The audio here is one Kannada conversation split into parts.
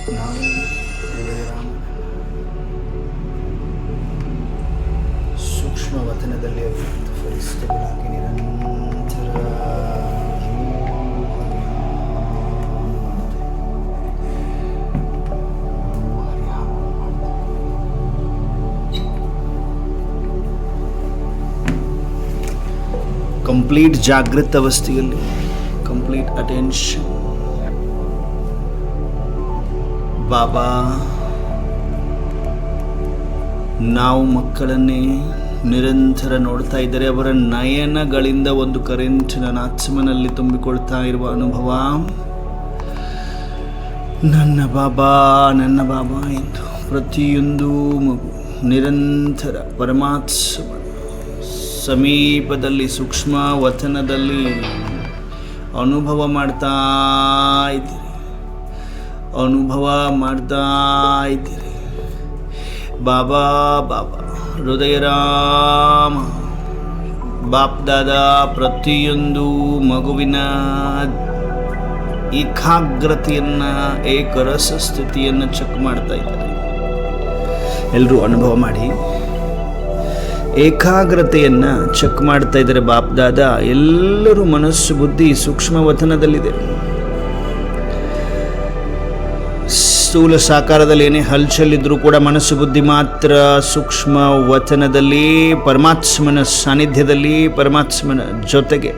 ನಾವೆಲ್ಲ ಹೃದಯರಾಮ ಸೂಕ್ಷ್ಮ ವಚನದಲ್ಲಿ ಫಲಿಸ್ತಗಳಾಗಿ ನಿರಂತರ ಕಂಪ್ಲೀಟ್ ಜಾಗೃತ ಅವಸ್ಥೆಯಲ್ಲಿ ಕಂಪ್ಲೀಟ್ ಅಟೆನ್ಷನ್. ಬಾಬಾ, ನಾವು ಮಕ್ಕಳನ್ನೇ ನಿರಂತರ ನೋಡ್ತಾ ಇದ್ದರೆ ಅವರ ನಯನಗಳಿಂದ ಒಂದು ಕರೆಂಟ್ ನನ್ನ ಆತ್ಮನಲ್ಲಿ ತುಂಬಿಕೊಳ್ತಾ ಇರುವ ಅನುಭವ. ನನ್ನ ಬಾಬಾ ಎಂದು ಪ್ರತಿಯೊಂದು ಮಗು ನಿರಂತರ ಪರಮಾತ್ಮ ಸಮೀಪದಲ್ಲಿ ಸೂಕ್ಷ್ಮ ವಚನದಲ್ಲಿ ಅನುಭವ ಮಾಡ್ತಾ ಇದ್ದೀರಿ. ಬಾಬಾ ಹೃದಯರಾಮ ಬಾಪ್ ದಾದಾ ಪ್ರತಿಯೊಂದು ಮಗುವಿನ ಏಕಾಗ್ರತೆಯನ್ನು ಏಕರಸ ಸ್ಥಿತಿಯನ್ನು ಚೆಕ್ ಮಾಡ್ತಾ ಇದ್ದಾರೆ. ಎಲ್ಲರೂ ಅನುಭವ ಮಾಡಿ ಏಕಾಗ್ರತೆಯನ್ನು ಚೆಕ್ ಮಾಡ್ತಾ ಇದ್ದಾರೆ ಬಾಪ್ ದಾದಾ. ಎಲ್ಲರೂ ಮನಸ್ಸು ಬುದ್ಧಿ ಸೂಕ್ಷ್ಮ ವತನದಲ್ಲಿದೆ. ಸ್ಥೂಲ ಸಾಕಾರದಲ್ಲಿ ಏನೇ ಹಲ್ಚಲಿದ್ರೂ ಕೂಡ ಮನಸ್ಸು ಬುದ್ಧಿ ಮಾತ್ರ ಸೂಕ್ಷ್ಮ ವಚನದಲ್ಲಿ ಪರಮಾತ್ಮನ ಸಾನ್ನಿಧ್ಯದಲ್ಲಿ ಪರಮಾತ್ಮನ ಜೊತೆಗೆ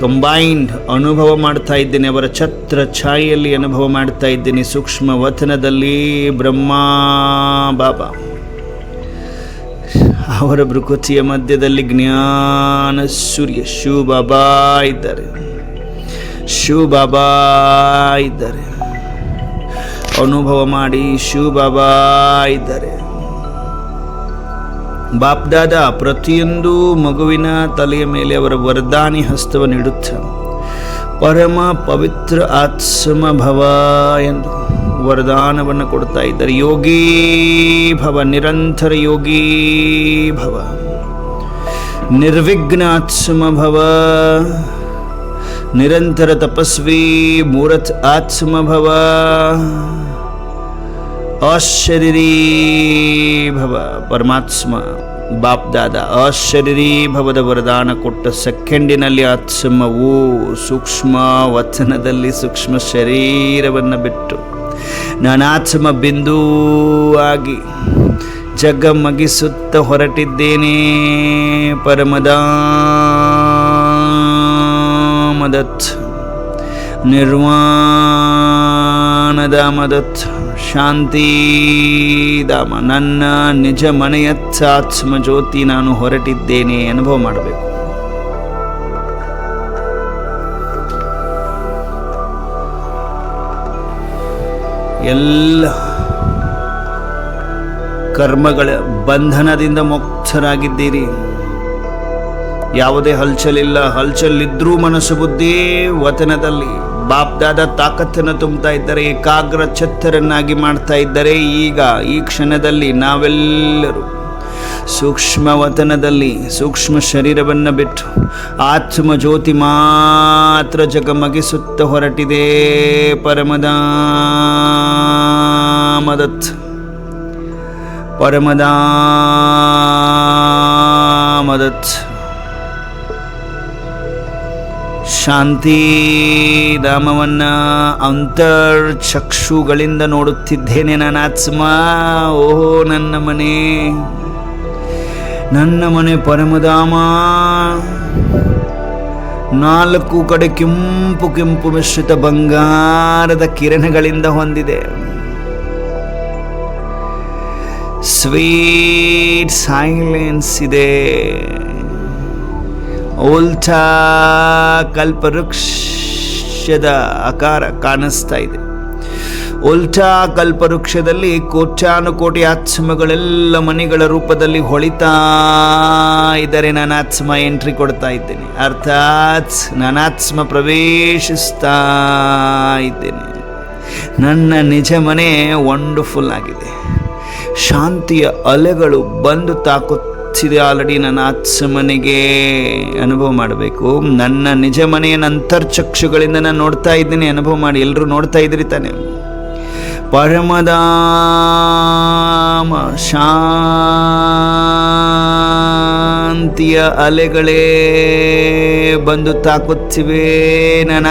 ಕಂಬೈನ್ಡ್ ಅನುಭವ ಮಾಡ್ತಾ ಇದ್ದೇನೆ. ಅವರ ಛತ್ರ ಛಾಯೆಯಲ್ಲಿ ಅನುಭವ ಮಾಡ್ತಾ ಇದ್ದೇನೆ. ಸೂಕ್ಷ್ಮ ವಚನದಲ್ಲಿ ಬ್ರಹ್ಮ ಬಾಬಾ, ಅವರ ಭೃಕುತಿಯ ಮಧ್ಯದಲ್ಲಿ ಜ್ಞಾನ ಸೂರ್ಯ ಶಿವ ಬಾಬಾ ಇದ್ದಾರೆ. ಅನುಭವ ಮಾಡಿ ಶಿವ ಬಾಬಾ ಇದ್ದಾರೆ. ಬಾಪ್ ದಾದಾ ಪ್ರತಿಯೊಂದು ಮಗುವಿನ ತಲೆಯ ಮೇಲೆ ಅವರ ವರದಾನಿ ಹಸ್ತವನ್ನು ಇಡುತ್ತಾರೆ. ಪರಮ ಪವಿತ್ರ ಆತ್ಮ ಭವ ಎಂದು ವರದಾನವನ್ನು ಕೊಡ್ತಾ ಇದ್ದಾರೆ. ಯೋಗೀ ಭವ, ನಿರಂತರ ಯೋಗೀ ಭವ, ನಿರ್ವಿಘ್ನ ಆತ್ಮ ಭವ, ನಿರಂತರ ತಪಸ್ವಿ ಮೂರತ್ ಆತ್ಮ ಭವ, ಅಶರೀರೀ ಭವ. ಪರಮಾತ್ಮ ಬಾಪ್ ದಾದಾ ಅಶರೀರೀ ಭವದ ವರದಾನ ಕೊಟ್ಟ ಸೆಕೆಂಡಿನಲ್ಲಿ ಆತ್ಮವು ಸೂಕ್ಷ್ಮ ವಚನದಲ್ಲಿ ಸೂಕ್ಷ್ಮ ಶರೀರವನ್ನು ಬಿಟ್ಟು ನಾನಾತ್ಮ ಬಿಂದು ಆಗಿ ಜಗಮಗಿಸುತ್ತ ಹೊರಟಿದ್ದೇನೆ. ಪರಮದಾಮದತ್ ನಿರ್ವಾಣದ ಮದತ್ ಶಾಂತಿಧಾಮ, ನನ್ನ ನಿಜ ಮನೆಯತ್ತ ಆತ್ಮ ಜ್ಯೋತಿ ನಾನು ಹೊರಟಿದ್ದೇನೆ ಅನುಭವ ಮಾಡಬೇಕು. ಎಲ್ಲ ಕರ್ಮಗಳ ಬಂಧನದಿಂದ ಮುಕ್ತರಾಗಿದ್ದೀರಿ. ಯಾವುದೇ ಹಲ್ಚಲಿಲ್ಲ. ಹಲ್ಚಲಿದ್ರೂ ಮನಸ್ಸು ಬುದ್ಧಿ ವತನದಲ್ಲಿ ಬಾಪ್ ದಾದಾ ತಾಕತ್ತನ್ನು ತುಂಬ್ತಾ ಇದ್ದಾರೆ. ಏಕಾಗ್ರ ಛತ್ತರನ್ನಾಗಿ ಮಾಡ್ತಾ ಇದ್ದಾರೆ. ಈಗ ಈ ಕ್ಷಣದಲ್ಲಿ ನಾವೆಲ್ಲರೂ ಸೂಕ್ಷ್ಮ ವತನದಲ್ಲಿ ಸೂಕ್ಷ್ಮ ಶರೀರವನ್ನು ಬಿಟ್ಟು ಆತ್ಮ ಜ್ಯೋತಿ ಮಾತ್ರ ಜಗಮಗಿಸುತ್ತ ಹೊರಟಿದೆ. ಪರಮದಾಮದತ್ ಶಾಂತಿಧಾಮವನ್ನು ಅಂತರ್ಚಕ್ಷುಗಳಿಂದ ನೋಡುತ್ತಿದ್ದೇನೆ. ನನ್ನ ಆತ್ಮ, ಓಹೋ ನನ್ನ ಮನೆ ಪರಮಧಾಮ. 4 ಕಡೆ ಕೆಂಪು ಮಿಶ್ರಿತ ಬಂಗಾರದ ಕಿರಣಗಳಿಂದ ಹೊಂದಿದೆ. ಸ್ವೀಟ್ ಸೈಲೆನ್ಸ್ ಇದೆ. ಉಲ್ಟಾ ಕಲ್ಪವೃಕ್ಷದ ಆಕಾರ ಕಾಣಿಸ್ತಾ ಇದೆ. ಉಲ್ಟಾ ಕಲ್ಪವೃಕ್ಷದಲ್ಲಿ ಕೋಟ್ಯಾನುಕೋಟಿ ಆತ್ಮಗಳೆಲ್ಲ ಮನೆಗಳ ರೂಪದಲ್ಲಿ ಹೊಳಿತಾ ಇದ್ದಾರೆ. ನಾನಾತ್ಮ ಎಂಟ್ರಿ ಕೊಡ್ತಾ ಇದ್ದೇನೆ, ಅರ್ಥಾತ್ ನಾನಾತ್ಮ ಪ್ರವೇಶಿಸ್ತಾ ಇದ್ದೇನೆ. ನನ್ನ ನಿಜ ಮನೆ ವಂಡರ್ಫುಲ್ ಆಗಿದೆ. ಶಾಂತಿಯ ಅಲೆಗಳು ಬಂದು ತಾಕುತ್ತಿದೆ. ಆಲ್ರೆಡಿ ನನ್ನ ಆತ್ಮನಿಗೆ ಅನುಭವ ಮಾಡಬೇಕು. ನನ್ನ ನಿಜ ಮನೆಯ ಅಂತರ್ಚಕ್ಷುಗಳಿಂದ ನಾನು ನೋಡ್ತಾ ಇದ್ದೀನಿ. ಅನುಭವ ಮಾಡಿ. ಎಲ್ಲರೂ ನೋಡ್ತಾ ಇದ್ರಿ ತಾನೆ. ಪರಮಧಾಮ ಶಾಂತಿಯ ಅಲೆಗಳೇ ಬಂದು ತಾಕುತ್ತಿವೆ ನನ್ನ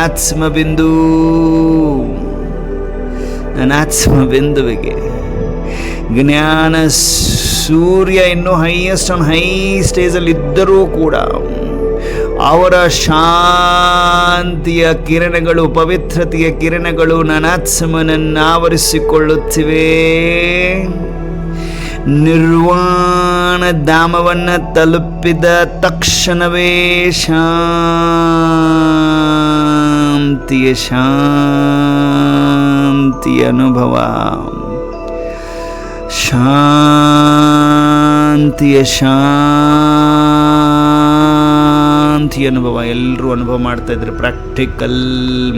ಆತ್ಮ ಬಿಂದುವಿಗೆ. ಜ್ಞಾನ ಸೂರ್ಯ ಇನ್ನೂ ಹೈಯೆಸ್ಟ್ ಆನ್ ಹೈ ಸ್ಟೇಜಲ್ಲಿ ಇದ್ದರೂ ಕೂಡ ಅವರ ಶಾಂತಿಯ ಕಿರಣಗಳು, ಪವಿತ್ರತೆಯ ಕಿರಣಗಳು ನನ್ನ ಆತ್ಮನನ್ನು ಆವರಿಸಿಕೊಳ್ಳುತ್ತಿವೆ. ನಿರ್ವಾಣ ಧಾಮವನ್ನು ತಲುಪಿದ ತಕ್ಷಣವೇ ಶಾಂತಿಯ ಅನುಭವ, ಶಾಂತಿಯ ಅನುಭವ ಎಲ್ಲರೂ ಅನುಭವ ಮಾಡ್ತಾ ಇದ್ದಾರೆ. ಪ್ರಾಕ್ಟಿಕಲ್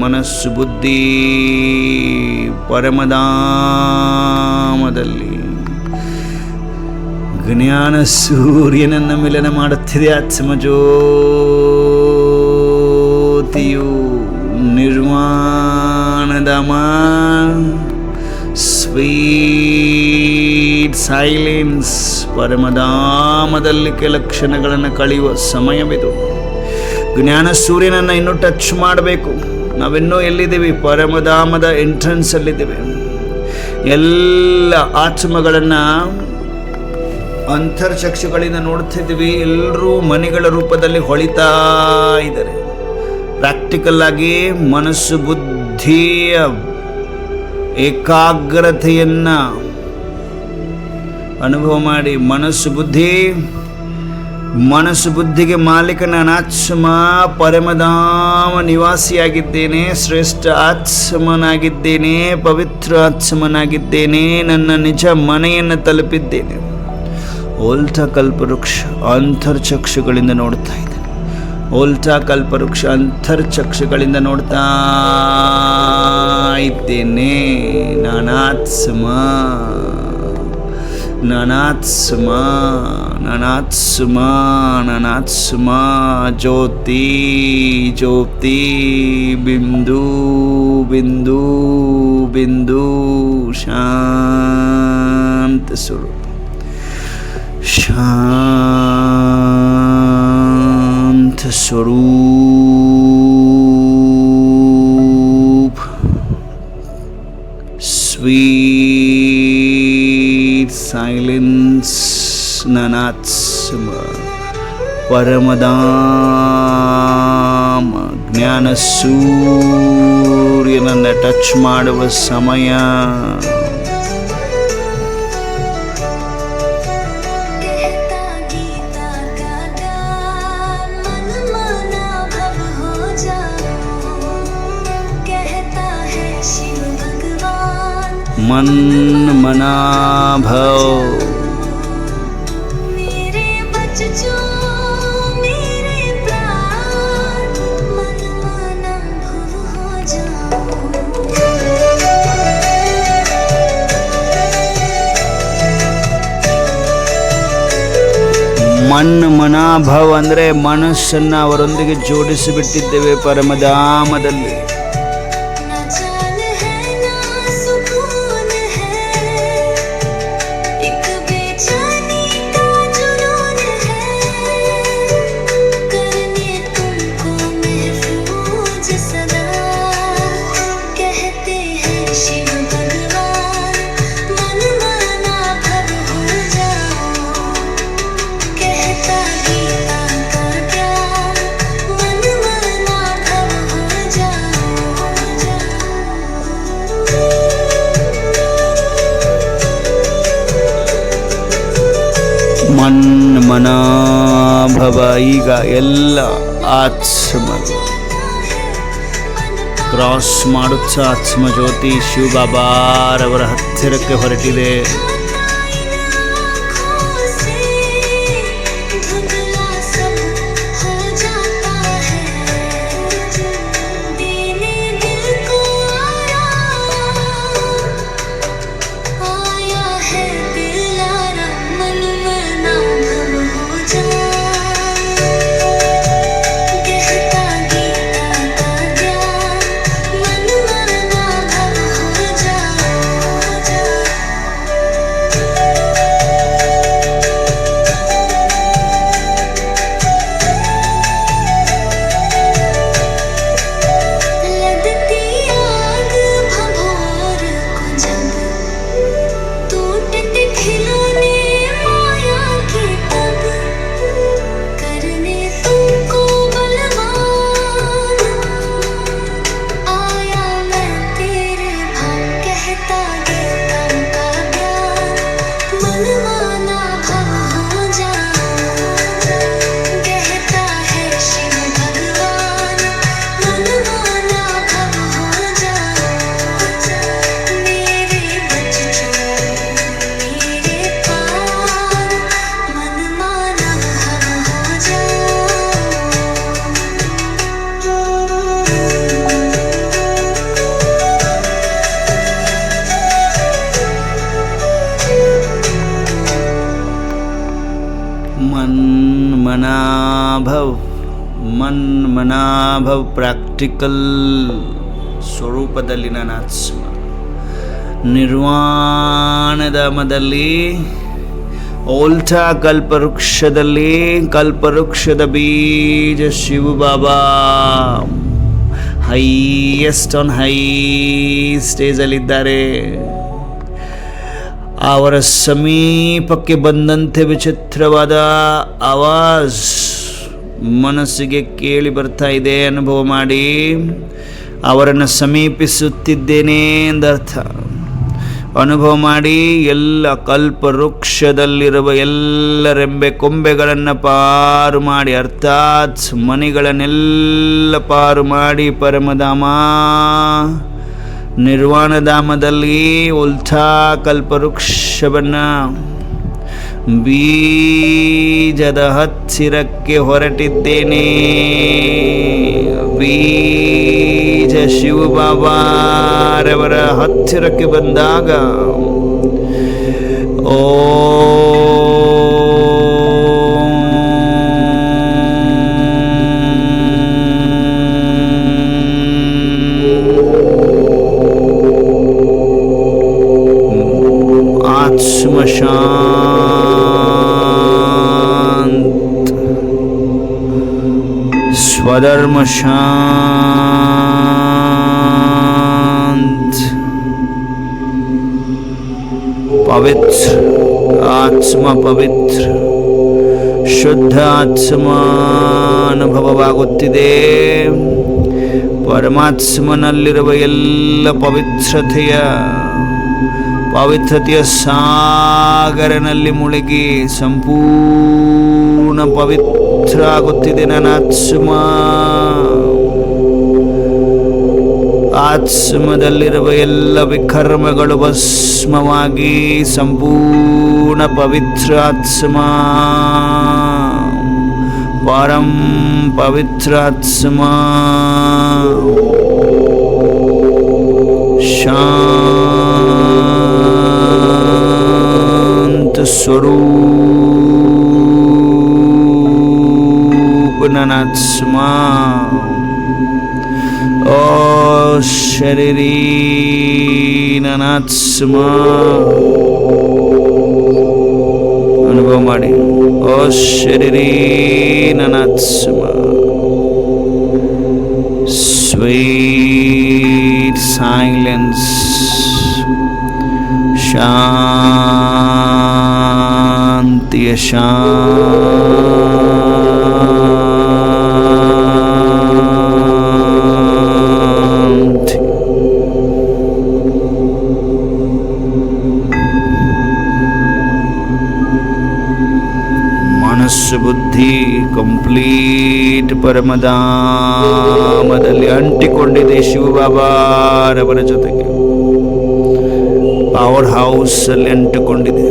ಮನಸ್ಸು, ಬುದ್ಧಿ ಪರಮಧಾಮದಲ್ಲಿ ಜ್ಞಾನ ಸೂರ್ಯನನ್ನ ಮಿಲನ ಮಾಡುತ್ತಿದೆ. ಆತ್ಮಜ್ಯೋತಿಯು ನಿರ್ವಾಣಧಾಮ, ಸ್ವೀಟ್ ಸೈಲೆನ್ಸ್, ಪರಮಧಾಮದಲ್ಲಿ ಕೆಲ ಕ್ಷಣಗಳನ್ನು ಕಳೆಯುವ ಸಮಯವಿದು. ಜ್ಞಾನ ಸೂರ್ಯನನ್ನು ಇನ್ನೂ ಟಚ್ ಮಾಡಬೇಕು. ನಾವಿನ್ನೂ ಎಲ್ಲಿದ್ದೀವಿ? ಪರಮಧಾಮದ ಎಂಟ್ರೆನ್ಸ್ ಅಲ್ಲಿದ್ದೀವಿ. ಎಲ್ಲ ಆತ್ಮಗಳನ್ನು ಅಂತರ್ಚಕ್ಷುಗಳಿಂದ ನೋಡ್ತಿದ್ದೀವಿ. ಎಲ್ಲರೂ ಮನೆಗಳ ರೂಪದಲ್ಲಿ ಹೊಳಿತಾ ಇದ್ದಾರೆ. ಪ್ರಾಕ್ಟಿಕಲ್ ಆಗಿ ಮನಸ್ಸು ಬುದ್ಧಿಯ ಏಕಾಗ್ರತೆಯನ್ನ ಅನುಭವ ಮಾಡಿ, ಮನಸ್ಸು ಬುದ್ಧಿಗೆ ಮಾಲೀಕನ ಆತ್ಮ, ಪರಮಧಾಮ ನಿವಾಸಿಯಾಗಿದ್ದೇನೆ, ಶ್ರೇಷ್ಠ ಆತ್ಮನಾಗಿದ್ದೇನೆ, ಪವಿತ್ರ ಆತ್ಮನಾಗಿದ್ದೇನೆ, ನನ್ನ ನಿಜ ಮನೆಯನ್ನು ತಲುಪಿದ್ದೇನೆ. ಓಲ್ಟಾ ಕಲ್ಪವೃಕ್ಷ ಅಂತರ್ಚಕ್ಷುಗಳಿಂದ ನೋಡ್ತಾ ಇದ್ದೇನೆ. ಓಲ್ಟಾ ಕಲ್ಪವೃಕ್ಷ ಅಂತರ್ಚಕ್ಷುಗಳಿಂದ ನೋಡ್ತಾ ಇದ್ದೇನೆ. ನಾನಾತ್ಮ ಜ್ಯೋತಿ ಬಿಂದು ಶಾಂತ ಸ್ವರೂಪ, ಶಾಂತ ಸ್ವರೂಪ, ಸ್ವೀಟ್ ಸೈಲೆನ್ಸ್. ನನಾತ್ಮ ಪರಮಧಾಮ ಜ್ಞಾನ ಸೂರ್ಯನನ್ನು ಟಚ್ ಮಾಡುವ ಸಮಯ. मन मना भव, मेरे बच्चों मेरे प्राण, मन मना भव हो जाओ. ಮನ್ ಮನಾಭವ ಅಂದರೆ ಮನಸ್ಸನ್ನು ಅವರೊಂದಿಗೆ ಜೋಡಿಸಿಬಿಟ್ಟಿದ್ದೇವೆ ಪರಮಧಾಮದಲ್ಲಿ. ಮನಾಭವ. ಈಗ ಎಲ್ಲ ಆತ್ಮರು ಕ್ರಾಸ್ ಮಾಡುತ್ತಾ ಆತ್ಮ ಜ್ಯೋತಿ ಶಿವಬಾಬಾರವರ ಹತ್ತಿರಕ್ಕೆ ಹೊರಟಿದೆ. ಮನ್ಮನಾಭವ ಪ್ರಾಕ್ಟಿಕಲ್ ಸ್ವರೂಪದಲ್ಲಿ ನನ್ನ ಆತ್ಮ ನಿರ್ವಾಣಧಾಮದಲ್ಲಿ ಓಲ್ಟಾ ಕಲ್ಪವೃಕ್ಷದಲ್ಲಿ ಕಲ್ಪವೃಕ್ಷದ ಬೀಜ ಶಿವ ಬಾಬಾ ಹೈಯೆಸ್ಟ್ ಆನ್ ಹೈ ಸ್ಟೇಜಲ್ಲಿದ್ದಾರೆ. ಅವರ ಸಮೀಪಕ್ಕೆ ಬಂದಂತೆ ವಿಚಿತ್ರವಾದ ಆವಾಜ್ ಮನಸ್ಸಿಗೆ ಕೇಳಿ ಬರ್ತಾ ಇದೆ. ಅನುಭವ ಮಾಡಿ ಅವರನ್ನು ಸಮೀಪಿಸುತ್ತಿದ್ದೇನೆ ಎಂದರ್ಥ. ಅನುಭವ ಮಾಡಿ ಎಲ್ಲ ಕಲ್ಪವೃಕ್ಷದಲ್ಲಿರುವ ಎಲ್ಲ ರೆಂಬೆ ಕೊಂಬೆಗಳನ್ನು ಪಾರು ಮಾಡಿ, ಅರ್ಥಾತ್ ಮಣಿಗಳನ್ನೆಲ್ಲ ಪಾರು ಮಾಡಿ ಪರಮಧಾಮ ನಿರ್ವಾಣಧಾಮದಲ್ಲಿ ಉಲ್ಟಾ ಕಲ್ಪವೃಕ್ಷವನ್ನು ಬೀಜದ ಹತ್ತಿರಕ್ಕೆ ಹೊರಟಿದ್ದೇನೆ. ಬೀಜ ಶಿವಬಾಬಾರವರ ಹತ್ತಿರಕ್ಕೆ ಬಂದಾಗ ಓ स्वधर्म शांत पवित्र आत्मा पवित्र ಶುದ್ಧ ಆತ್ಮ ಅನುಭವವಾಗುತ್ತಿದೆ. ಪರಮಾತ್ಮನಲ್ಲಿರುವ ಎಲ್ಲ ಪವಿತ್ರತೆಯ ಸಾಗರನಲ್ಲಿ ಮುಳುಗಿ ಸಂಪೂರ್ಣ ಪವಿತ್ರ ಆಗುತ್ತಿದೆ ನನ್ನ ಆತ್ಮದಲ್ಲಿರುವ ಎಲ್ಲ ವಿಕರ್ಮಗಳು ಭಸ್ಮವಾಗಿ ಸಂಪೂರ್ಣ ಪವಿತ್ರ ಆತ್ಮ ಪರಂ ಪವಿತ್ರ ಆತ್ಮ ಶಾಂತ ಸ್ವರೂಪ ನನ್ನ ಆತ್ಮ. ಓ ಶರೀರೀ ನನ್ನ ಆತ್ಮ ಅನುಭವ ಮಾಡಿ. ಓ ಶರೀರೀ ನನ್ನ ಆತ್ಮ ಸ್ವೀಟ್ ಸೈಲೆನ್ಸ್ ಶಾಂತಿಯ ಮನಸ್ಸು ಬುದ್ಧಿ ಕಂಪ್ಲೀಟ್ ಪರಮಧಾಮದಲ್ಲಿ ಅಂಟಿಕೊಂಡಿದೆ ಶಿವಬಾಬಾರವರ ಜೊತೆಗೆ. ಪವರ್ ಹೌಸ್ ಅಲ್ಲಿ ಅಂಟಿಕೊಂಡಿದೆ.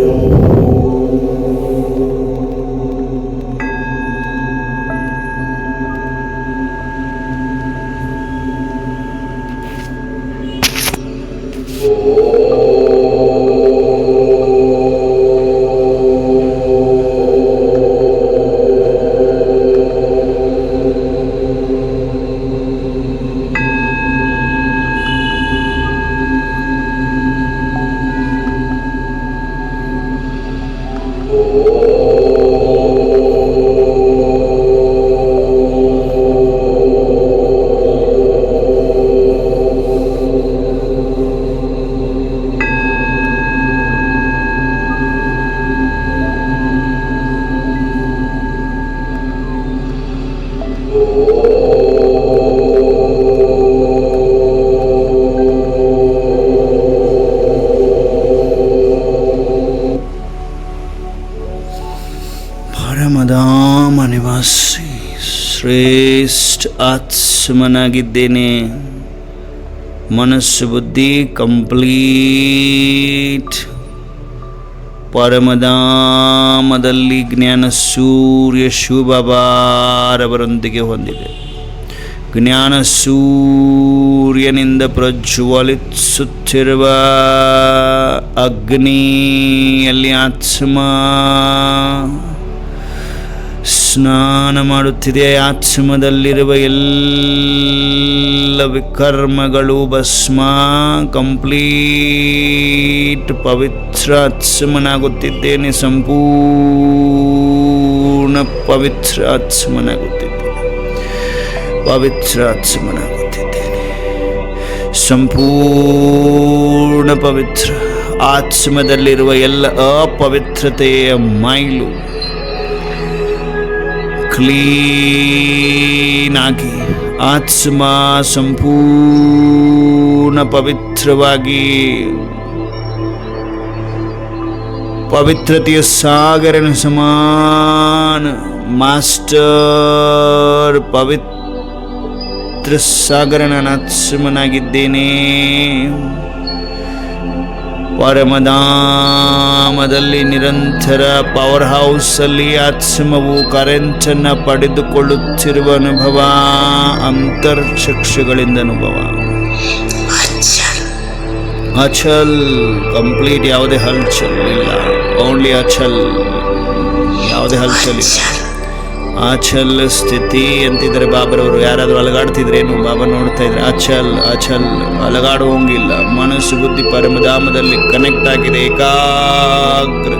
ಪರಮಧಾಮ ನಿವಾಸಿ ಶ್ರೇಷ್ಠ ಆತ್ಮನಾಗಿದ್ದೇನೆ. ಮನಸ್ಸು ಬುದ್ಧಿ ಕಂಪ್ಲೀಟ್ ಪರಮಧಾಮದಲ್ಲಿ ಜ್ಞಾನ ಸೂರ್ಯ ಶಿವಬಾಬಾರವರೊಂದಿಗೆ ಹೊಂದಿದೆ. ಜ್ಞಾನ ಸೂರ್ಯನಿಂದ ಪ್ರಜ್ವಲಿಸುತ್ತಿರುವ ಅಗ್ನಿಯಲ್ಲಿ ಆತ್ಮ ಸ್ನಾನ ಮಾಡುತ್ತಿದೆ. ಆತ್ಮದಲ್ಲಿರುವ ಎಲ್ಲ ವಿಕರ್ಮಗಳು ಭಸ್ಮ, ಕಂಪ್ಲೀಟ್ ಪವಿತ್ರ ಆತ್ಮನಾಗುತ್ತಿದ್ದೇನೆ. ಸಂಪೂರ್ಣ ಪವಿತ್ರ ಆತ್ಮನಾಗುತ್ತಿದ್ದೇನೆ. ಪವಿತ್ರ ಆತ್ಮನಾಗುತ್ತಿದ್ದೇನೆ. ಸಂಪೂರ್ಣ ಪವಿತ್ರ ಆತ್ಮದಲ್ಲಿರುವ ಎಲ್ಲ ಅಪವಿತ್ರತೆಯ ಮೈಲು ಕ್ಲೀನ್ ಆಗಿ ಆತ್ಮ ಸಂಪೂರ್ಣ ಪವಿತ್ರವಾಗಿ ಪವಿತ್ರತೆಯ ಸಾಗರನ ಸಮಾನ ಮಾಸ್ಟರ್ ಪವಿತ್ರ ಸಾಗರನ ಆತ್ಮನಾಗಿದ್ದೇನೆ. ಪರಮಧಾಮದಲ್ಲಿ ನಿರಂತರ ಪವರ್ ಹೌಸಲ್ಲಿ ಆತ್ಮವು ಕರೆಂಟನ್ನು ಪಡೆದುಕೊಳ್ಳುತ್ತಿರುವ ಅನುಭವ, ಅಂತರ್ಚಕ್ಷುಗಳಿಂದ ಅನುಭವ. ಅಚಲ್ ಕಂಪ್ಲೀಟ್, ಯಾವುದೇ ಹಲ್ಚಲ್ ಇಲ್ಲ. ಓನ್ಲಿ ಅಚಲ್, ಯಾವುದೇ ಹಲ್ಚಲ್ ಇಲ್ಲ. ಅಚಲ್ ಸ್ಥಿತಿ ಅಂತಿದ್ದಾರೆ ಬಾಬರವರು. ಯಾರಾದರೂ ಅಲಗಾಡ್ತಿದ್ರೇನು? ಬಾಬಾ ನೋಡ್ತಾ ಇದ್ರೆ ಅಚಲ್ ಅಚಲ್, ಅಲಗಾಡುವಂಗಿಲ್ಲ. ಮನಸ್ಸು ಬುದ್ಧಿ ಪರಮಧಾಮದಲ್ಲಿ ಕನೆಕ್ಟ್ ಆಗಿದೆ. ಏಕಾಗ್ರ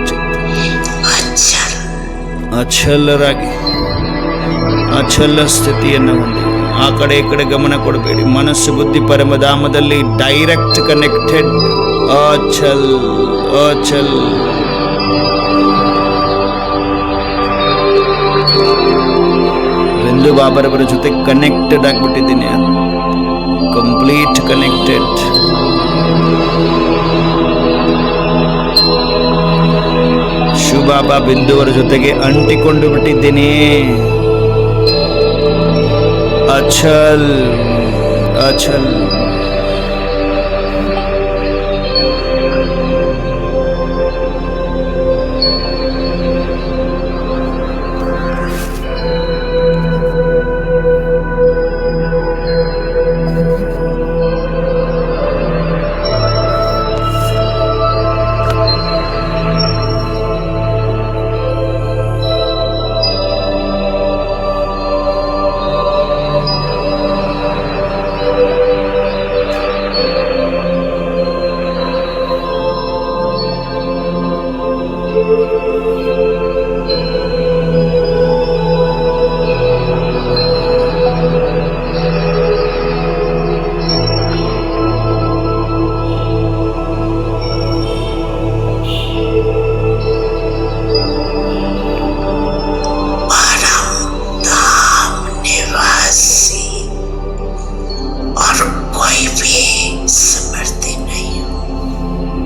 ಅಚಲರಾಗಿ ಅಚಲ ಸ್ಥಿತಿಯನ್ನು ಹೊಂದಿ ಆ ಕಡೆ ಈ ಕಡೆ ಗಮನ ಕೊಡಬೇಡಿ. ಮನಸ್ಸು ಬುದ್ಧಿ ಪರಮಧಾಮದಲ್ಲಿ ಡೈರೆಕ್ಟ್ ಕನೆಕ್ಟೆಡ್. ಅಚಲ್ ಅಚಲ್ ಬಿಂದು ಬಾಬರವರ ಜೊತೆ ಕನೆಕ್ಟೆಡ್ ಆಗಿಬಿಟ್ಟಿದ್ದೀನಿ. Complete connected. ಶಿವಬಾಬಾ ಬಿಂದುವರ ಜೊತೆಗೆ ಅಂಟಿಕೊಂಡು ಬಿಟ್ಟಿದ್ದೀನಿ. ಅಚಲ್ ಅಚಲ್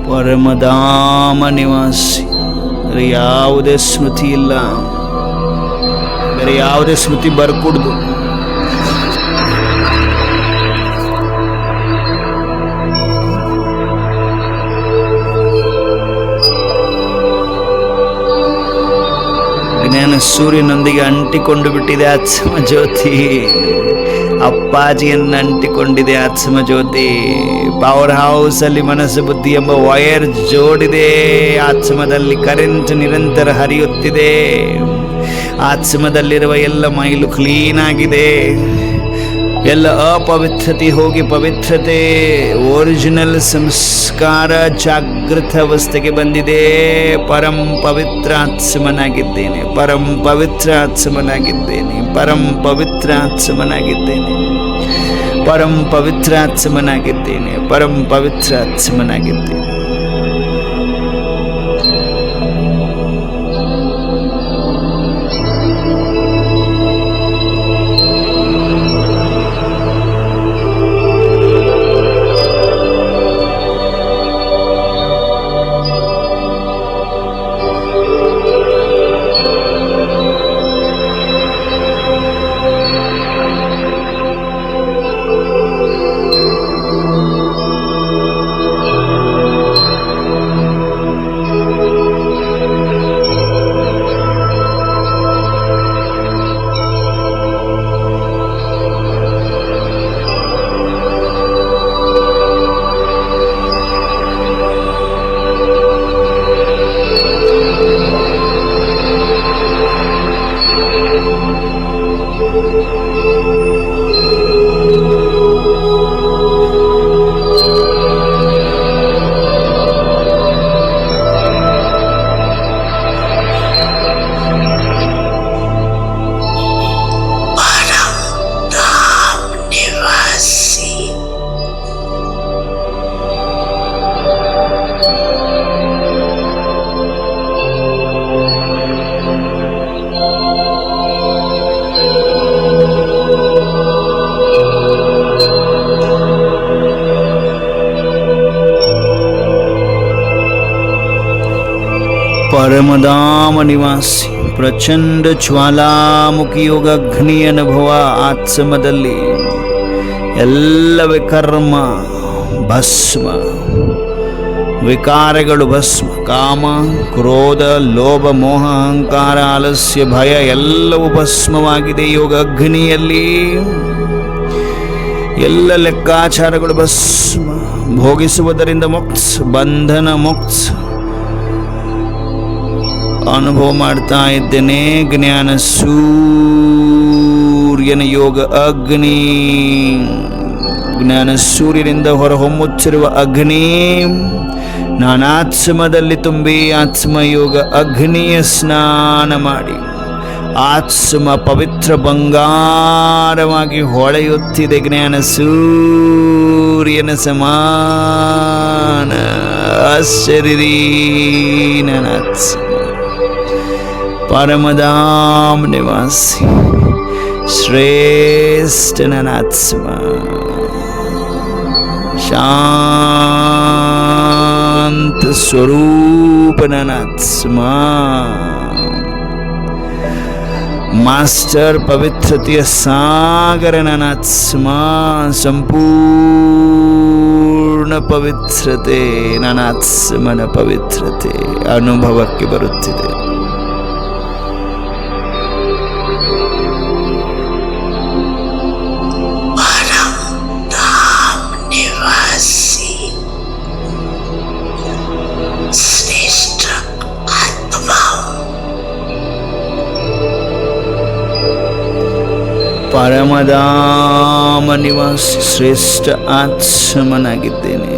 ಪರಮಧಾಮ ನಿವಾಸಿ. ಬೇರೆ ಯಾವುದೇ ಸ್ಮೃತಿ ಇಲ್ಲ, ಬೇರೆ ಯಾವುದೇ ಸ್ಮೃತಿ ಬರ್ಕೂಡ್ದು. ಜ್ಞಾನ ಸೂರ್ಯನೊಂದಿಗೆ ಅಂಟಿಕೊಂಡು ಬಿಟ್ಟಿದೆ ಆತ್ಮ ಜ್ಯೋತಿ. ಅಪ್ಪಾಜಿಯನ್ನು ಅಂಟಿಕೊಂಡಿದೆ ಆತ್ಮ ಜ್ಯೋತಿ. ಪವರ್ ಹೌಸ್ ಅಲ್ಲಿ ಮನಸ್ಸು ಬುದ್ಧಿ ಎಂಬ ವೈರ್ ಜೋಡಿದೆ. ಆತ್ಮದಲ್ಲಿ ಕರೆಂಟ್ ನಿರಂತರ ಹರಿಯುತ್ತಿದೆ. ಆತ್ಮದಲ್ಲಿರುವ ಎಲ್ಲ ಮೈಲು ಕ್ಲೀನ್ ಆಗಿದೆ. ಎಲ್ಲ ಅಪವಿತ್ರತೆ ಹೋಗಿ ಪವಿತ್ರತೆ ಒರಿಜಿನಲ್ ಸಂಸ್ಕಾರ ಜಾಗೃತ ಅವಸ್ಥೆಗೆ ಬಂದಿದೆ. ಪರಂ ಪವಿತ್ರ ಆತ್ಮನಾಗಿದ್ದೇನೆ. ಪರಂ ಪವಿತ್ರ ಆತ್ಮನಾಗಿದ್ದೇನೆ. ಪರಂ ಪವಿತ್ರ ಆತ್ಮನಾಗಿದ್ದೇನೆ. ಪರಂ ಪವಿತ್ರ ಆತ್ಮನಾಗಿದ್ದೇನೆ. ಪರಂ ಪವಿತ್ರ ಆತ್ಮನಾಗಿದ್ದೇನೆ. ಪರಮಧಾಮ ನಿವಾಸಿ ಪ್ರಚಂಡ ಜ್ವಾಲಾಮುಖಿ ಯೋಗ ಅಗ್ನಿ ಅನುಭವ ಆತ್ಮದಲ್ಲಿ ಎಲ್ಲ ವಿಕರ್ಮ ಭಸ್ಮ, ವಿಕಾರಗಳು ಭಸ್ಮ, ಕಾಮ ಕ್ರೋಧ ಲೋಭ ಮೋಹ ಅಹಂಕಾರ ಆಲಸ್ಯ ಭಯ ಎಲ್ಲವೂ ಭಸ್ಮವಾಗಿದೆ ಯೋಗ ಅಗ್ನಿಯಲ್ಲಿ. ಎಲ್ಲ ಲೆಕ್ಕಾಚಾರಗಳು ಭಸ್ಮ, ಭೋಗಿಸುವುದರಿಂದ ಮುಕ್ತ, ಬಂಧನ ಮುಕ್ತ ಅನುಭವ ಮಾಡ್ತಾ ಇದ್ದೇನೆ. ಜ್ಞಾನ ಸೂರ್ಯನ ಯೋಗ ಅಗ್ನಿ, ಜ್ಞಾನ ಸೂರ್ಯನಿಂದ ಹೊರಹೊಮ್ಮುತ್ತಿರುವ ಅಗ್ನಿ ನಾನಾತ್ಮದಲ್ಲಿ ತುಂಬಿ ಆತ್ಮಯೋಗ ಅಗ್ನಿಯ ಸ್ನಾನ ಮಾಡಿ ಆತ್ಮ ಪವಿತ್ರ ಬಂಗಾರವಾಗಿ ಹೊಳೆಯುತ್ತಿದೆ. ಜ್ಞಾನ ಸೂರ್ಯನ ಸಮಾನ ಆಶ್ಚರ್ಯರಿ ನಾನಾತ್ಮ ಪರಮಧಾಮ ನಿವಾಸಿ ಶ್ರೇಷ್ಠ ನಾನಾತ್ಮ ಶಾಂತ ಸ್ವರೂಪ ನಾನಾತ್ಮ ಮಾಸ್ಟರ್ ಪವಿತ್ರತೆಯ ಸಾಗರ ನಾನಾತ್ಮ ಸಂಪೂರ್ಣ ಪವಿತ್ರತೆ ನಾನಾತ್ಮನ ಪವಿತ್ರತೆ ಅನುಭವಕ್ಕೆ ಬರುತ್ತಿದೆ. ಪರಮಧಾಮ ನಿವಾಸಿ ಶ್ರೇಷ್ಠ ಆತ್ಮನಾಗಿದ್ದೇನೆ.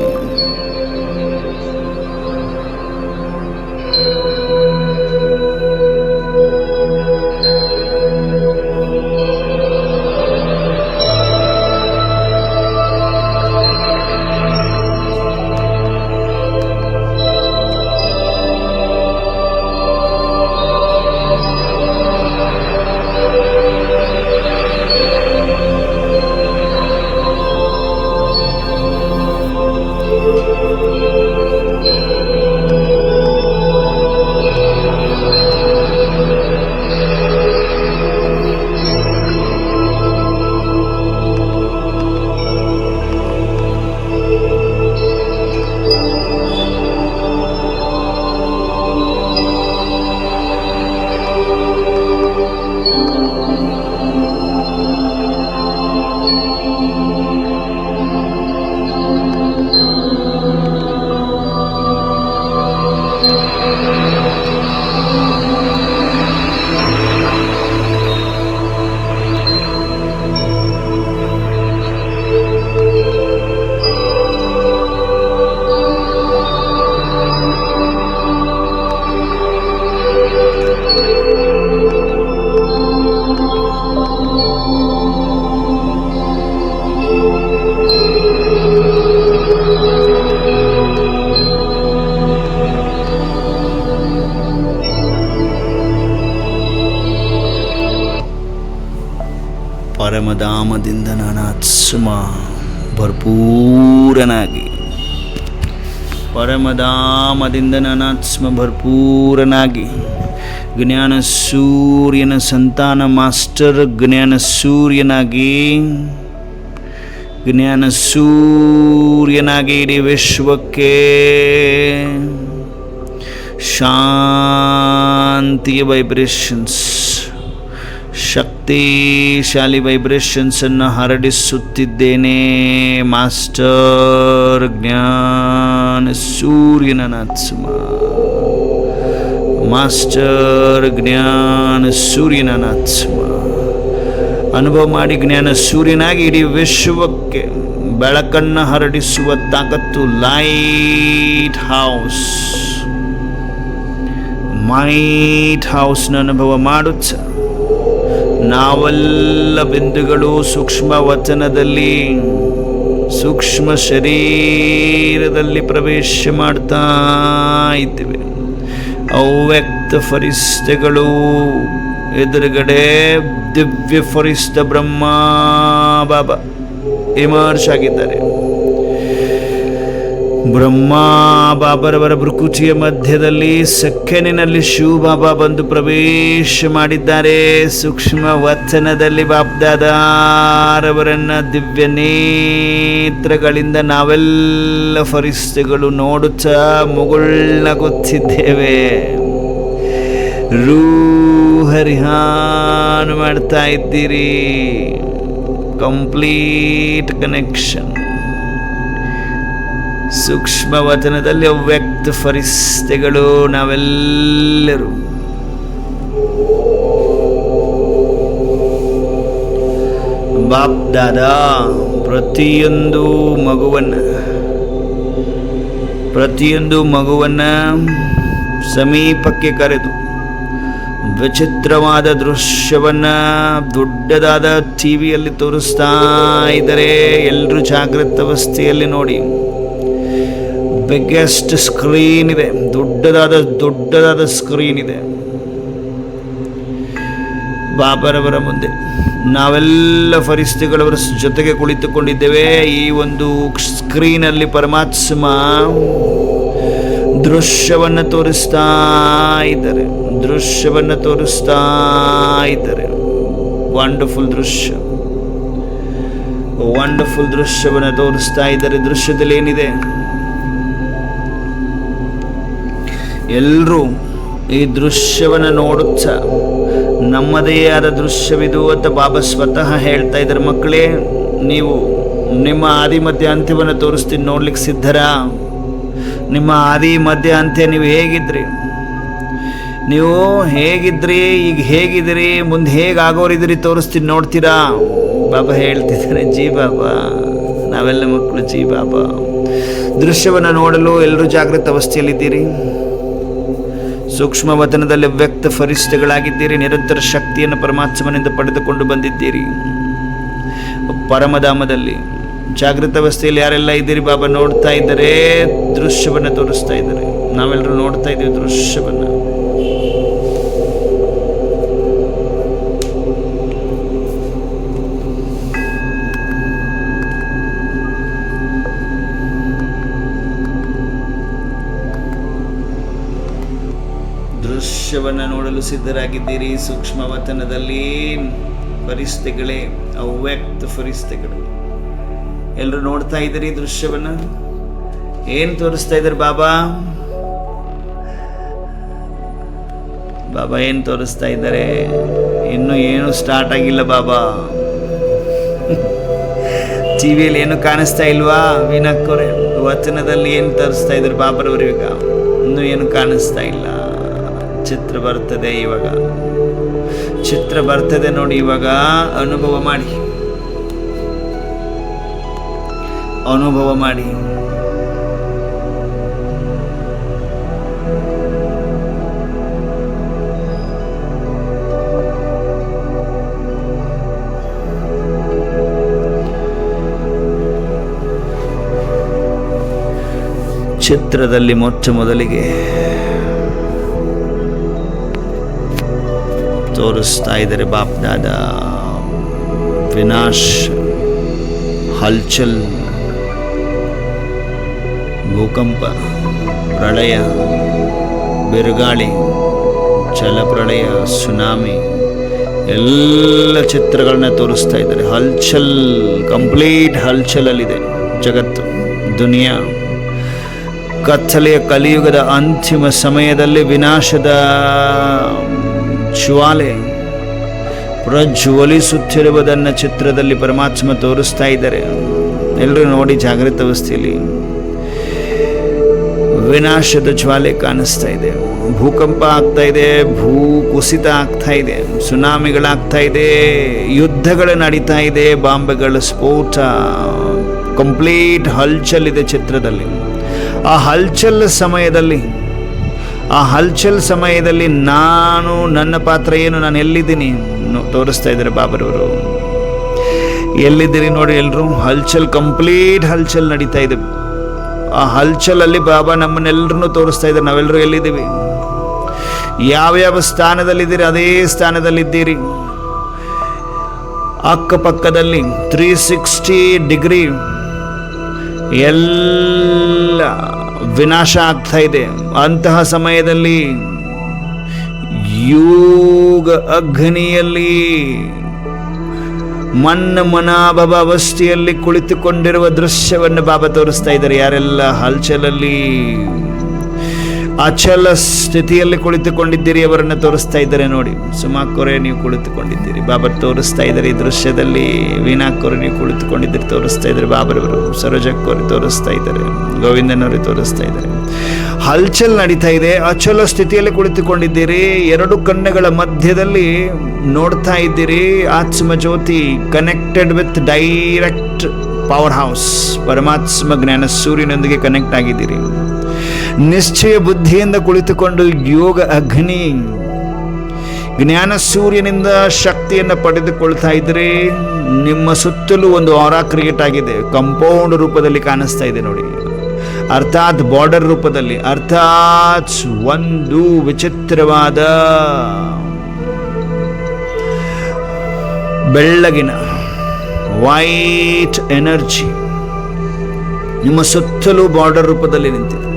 ಪರಮಧಾಮದಿಂದ ನಾನಾತ್ಮ ಭರ್ಪೂರನಾಗಿ, ಪರಮಧಾಮದಿಂದ ನಾನಾತ್ಮ ಭರ್ಪೂರನಾಗಿ ಜ್ಞಾನ ಸೂರ್ಯನ ಸಂತಾನ ಮಾಸ್ಟರ್ ಜ್ಞಾನ ಸೂರ್ಯನಾಗಿ, ಜ್ಞಾನ ಸೂರ್ಯನಾಗಿ ಇಡೀ ವಿಶ್ವಕ್ಕೆ ಶಾಂತಿಯ ವೈಬ್ರೇಷನ್ಸ್, ಶಕ್ತಿಶಾಲಿ ವೈಬ್ರೇಷನ್ಸನ್ನು ಹರಡಿಸುತ್ತಿದ್ದೇನೆ. ಮಾಸ್ಟರ್ ಜ್ಞಾನ ಸೂರ್ಯನಾತ್ಮ, ಮಾಸ್ಟರ್ ಜ್ಞಾನ ಸೂರ್ಯನಾತ್ಮ ಅನುಭವ ಮಾಡಿ ಜ್ಞಾನ ಸೂರ್ಯನಾಗಿ ಇಡೀ ವಿಶ್ವಕ್ಕೆ ಬೆಳಕನ್ನು ಹರಡಿಸುವ ತಾಕತ್ತು. ಲೈಟ್ ಹೌಸ್, ಮೈಟ್ ಹೌಸ್ನ ಅನುಭವ ಮಾಡುತ್ತ ನಾವೆಲ್ಲ ಬಿಂದುಗಳು ಸೂಕ್ಷ್ಮ ವಚನದಲ್ಲಿ, ಸೂಕ್ಷ್ಮ ಶರೀರದಲ್ಲಿ ಪ್ರವೇಶ ಮಾಡ್ತಾ ಇದ್ದೇವೆ. ಅವ್ಯಕ್ತ ಫರಿಸ್ತೆಗಳು ಎದುರುಗಡೆ ದಿವ್ಯ ಫರಿಸ್ತ ಬ್ರಹ್ಮ ಬಾಬಾ ಇಮರ್ಶ್ ಆಗಿದ್ದಾರೆ. ಬ್ರಹ್ಮ ಬಾಬರವರ ಭೃಕುಟಿಯ ಮಧ್ಯದಲ್ಲಿ ಸೆಕೆಂಡಿನಲ್ಲಿ ಶಿವ ಬಾಬಾ ಬಂದು ಪ್ರವೇಶ ಮಾಡಿದ್ದಾರೆ. ಸೂಕ್ಷ್ಮ ವಚನದಲ್ಲಿ ಬಾಬ್ದಾದಾರವರನ್ನ ದಿವ್ಯ ನೇತ್ರಗಳಿಂದ ನಾವೆಲ್ಲ ಫರಿಸ್ತೆಗಳು ನೋಡುತ್ತಾ ಮುಗುಳ್ನಗುತ್ತಿದ್ದೇವೆ. ಹರಿಹಾನ ಮಾಡ್ತಾ ಇದ್ದೀರಿ. Complete connection. ಸೂಕ್ಷ್ಮ ವಚನದಲ್ಲಿ ಅವ್ಯಕ್ತ ಫರಿಸ್ತೆಗಳು ನಾವೆಲ್ಲರೂ. ಬಾಪ್ ದಾದಾ ಪ್ರತಿಯೊಂದು ಮಗುವನ್ನ ಸಮೀಪಕ್ಕೆ ಕರೆದು ವಿಚಿತ್ರವಾದ ದೃಶ್ಯವನ್ನ ದೊಡ್ಡದಾದ ಟಿವಿಯಲ್ಲಿ ತೋರಿಸ್ತಾ ಇದ್ದಾರೆ. ಎಲ್ಲರೂ ಜಾಗೃತ ಅವಸ್ಥೆಯಲ್ಲಿ ನೋಡಿ. ಬಿಗ್ಗೆಸ್ಟ್ ಸ್ಕ್ರೀನ್ ಇದೆ, ದೊಡ್ಡದಾದ ಸ್ಕ್ರೀನ್ ಇದೆ ಬಾಬರವರ ಮುಂದೆ. ನಾವೆಲ್ಲ ಫರಿಸ್ತೆಗಳವರ ಜೊತೆಗೆ ಕುಳಿತುಕೊಂಡಿದ್ದೇವೆ. ಈ ಒಂದು ಸ್ಕ್ರೀನಲ್ಲಿ ಪರಮಾತ್ಮ ದೃಶ್ಯವನ್ನು ತೋರಿಸ್ತಾ ಇದ್ದಾರೆ. ವಂಡರ್ಫುಲ್ ದೃಶ್ಯವನ್ನು ತೋರಿಸ್ತಾ ಇದ್ದಾರೆ. ದೃಶ್ಯದಲ್ಲಿ ಏನಿದೆ? ಎಲ್ಲರೂ ಈ ದೃಶ್ಯವನ್ನು ನೋಡುತ್ತಾ ನಮ್ಮದೇ ಆದ ದೃಶ್ಯವಿದು ಅಂತ ಬಾಬಾ ಸ್ವತಃ ಹೇಳ್ತಾ ಇದ್ದಾರೆ. ಮಕ್ಕಳೇ, ನೀವು ನಿಮ್ಮ ಆದಿ ಮಧ್ಯ ಅಂತ್ಯವನ್ನು ತೋರಿಸ್ತೀನಿ, ನೋಡ್ಲಿಕ್ಕೆ ಸಿದ್ಧರಾ? ನಿಮ್ಮ ಆದಿ ಮಧ್ಯ ಅಂತ್ಯ ನೀವು ಹೇಗಿದ್ರಿ, ಈಗ ಹೇಗಿದ್ದೀರಿ, ಮುಂದೆ ಹೇಗಾಗೋರಿದ್ದೀರಿ ತೋರಿಸ್ತೀನಿ, ನೋಡ್ತೀರಾ? ಬಾಬಾ ಹೇಳ್ತಿದ್ದಾರೆ, ಜೀ ಬಾಬಾ, ನಾವೆಲ್ಲ ಮಕ್ಕಳು ಜೀ ಬಾಬಾ. ದೃಶ್ಯವನ್ನು ನೋಡಲು ಎಲ್ಲರೂ ಜಾಗೃತ ಅವಸ್ಥೆಯಲ್ಲಿದ್ದೀರಿ. ಸೂಕ್ಷ್ಮ ವತನದಲ್ಲಿ ವ್ಯಕ್ತ ಫರಿಷ್ಠಗಳಾಗಿದ್ದೀರಿ. ನಿರಂತರ ಶಕ್ತಿಯನ್ನು ಪರಮಾತ್ಮನಿಂದ ಪಡೆದುಕೊಂಡು ಬಂದಿದ್ದೀರಿ. ಪರಮಧಾಮದಲ್ಲಿ ಜಾಗೃತ ಅವಸ್ಥೆಯಲ್ಲಿ ಯಾರೆಲ್ಲ ಇದ್ದೀರಿ ಬಾಬಾ ನೋಡ್ತಾ ಇದ್ದಾರೆ. ದೃಶ್ಯವನ್ನು ತೋರಿಸ್ತಾ ಇದ್ದಾರೆ. ನಾವೆಲ್ಲರೂ ನೋಡ್ತಾ ಇದ್ದೀವಿ ದೃಶ್ಯವನ್ನು. ದೃಶ್ಯವನ್ನು ನೋಡಲು ಸಿದ್ಧರಾಗಿದ್ದೀರಿ. ಸೂಕ್ಷ್ಮ ವತನದಲ್ಲಿ ಫರಿಷ್ಠೆಗಳೇ, ಅವ್ಯಕ್ತ ಫರಿಷ್ಠೆಗಳು ಎಲ್ಲರೂ ನೋಡ್ತಾ ಇದ್ದೀರಿ ದೃಶ್ಯವನ್ನ. ಏನ್ ತೋರಿಸ್ತಾ ಇದ್ದಾರೆ ಬಾಬಾ? ಏನ್ ತೋರಿಸ್ತಾ ಇದ್ದಾರೆ? ಇನ್ನು ಏನು ಸ್ಟಾರ್ಟ್ ಆಗಿಲ್ಲ ಬಾಬಾ. ಟಿವಿಯಲ್ಲಿ ಏನು ಕಾಣಿಸ್ತಾ ಇಲ್ವಾ? ವೀಣಾಕೋರೆ ವಚನದಲ್ಲಿ ಏನು ತೋರಿಸ್ತಾ ಇದ್ದಾರೆ ಬಾಬರವರೀಗ? ಇನ್ನೂ ಏನು ಕಾಣಿಸ್ತಾ ಇಲ್ಲ. ಚಿತ್ರ ಬರ್ತದೆ ಇವಾಗ, ಚಿತ್ರ ಬರ್ತದೆ ನೋಡಿ. ಇವಾಗ ಅನುಭವ ಮಾಡಿ ಚಿತ್ರದಲ್ಲಿ ಮೊಟ್ಟ ಮೊದಲಿಗೆ ತೋರಿಸ್ತಾ ಇದ್ದಾರೆ ಬಾಪ್ ದಾದಾ. ವಿನಾಶ, ಹಲ್ಚಲ್, ಭೂಕಂಪ, ಪ್ರಳಯ, ಬಿರುಗಾಳಿ, ಜಲಪ್ರಳಯ, ಸುನಾಮಿ ಎಲ್ಲ ಚಿತ್ರಗಳನ್ನ ತೋರಿಸ್ತಾ ಇದ್ದಾರೆ. ಹಲ್ಚಲ್, ಕಂಪ್ಲೀಟ್ ಹಲ್ಚಲಲ್ಲಿದೆ ಜಗತ್ತು, ದುನಿಯಾ. ಕತ್ತಲೆಯ ಕಲಿಯುಗದ ಅಂತಿಮ ಸಮಯದಲ್ಲಿ ವಿನಾಶದ ಜ್ವಾಲೆ ಪ್ರಜ್ವಲಿಸುತ್ತಿರುವುದನ್ನು ಚಿತ್ರದಲ್ಲಿ ಪರಮಾತ್ಮ ತೋರಿಸ್ತಾ ಇದ್ದಾರೆ. ಎಲ್ಲರೂ ನೋಡಿ ಜಾಗೃತ ಅವಸ್ಥೆಯಲ್ಲಿ. ವಿನಾಶದ ಜ್ವಾಲೆ ಕಾಣಿಸ್ತಾ ಇದೆ, ಭೂಕಂಪ ಆಗ್ತಾ ಇದೆ, ಭೂ ಕುಸಿತ ಆಗ್ತಾ ಇದೆ, ಸುನಾಮಿಗಳಾಗ್ತಾ ಇದೆ, ಯುದ್ಧಗಳು ನಡೀತಾ ಇದೆ, ಬಾಂಬೆಗಳ ಸ್ಫೋಟ, ಕಂಪ್ಲೀಟ್ ಹಲ್ಚಲ್ ಇದೆ ಚಿತ್ರದಲ್ಲಿ. ಆ ಹಲ್ಚಲ್ ಸಮಯದಲ್ಲಿ ನಾನು, ನನ್ನ ಪಾತ್ರ ಏನು, ನಾನು ಎಲ್ಲಿದ್ದೀನಿ ತೋರಿಸ್ತಾ ಇದ್ದಾರೆ ಬಾಬರವರು. ಎಲ್ಲಿದ್ದೀರಿ ನೋಡಿ ಎಲ್ಲರೂ. ಹಲ್ಚಲ್, ಕಂಪ್ಲೀಟ್ ಹಲ್ಚಲ್ ನಡೀತಾ ಇದೆ. ಆ ಹಲ್ಚಲಲ್ಲಿ ಬಾಬಾ ನಮ್ಮನ್ನೆಲ್ಲರನ್ನು ತೋರಿಸ್ತಾ ಇದ್ದಾರೆ. ನಾವೆಲ್ಲರೂ ಎಲ್ಲಿದ್ದೀವಿ, ಯಾವ್ಯಾವ ಸ್ಥಾನದಲ್ಲಿದ್ದೀರಿ ಅದೇ ಸ್ಥಾನದಲ್ಲಿದ್ದೀರಿ. ಅಕ್ಕಪಕ್ಕದಲ್ಲಿ 360 ಡಿಗ್ರಿ ಎಲ್ಲ ಎಲ್ಲ ವಿನಾಶ ಆಗ್ತಾ ಇದೆ. ಅಂತಹ ಸಮಯದಲ್ಲಿ ಯೋಗ ಅಗ್ನಿಯಲ್ಲಿ ಮನಾಭವ ಅವಸ್ಥೆಯಲ್ಲಿ ಕುಳಿತುಕೊಂಡಿರುವ ದೃಶ್ಯವನ್ನು ಬಾಬಾ ತೋರಿಸ್ತಾ ಇದ್ದಾರೆ. ಯಾರೆಲ್ಲ ಹಲ್ಚಲಲ್ಲಿ ಅಚಲ ಸ್ಥಿತಿಯಲ್ಲಿ ಕುಳಿತುಕೊಂಡಿದ್ದೀರಿ ಅವರನ್ನು ತೋರಿಸ್ತಾ ಇದ್ದಾರೆ ನೋಡಿ. ಸುಮಾಕೋರೆ ನೀವು ಕುಳಿತುಕೊಂಡಿದ್ದೀರಿ, ಬಾಬಾ ತೋರಿಸ್ತಾ ಇದ್ದಾರೆ ಈ ದೃಶ್ಯದಲ್ಲಿ. ವೀಣಾಕೋರೆ ನೀವು ಕುಳಿತುಕೊಂಡಿದ್ದೀರಿ, ತೋರಿಸ್ತಾ ಇದ್ದಾರೆ ಬಾಬರವರು. ಸರೋಜಕ್ಕೋರೆ ತೋರಿಸ್ತಾ ಇದ್ದಾರೆ, ಗೋವಿಂದನವರು ತೋರಿಸ್ತಾ ಇದ್ದಾರೆ. ಹಲ್ಚಲ್ ನಡೀತಾ ಇದೆ, ಅಚಲ ಸ್ಥಿತಿಯಲ್ಲಿ ಕುಳಿತುಕೊಂಡಿದ್ದೀರಿ. ಎರಡು ಕಣ್ಣುಗಳ ಮಧ್ಯದಲ್ಲಿ ನೋಡ್ತಾ ಇದ್ದೀರಿ ಆತ್ಮ ಜ್ಯೋತಿ connected with direct power house. ಪರಮಾತ್ಮ ಜ್ಞಾನ ಸೂರ್ಯನೊಂದಿಗೆ ಕನೆಕ್ಟ್ ಆಗಿದ್ದೀರಿ. ನಿಶ್ಚಯ ಬುದ್ಧಿಯಿಂದ ಕುಳಿತುಕೊಂಡು ಯೋಗ ಅಗ್ನಿ ಜ್ಞಾನ ಸೂರ್ಯನಿಂದ ಶಕ್ತಿಯನ್ನು ಪಡೆದುಕೊಳ್ತಾ ಇದ್ರೆ ನಿಮ್ಮ ಸುತ್ತಲೂ ಒಂದು ಆರಾ ಕ್ರಿಯೇಟ್ ಆಗಿದೆ. ಕಂಪೌಂಡ್ ರೂಪದಲ್ಲಿ ಕಾಣಿಸ್ತಾ ಇದೆ ನೋಡಿ, ಅರ್ಥಾತ್ ಬಾರ್ಡರ್ ರೂಪದಲ್ಲಿ, ಅರ್ಥಾತ್ ಒಂದು ವಿಚಿತ್ರವಾದ ಬೆಳ್ಳಗಿನ ವೈಟ್ ಎನರ್ಜಿ ನಿಮ್ಮ ಸುತ್ತಲೂ ಬಾರ್ಡರ್ ರೂಪದಲ್ಲಿ ನಿಂತಿದೆ.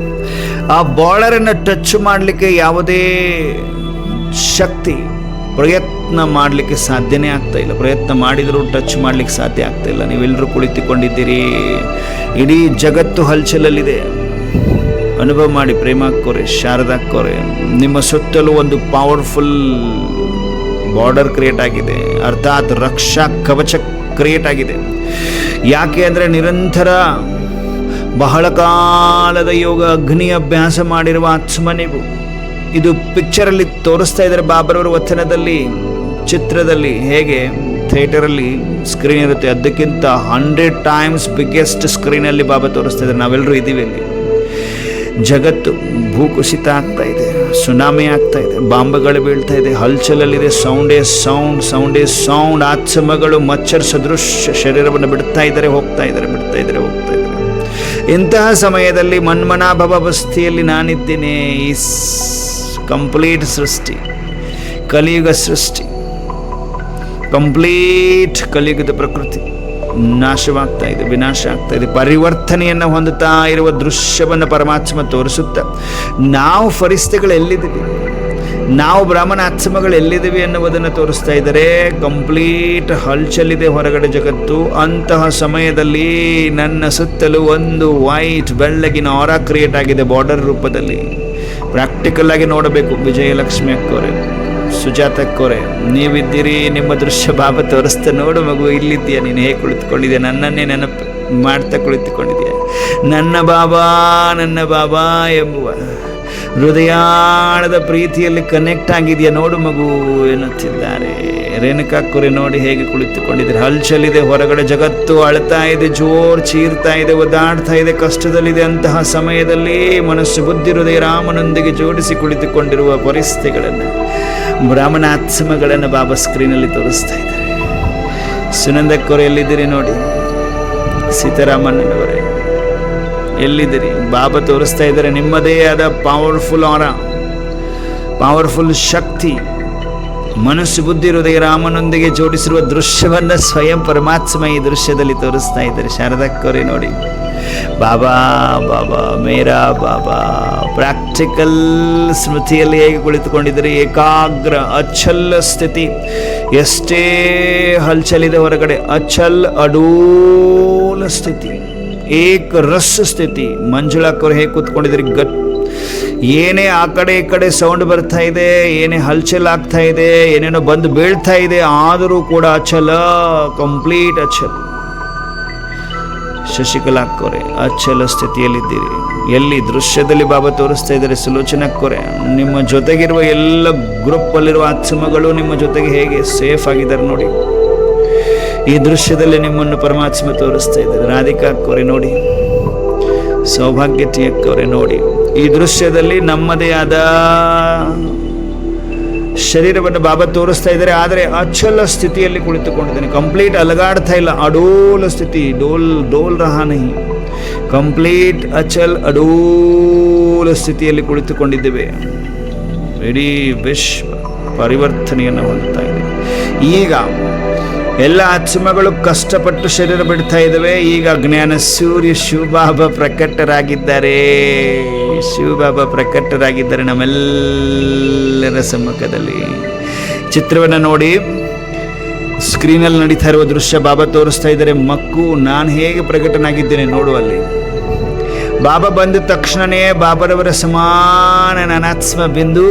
ಆ ಬಾರ್ಡರನ್ನು ಟಚ್ ಮಾಡಲಿಕ್ಕೆ ಯಾವುದೇ ಶಕ್ತಿ ಪ್ರಯತ್ನ ಮಾಡಲಿಕ್ಕೆ ಸಾಧ್ಯನೇ ಆಗ್ತಾ ಇಲ್ಲ. ಪ್ರಯತ್ನ ಮಾಡಿದರೂ ಟಚ್ ಮಾಡಲಿಕ್ಕೆ ಸಾಧ್ಯ ಆಗ್ತಾ ಇಲ್ಲ. ನೀವೆಲ್ಲರೂ ಕುಳಿತುಕೊಂಡಿದ್ದೀರಿ, ಇಡೀ ಜಗತ್ತು ಹಲ್ಚಲಲ್ಲಿದೆ. ಅನುಭವ ಮಾಡಿ ಪ್ರೇಮಾಕೋರೆ, ಶಾರದಾಕೋರೆ, ನಿಮ್ಮ ಸುತ್ತಲೂ ಒಂದು ಪವರ್ಫುಲ್ ಬಾರ್ಡರ್ ಕ್ರಿಯೇಟ್ ಆಗಿದೆ, ಅರ್ಥಾತ್ ರಕ್ಷಾ ಕವಚ ಕ್ರಿಯೇಟ್ ಆಗಿದೆ. ಯಾಕೆ ಅಂದರೆ ನಿರಂತರ ಬಹಳ ಕಾಲದ ಯೋಗ ಅಗ್ನಿ ಅಭ್ಯಾಸ ಮಾಡಿರುವ ಆತ್ಮ ನೀವು. ಇದು ಪಿಕ್ಚರಲ್ಲಿ ತೋರಿಸ್ತಾ ಇದ್ದಾರೆ ಬಾಬರವರ ವಚನದಲ್ಲಿ, ಚಿತ್ರದಲ್ಲಿ. ಹೇಗೆ ಥಿಯೇಟರಲ್ಲಿ ಸ್ಕ್ರೀನ್ ಇರುತ್ತೆ, ಅದಕ್ಕಿಂತ 100 times ಬಿಗ್ಗೆಸ್ಟ್ ಸ್ಕ್ರೀನಲ್ಲಿ ಬಾಬಾ ತೋರಿಸ್ತಾ ಇದ್ದಾರೆ. ನಾವೆಲ್ಲರೂ ಇದ್ದೀವಿ ಅಲ್ಲಿ. ಜಗತ್ತು ಭೂಕುಸಿತ ಆಗ್ತಾ ಇದೆ, ಸುನಾಮಿ ಆಗ್ತಾ ಇದೆ, ಬಾಂಬುಗಳು ಬೀಳ್ತಾ ಇದೆ, ಹಲ್ಚಲಲ್ಲಿದೆ. ಸೌಂಡೇ ಸೌಂಡ್, ಸೌಂಡೇ ಸೌಂಡ್. ಆತ್ಮಗಳು ಮಚ್ಚರ ಸದೃಶ ಶರೀರವನ್ನು ಬಿಡ್ತಾ ಇದ್ದಾರೆ, ಹೋಗ್ತಾ ಇದ್ದಾರೆ, ಬಿಡ್ತಾ ಇದ್ದಾರೆ, ಹೋಗ್ತಾ ಇದ್ದಾರೆ. ಇಂತಹ ಸಮಯದಲ್ಲಿ ಮನ್ಮನಾಭವ ಅವಸ್ಥೆಯಲ್ಲಿ ನಾನಿದ್ದೇನೆ. ಈ ಕಂಪ್ಲೀಟ್ ಸೃಷ್ಟಿ, ಕಲಿಯುಗ ಸೃಷ್ಟಿ, ಕಂಪ್ಲೀಟ್ ಕಲಿಯುಗದ ಪ್ರಕೃತಿ ನಾಶವಾಗ್ತಾ ಇದೆ, ವಿನಾಶ ಆಗ್ತಾ ಇದೆ. ಪರಿವರ್ತನೆಯನ್ನು ಹೊಂದುತ್ತಾ ಇರುವ ದೃಶ್ಯವನ್ನು ಪರಮಾತ್ಮ ತೋರಿಸುತ್ತಾ ನಾವು ಫರಿಸ್ತೆಗಳು ಎಲ್ಲಿದ್ದೀವಿ, ನಾವು ಬ್ರಾಹ್ಮಣ ಆತ್ಮಗಳು ಎಲ್ಲಿದ್ದೀವಿ ಎನ್ನುವುದನ್ನು ತೋರಿಸ್ತಾ ಇದ್ದಾರೆ. ಕಂಪ್ಲೀಟ್ ಹಲ್ಚಲಿದೆ ಹೊರಗಡೆ ಜಗತ್ತು. ಅಂತಹ ಸಮಯದಲ್ಲಿ ನನ್ನ ಸುತ್ತಲೂ ಒಂದು ವೈಟ್ ಬೆಳ್ಳಗಿನ ಆರಾ ಕ್ರಿಯೇಟ್ ಆಗಿದೆ ಬಾರ್ಡರ್ ರೂಪದಲ್ಲಿ. ಪ್ರಾಕ್ಟಿಕಲ್ ಆಗಿ ನೋಡಬೇಕು. ವಿಜಯಲಕ್ಷ್ಮಿ ಅಕ್ಕೋರೆ, ಸುಜಾತಕ್ಕೋರೆ, ನೀವಿದ್ದೀರಿ, ನಿಮ್ಮ ದೃಶ್ಯ ಬಾಬಾ ತೋರಿಸ್ತಾ. ನೋಡು ಮಗು, ಇಲ್ಲಿದ್ದೀಯ, ನೀನು ಹೇಗೆ ಕುಳಿತುಕೊಂಡಿದ್ಯಾ, ನನ್ನನ್ನೇ ನೆನಪು ಮಾಡ್ತಾ ಕುಳಿತುಕೊಂಡಿದ್ಯಾ. ನನ್ನ ಬಾಬಾ ಎಂಬುವ ಹೃದಯಾಳದ ಪ್ರೀತಿಯಲ್ಲಿ ಕನೆಕ್ಟ್ ಆಗಿದೆಯಾ, ನೋಡು ಮಗು ಎನ್ನುತ್ತಿದ್ದಾರೆ. ರೇಣುಕಾಕ್ಕುರೆ ನೋಡಿ ಹೇಗೆ ಕುಳಿತುಕೊಂಡಿದ್ದಾರೆ. ಹಲ್ಚಲಿದೆ, ಹೊರಗಡೆ ಜಗತ್ತು ಅಳ್ತಾ ಇದೆ, ಜೋರ್ ಚೀರ್ತಾ ಇದೆ, ಒದ್ದಾಡ್ತಾ ಇದೆ, ಕಷ್ಟದಲ್ಲಿದೆ. ಅಂತಹ ಸಮಯದಲ್ಲಿ ಮನಸ್ಸು, ಬುದ್ಧಿ, ಹೃದಯ ರಾಮನೊಂದಿಗೆ ಜೋಡಿಸಿ ಕುಳಿತುಕೊಂಡಿರುವ ಪರಿಸ್ಥಿತಿಗಳನ್ನು, ಬ್ರಾಹ್ಮಣ ಆತ್ಮಗಳನ್ನು ಬಾಬಾ ಸ್ಕ್ರೀನಲ್ಲಿ ತೋರಿಸ್ತಾ ಇದ್ದಾರೆ. ಸುನಂದಕ್ಕವರು ಎಲ್ಲಿದ್ದೀರಿ ನೋಡಿ, ಸೀತಾರಾಮಣ್ಣನವರೇ ಎಲ್ಲಿದ್ದೀರಿ, ಬಾಬಾ ತೋರಿಸ್ತಾ ಇದ್ದಾರೆ. ನಿಮ್ಮದೇ ಆದ ಪವರ್ಫುಲ್ ಆರಾ, ಪವರ್ಫುಲ್ ಶಕ್ತಿ, ಮನಸ್ಸು, ಬುದ್ಧಿ, ಹೃದಯ ರಾಮನೊಂದಿಗೆ ಜೋಡಿಸಿರುವ ದೃಶ್ಯವನ್ನು ಸ್ವಯಂ ಪರಮಾತ್ಮ ಈ ದೃಶ್ಯದಲ್ಲಿ ತೋರಿಸ್ತಾ ಇದ್ದಾರೆ. ಶಾರದಕ್ಕವರೇ ನೋಡಿ, ಬಾಬಾ ಬಾಬಾ ಮೇರಾ ಬಾಬಾ. ಪ್ರಾಕ್ಟಿಕಲ್ ಸ್ಮೃತಿಯಲ್ಲಿ ಹೇಗೆ ಕುಳಿತುಕೊಂಡಿದ್ದಾರೆ, ಏಕಾಗ್ರ ಅಚಲ ಸ್ಥಿತಿ. ಎಷ್ಟೇ ಹಲ್ಚಲಿದೆ ಹೊರಗಡೆ, ಅಚಲ್ ಅಡೋಲ ಸ್ಥಿತಿ, ಏಕ ರಸ್ ಸ್ಥಿತಿ. ಮಂಜುಳಾಕ್ಕವ್ರು ಹೇಗೆ ಕೂತ್ಕೊಂಡಿದ್ದಾರೆ, ಏನೇ ಆ ಕಡೆ ಈ ಕಡೆ ಸೌಂಡ್ ಬರ್ತಾ ಇದೆ, ಏನೇ ಹಲ್ಚಲ್ ಆಗ್ತಾ ಇದೆ, ಏನೇನೋ ಬಂದು ಬೀಳ್ತಾ ಇದೆ, ಆದರೂ ಕೂಡ ಅಚಲ, ಕಂಪ್ಲೀಟ್ ಅಚಲ. ಶಶಿಕಲಾಕ್ಕವ್ರೆ ಅಚಲ ಸ್ಥಿತಿಯಲ್ಲಿದ್ದೀರಿ. ಎಲ್ಲಿ ದೃಶ್ಯದಲ್ಲಿ ಬಾಬಾ ತೋರಿಸ್ತಾ ಇದ್ದಾರೆ. ಸುಲೋಚನಕ್ಕವ್ರೆ, ನಿಮ್ಮ ಜೊತೆಗಿರುವ ಎಲ್ಲ ಗ್ರೂಪಲ್ಲಿರುವ ಆತ್ಮಗಳು ನಿಮ್ಮ ಜೊತೆಗೆ ಹೇಗೆ ಸೇಫ್ ಆಗಿದ್ದಾರೆ ನೋಡಿ. ಈ ದೃಶ್ಯದಲ್ಲಿ ನಿಮ್ಮನ್ನು ಪರಮಾತ್ಮ ತೋರಿಸ್ತಾ ಇದ್ದಾರೆ. ರಾಧಿಕಾ ಅಕ್ಕವ್ರೆ ನೋಡಿ, ಸೌಭಾಗ್ಯಟಿ ಅಕ್ಕವ್ರೆ ನೋಡಿ, ಈ ದೃಶ್ಯದಲ್ಲಿ ನಮ್ಮದೇ ಆದ ಶರೀರವನ್ನು ಬಾಬಾ ತೋರಿಸ್ತಾ ಇದ್ದಾರೆ. ಆದರೆ ಅಚಲ ಸ್ಥಿತಿಯಲ್ಲಿ ಕುಳಿತುಕೊಂಡಿದ್ದೇನೆ, ಕಂಪ್ಲೀಟ್ ಅಲಗಾಡ್ತಾ ಇಲ್ಲ, ಅಡೋಲ ಸ್ಥಿತಿ. ಡೋಲ್ ರಹಾನಿ, ಕಂಪ್ಲೀಟ್ ಅಚಲ್ ಅಡೋಲ ಸ್ಥಿತಿಯಲ್ಲಿ ಕುಳಿತುಕೊಂಡಿದ್ದೇವೆ. ಇಡೀ ವಿಶ್ವ ಪರಿವರ್ತನೆಯನ್ನು ಹೊಂದುತ್ತಾ ಇದೆ. ಈಗ ಎಲ್ಲ ಆತ್ಮಗಳು ಕಷ್ಟಪಟ್ಟು ಶರೀರ ಬಿಡ್ತಾ ಇದ್ದಾವೆ. ಈಗ ಜ್ಞಾನ ಸೂರ್ಯ ಶಿವಬಾಬಾ ಪ್ರಕಟರಾಗಿದ್ದಾರೆ. ಶಿವಬಾಬಾ ಪ್ರಕಟರಾಗಿದ್ದಾರೆ ನಮ್ಮೆಲ್ಲರ ಸಮ್ಮುಖದಲ್ಲಿ. ಚಿತ್ರವನ್ನು ನೋಡಿ, ಸ್ಕ್ರೀನಲ್ಲಿ ನಡೀತಾ ಇರುವ ದೃಶ್ಯ ಬಾಬಾ ತೋರಿಸ್ತಾ ಇದ್ದಾರೆ. ಮಕ್ಕು, ನಾನು ಹೇಗೆ ಪ್ರಕಟನಾಗಿದ್ದೇನೆ ನೋಡುವಲ್ಲಿ. ಬಾಬಾ ಬಂದ ತಕ್ಷಣವೇ ಬಾಬರವರ ಸಮಾನ ನಾನಾತ್ಮ ಬಿಂದು